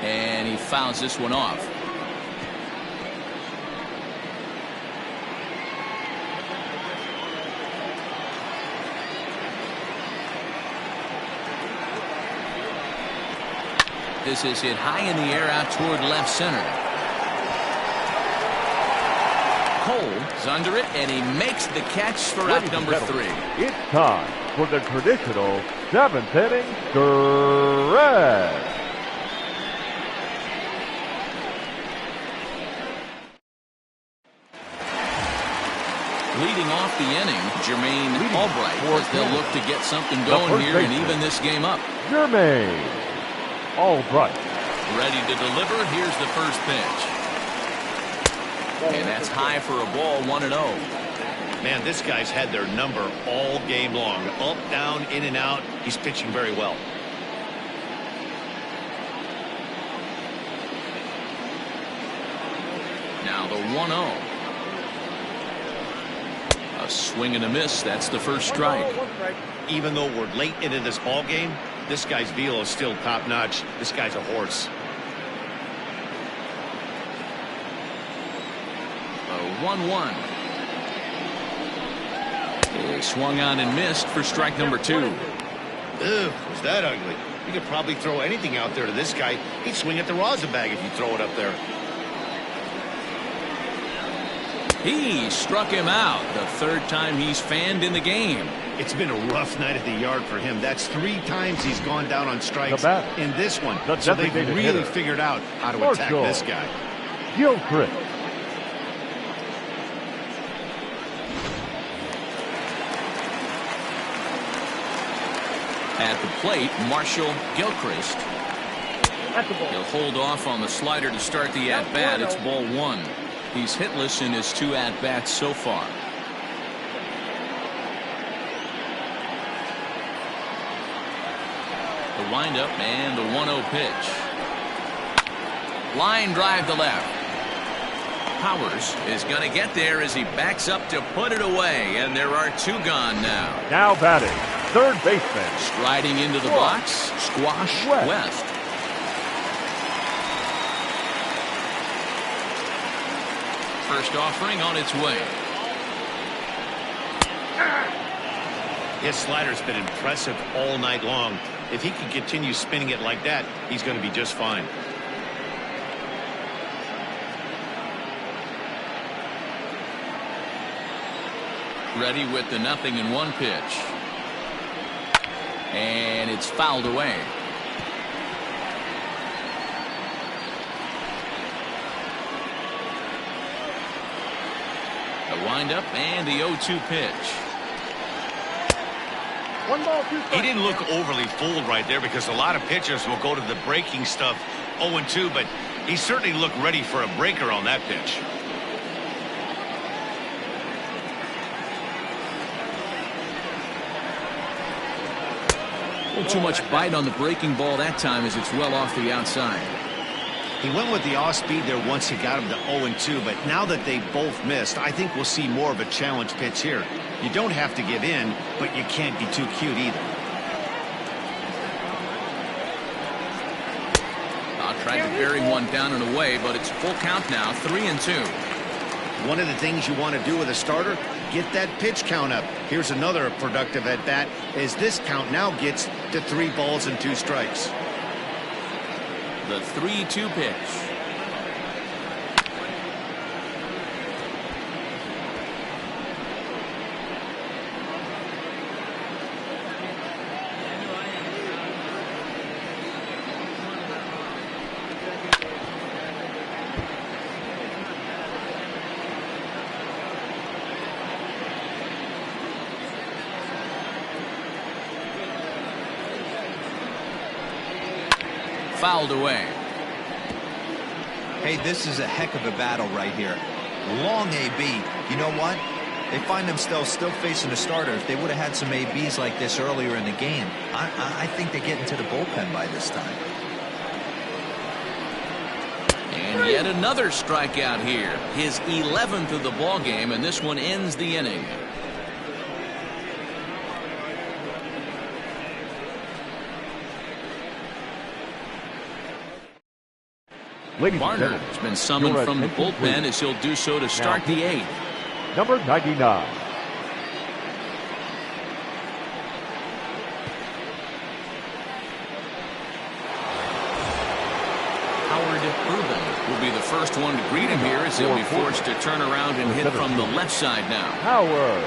And he fouls this one off. This is hit high in the air out toward left center. Cole's under it, and he makes the catch for out number 3. It's time for the traditional 7th inning stretch. Leading off the inning, Jermaine Albright, as they'll look to get something going here and even this game up. Jermaine Albright. Ready to deliver. Here's the first pitch. And that's high for a ball, 1-0. Man, this guy's had their number all game long. Up, down, in and out. He's pitching very well. Now the 1-0. A swing and a miss. That's the first strike. Even though we're late into this ball game, this guy's velo is still top notch. This guy's a horse. 1-1. He swung on and missed for strike number 2. Ugh, was that ugly? You could probably throw anything out there to this guy. He'd swing at the rosin bag if you throw it up there. He struck him out. The third time he's fanned in the game. It's been a rough night at the yard for him. That's 3 times he's gone down on strikes in this one. So they've really figured out how to attack this guy. Gilchrist. At the plate, Marshall Gilchrist. He'll hold off on the slider to start the at-bat. It's ball 1. He's hitless in his 2 at-bats so far. The windup and the 1-0 pitch. Line drive to left. Powers is going to get there as he backs up to put it away, and there are 2 gone now. Now batting, third baseman. Striding into the box, Squash West. First offering on its way. His slider's been impressive all night long. If he can continue spinning it like that, he's going to be just fine. Ready with the 0-1 pitch. And it's fouled away. The windup and the 0-2 pitch. 1 ball, 2 strikes. He didn't look overly fooled right there because a lot of pitchers will go to the breaking stuff 0-2, but he certainly looked ready for a breaker on that pitch. A little too much bite on the breaking ball that time as it's well off the outside. He went with the off speed there once he got him to 0-2, but now that they both missed, I think we'll see more of a challenge pitch here. You don't have to give in, but you can't be too cute either. Tried to bury one down and away, but it's full count now, 3-2. One of the things you want to do with a starter, get that pitch count up. Here's another productive at bat as this count now gets to 3 balls and 2 strikes. The 3-2 pitch. fouled away. Hey, this is a heck of a battle right here. Long AB. You know what? They find themselves still facing a starter. If they would have had some ABs like this earlier in the game, I think they get into the bullpen by this time. And yet another strikeout here. His 11th of the ball game, and this one ends the inning. Barner has been summoned from the bullpen as he'll do so to start the 8th. Number 99. Howard Urban will be the first one to greet him here as he'll be forced to turn around and hit from the left side now. Howard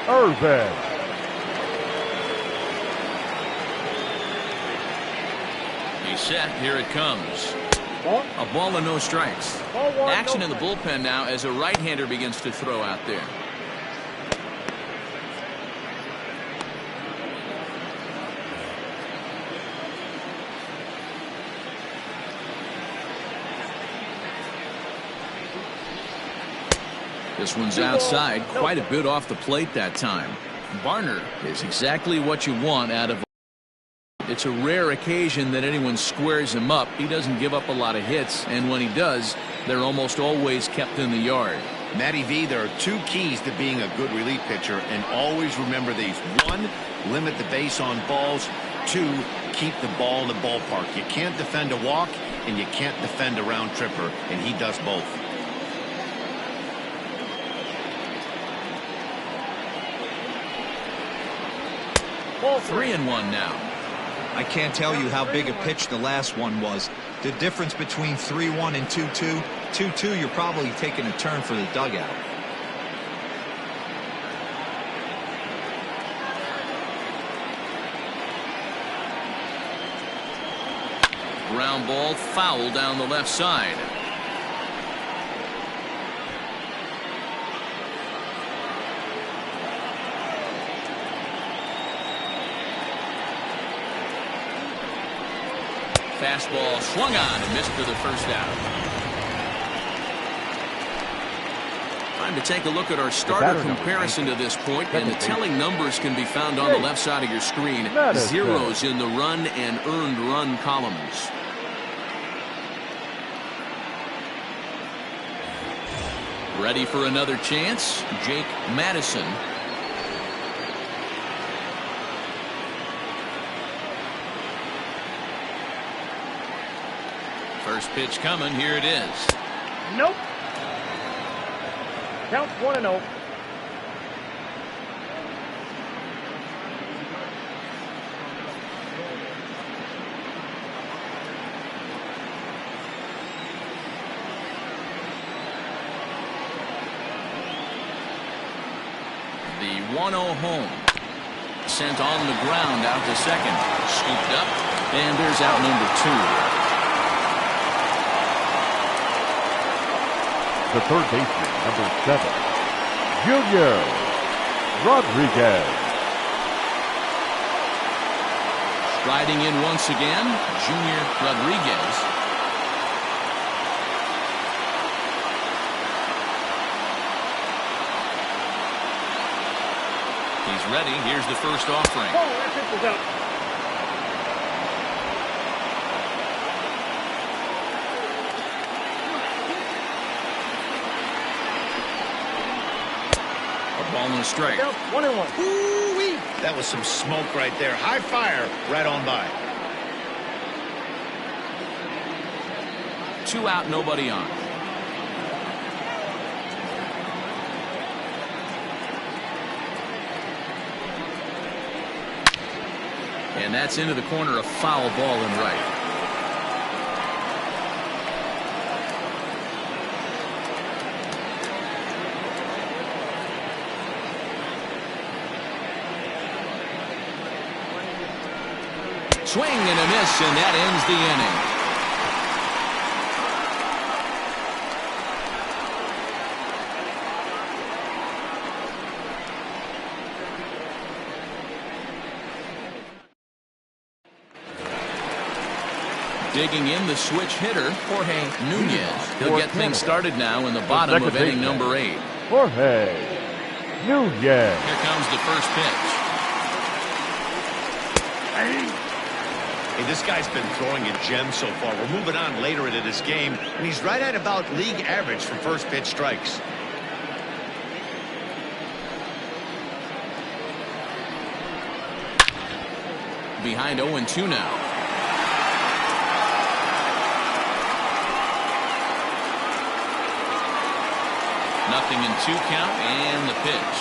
Urban. He's set. Here it comes. A ball and no strikes. Action in the bullpen now as a right-hander begins to throw out there. This one's outside, quite a bit off the plate that time. Barner is exactly what you want out of. It's a rare occasion that anyone squares him up. He doesn't give up a lot of hits, and when he does, they're almost always kept in the yard. Matty V, there are 2 keys to being a good relief pitcher, and always remember these. 1, limit the base on balls. 2, keep the ball in the ballpark. You can't defend a walk, and you can't defend a round tripper, and he does both. Ball 3-1 now. I can't tell you how big a pitch the last one was. The difference between 3-1 and 2-2. 2-2, you're probably taking a turn for the dugout. Ground ball foul down the left side. Fastball swung on and missed for the first out. Time to take a look at our starter comparison to this point, and the telling numbers can be found on the left side of your screen. Zeros in the run and earned run columns. Ready for another chance? Jake Madison. First pitch coming. Here it is. Nope. Count 1-0. The 1-0 home. Sent on the ground out to second. Scooped up. And there's out number 2. The third baseman, number 7, Junior Rodriguez. Striding in once again, Junior Rodriguez. He's ready. Here's the first offering. Oh, that pitch was out. Ball and a strike. 1-1. Ooh-wee. That was some smoke right there. High fire right on by. 2 out, nobody on. And that's into the corner, a foul ball and right. Swing and a miss, and that ends the inning. Digging in, the switch hitter, Jorge Nunez. He'll get things started now in the bottom of inning number 8. Jorge Nunez. Here comes the first pitch. Hey, this guy's been throwing a gem so far. We're moving on later into this game, and he's right at about league average for first pitch strikes. Behind 0-2 now. Nothing in 2 count, and the pitch.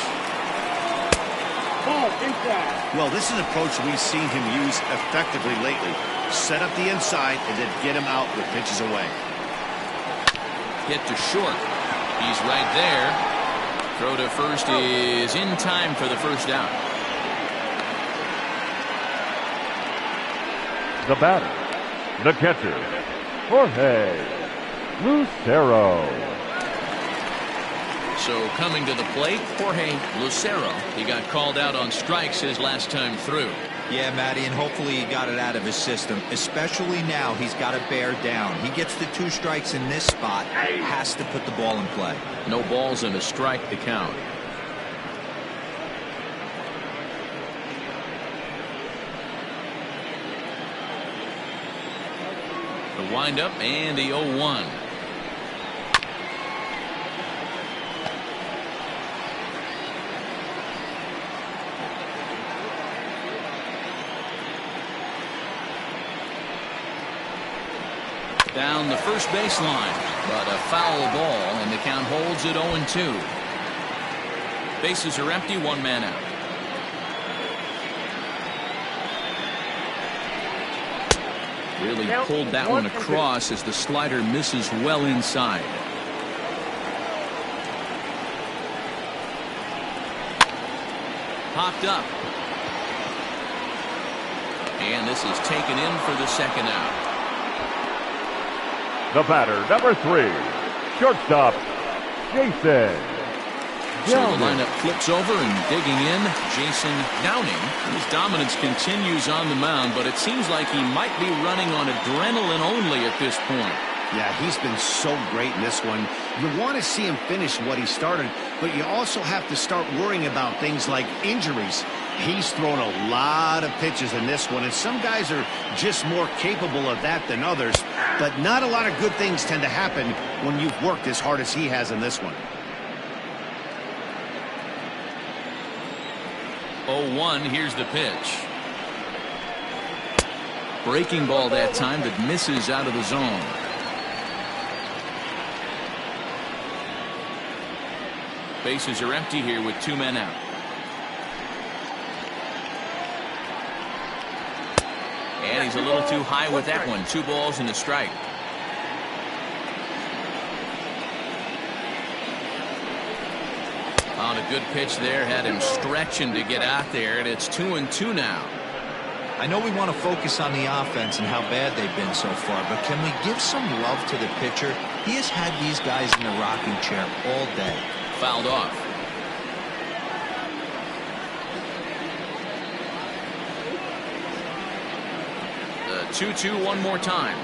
Ball inside. Well, this is an approach we've seen him use effectively lately. Set up the inside and then get him out with pitches away. Hit to short. He's right there. Throw to first is in time for the first out. The batter, the catcher, Jorge Lucero. So coming to the plate, Jorge Lucero. He got called out on strikes his last time through. Yeah, Matty, and hopefully he got it out of his system. Especially now, he's got to bear down. He gets the 2 strikes in this spot, has to put the ball in play. No balls and a strike to count. The windup and the 0-1. Down the first baseline, but a foul ball, and the count holds at 0-2. Bases are empty, 1 man out. Really pulled that one across as the slider misses well inside. Popped up. And this is taken in for the second out. The batter, number 3, shortstop, Jason So Downing. the lineup flips over, and digging in, Jason Downing. His dominance continues on the mound, but it seems like he might be running on adrenaline only at this point. Yeah, he's been so great in this one. You want to see him finish what he started, but you also have to start worrying about things like injuries. He's thrown a lot of pitches in this one, and some guys are just more capable of that than others, but not a lot of good things tend to happen when you've worked as hard as he has in this one. 0-1, here's the pitch. Breaking ball that time that misses out of the zone. Bases are empty here with 2 men out. And he's a little too high with that one. 2 balls and a strike. On a good pitch there, had him stretching to get out there, and it's 2-2 now. I know we want to focus on the offense and how bad they've been so far, but can we give some love to the pitcher? He has had these guys in the rocking chair all day. Fouled off. The 2-2 one more time.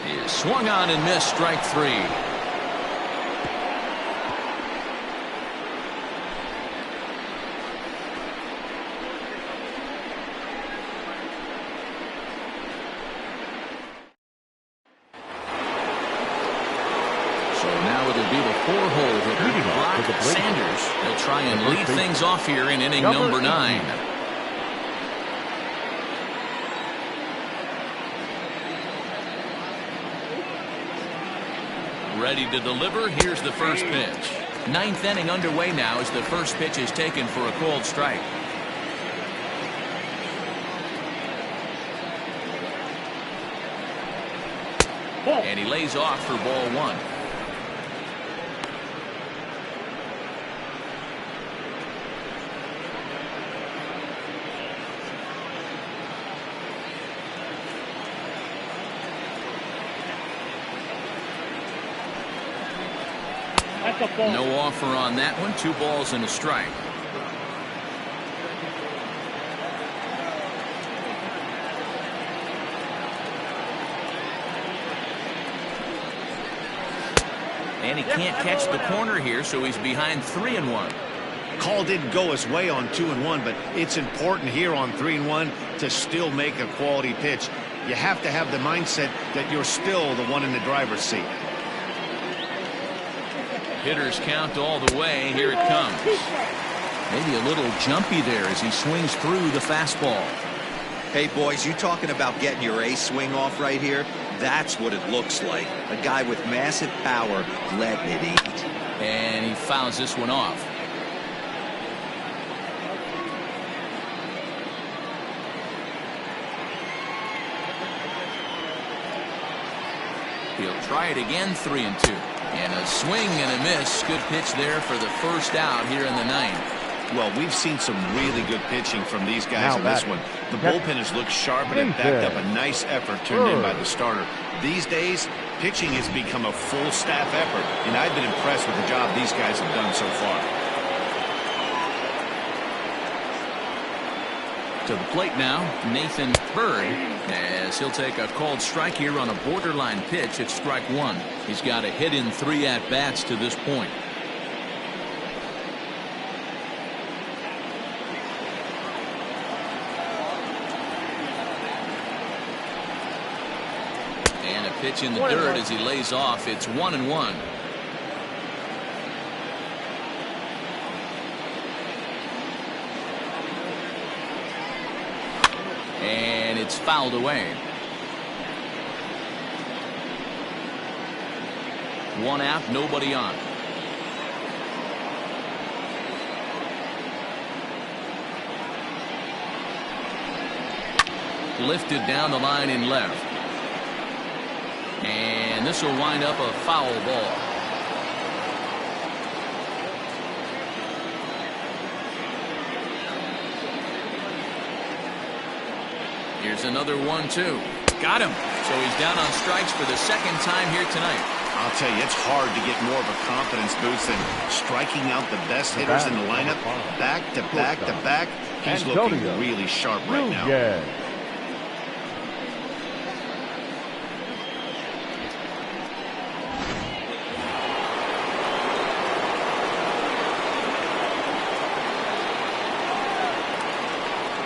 Is swung on and missed, strike 3. Sanders. They'll try and lead things off here in inning number 9. Ready to deliver. Here's the first pitch. 9th inning underway now as the first pitch is taken for a called strike. And he lays off for ball 1. No offer on that one. 2 balls and a strike. And he can't catch the corner here, so he's behind 3-1. Call didn't go his way on 2-1, but it's important here on 3-1 to still make a quality pitch. You have to have the mindset that you're still the one in the driver's seat. Hitters count all the way. Here it comes. Maybe a little jumpy there as he swings through the fastball. Hey, boys, you talking about getting your ace swing off right here? That's what it looks like. A guy with massive power letting it eat. And he fouls this one off. He'll try it again, 3-2. And a swing and a miss. Good pitch there for the first out here in the ninth. Well, we've seen some really good pitching from these guys in this one. The bullpen has looked sharp and it backed up a nice effort turned in by the starter. These days, pitching has become a full staff effort, and I've been impressed with the job these guys have done so far. To the plate now, Nathan Bird, as he'll take a called strike here on a borderline pitch at strike one. He's got a hit in 3 at-bats to this point. And a pitch in the dirt as he lays off. It's 1-1. And it's fouled away. 1 out, nobody on. Lifted down the line in left. And this will wind up a foul ball. Here's another 1-2. Got him. So he's down on strikes for the second time here tonight. I'll tell you, it's hard to get more of a confidence boost than striking out the best hitters in the lineup. Back to back to back. He's looking really sharp right now.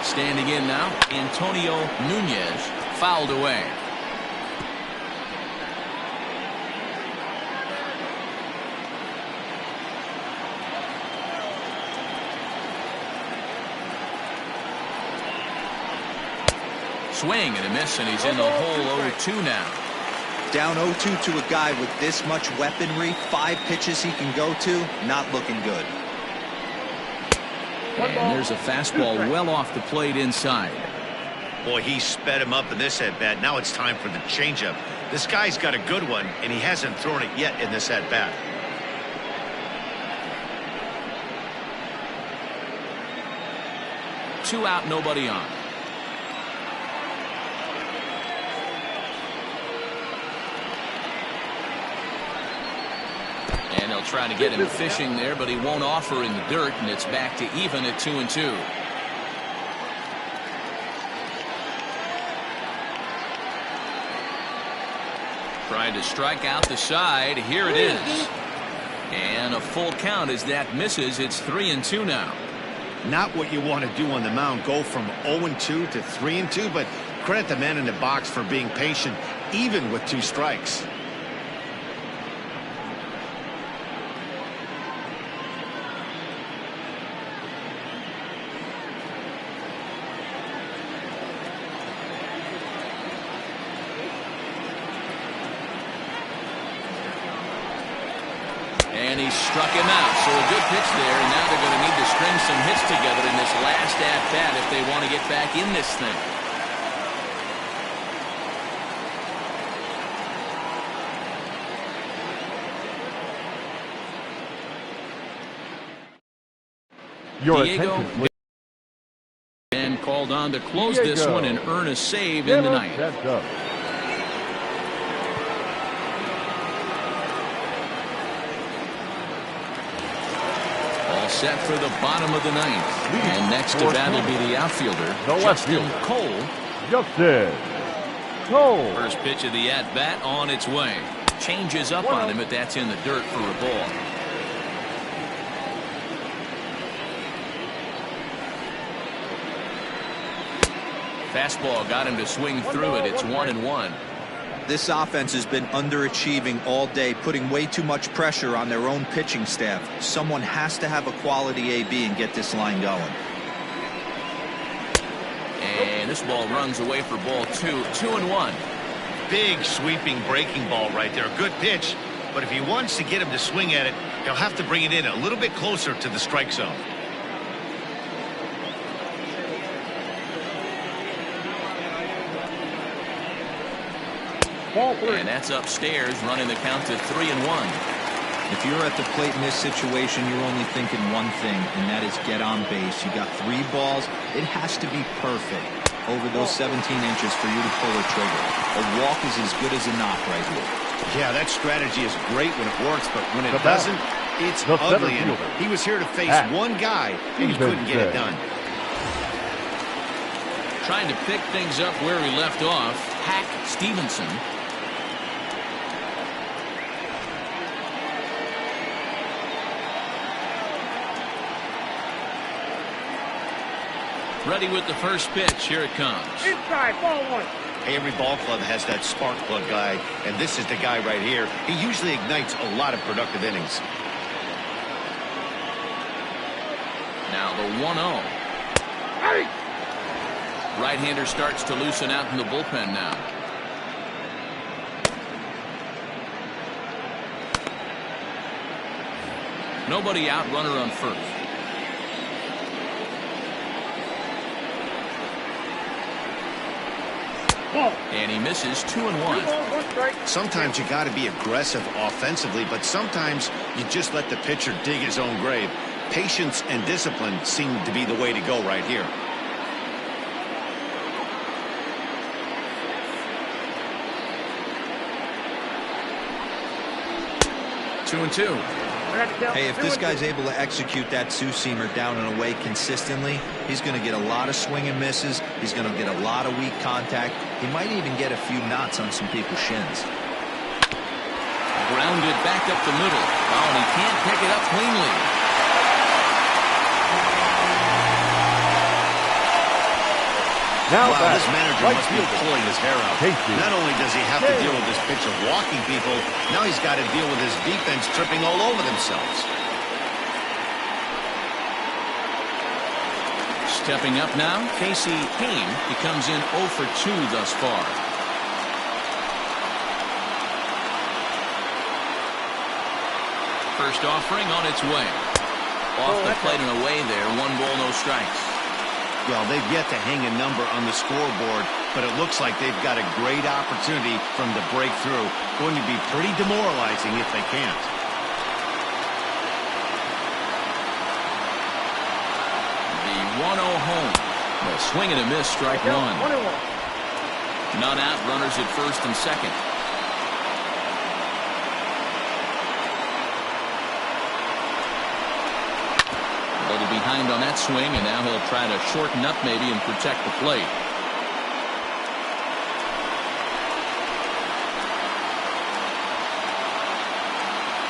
Standing in now, Antonio Nunez, fouled away. Swing and a miss, and he's in the hole 0-2 now. Down 0-2 to a guy with this much weaponry, 5 pitches he can go to, not looking good. And there's a fastball well off the plate inside. Boy, he sped him up in this at-bat. Now it's time for the changeup. This guy's got a good one, and he hasn't thrown it yet in this at-bat. Two out, nobody on. And they'll try to get him fishing there, but he won't offer in the dirt, and it's back to even at 2-2. Trying to strike out the side. Here it is. And a full count as that misses. It's 3-2 now. Not what you want to do on the mound. Go from 0-2 to 3-2, but credit the man in the box for being patient, even with 2 strikes. And he struck him out. So a good pitch there, and now they're going to need to string some hits together in this last at-bat if they want to get back in this thing. Your Diego attention, please. and called on to close this one and earn a save in the ninth. Set for the bottom of the ninth. And next to bat will be the outfielder, Justin Cole. Justin Cole. First pitch of the at-bat on its way. Changes up on him, but that's in the dirt for a ball. Fastball got him to swing through it. It's 1-1. This offense has been underachieving all day, putting way too much pressure on their own pitching staff. Someone has to have a quality AB and get this line going. And this ball runs away for ball 2. 2-1. Big sweeping breaking ball right there. Good pitch. But if he wants to get him to swing at it, he'll have to bring it in a little bit closer to the strike zone. And that's upstairs, running the count to 3-1. If you're at the plate in this situation, you're only thinking one thing, and that is get on base. You got 3 balls. It has to be perfect over those 17 inches for you to pull a trigger. A walk is as good as a knock right here. Yeah, that strategy is great when it works, but when it doesn't, it's ugly. And he was here to face one guy, and he couldn't get it done. Trying to pick things up where he left off, Hack Stevenson. Ready with the first pitch. Here it comes. Inside, ball 1. Hey, every ball club has that spark plug guy, and this is the guy right here. He usually ignites a lot of productive innings. Now the 1-0. Hey! Right-hander starts to loosen out in the bullpen now. Nobody out, runner on first. And he misses. 2-1. Sometimes you got to be aggressive offensively, but sometimes you just let the pitcher dig his own grave. Patience and discipline seem to be the way to go right here. Two and two. Hey, if this guy's able to execute that two-seamer down and away consistently, he's going to get a lot of swing and misses. He's going to get a lot of weak contact. He might even get a few knots on some people's shins. Grounded back up the middle. Oh, and he can't pick it up cleanly. Now wow, this manager must be pulling his hair out. Casey. Not only does he have to deal with this pitch of walking people, now he's got to deal with his defense tripping all over themselves. Stepping up now, Casey Kane. He comes in 0 for 2 thus far. First offering on its way. Off the plate and away there. 1 ball, no strikes. Well, they've yet to hang a number on the scoreboard, but it looks like they've got a great opportunity from the breakthrough. Going to be pretty demoralizing if they can't. The 1-0 home. A swing and a miss, strike 1. None out, runners at first and second. Behind on that swing, and now he'll try to shorten up maybe and protect the plate.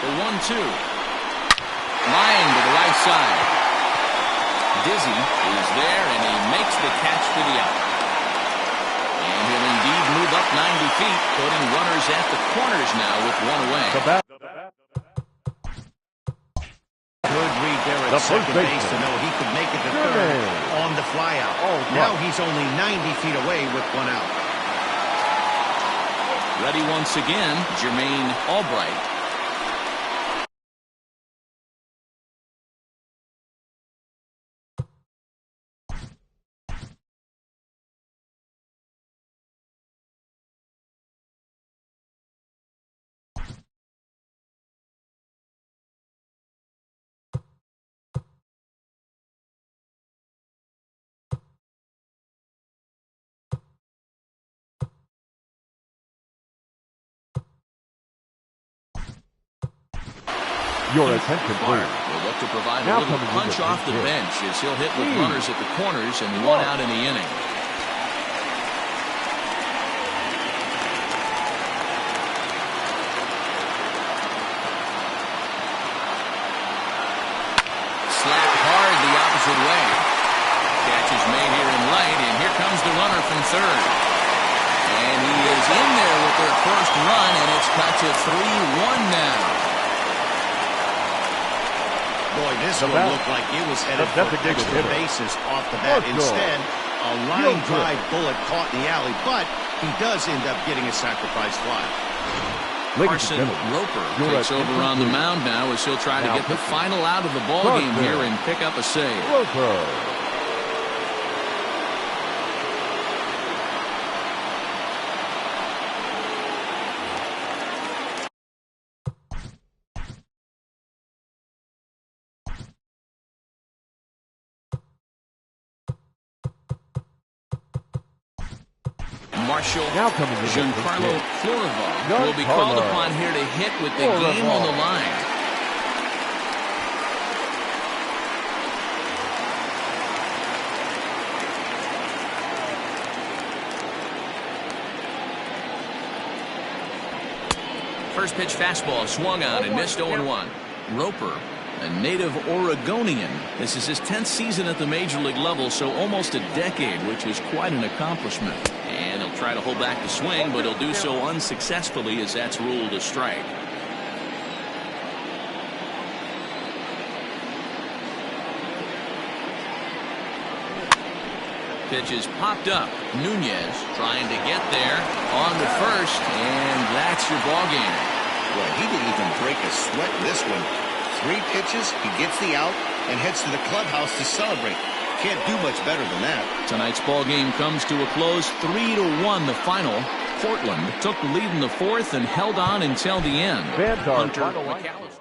The 1-2. Line to the right side. Dizzy is there, and he makes the catch for the out. And he'll indeed move up 90 feet, putting runners at the corners now with 1 away. Good read there at second base to know he could make it to third on the flyout. Now he's only 90 feet away with 1 out. Ready once again, Jermaine Albright. Your attention, please. Will look to provide Now a little punch off the bench as he'll hit with runners at the corners and 1 out in the inning. from third. And he is in there with their first run, and it's cut to 3-1 now. Boy, this one looked like it was headed for extra bases off the bat. Instead, a line drive bullet caught in the alley, but he does end up getting a sacrifice fly. Carson Roper takes over on the mound now as he'll try to get the final out of the ballgame here and pick up a save. Marshall Giancarlo Florival will be called upon here to hit with the game on the line. First pitch fastball swung on and missed 0-1. Roper, a native Oregonian. This is his 10th season at the major league level, so almost a decade, which is quite an accomplishment. And he'll try to hold back the swing, but he'll do so unsuccessfully as that's ruled a strike. Pitch is popped up. Nunez trying to get there on the first, and that's your ball game. Well, he didn't even break a sweat in this one. 3 pitches, he gets the out, and heads to the clubhouse to celebrate. Can't do much better than that. Tonight's ball game comes to a close, 3-1 the final. Portland took the lead in the 4th and held on until the end. Fans are Hunter McAllister.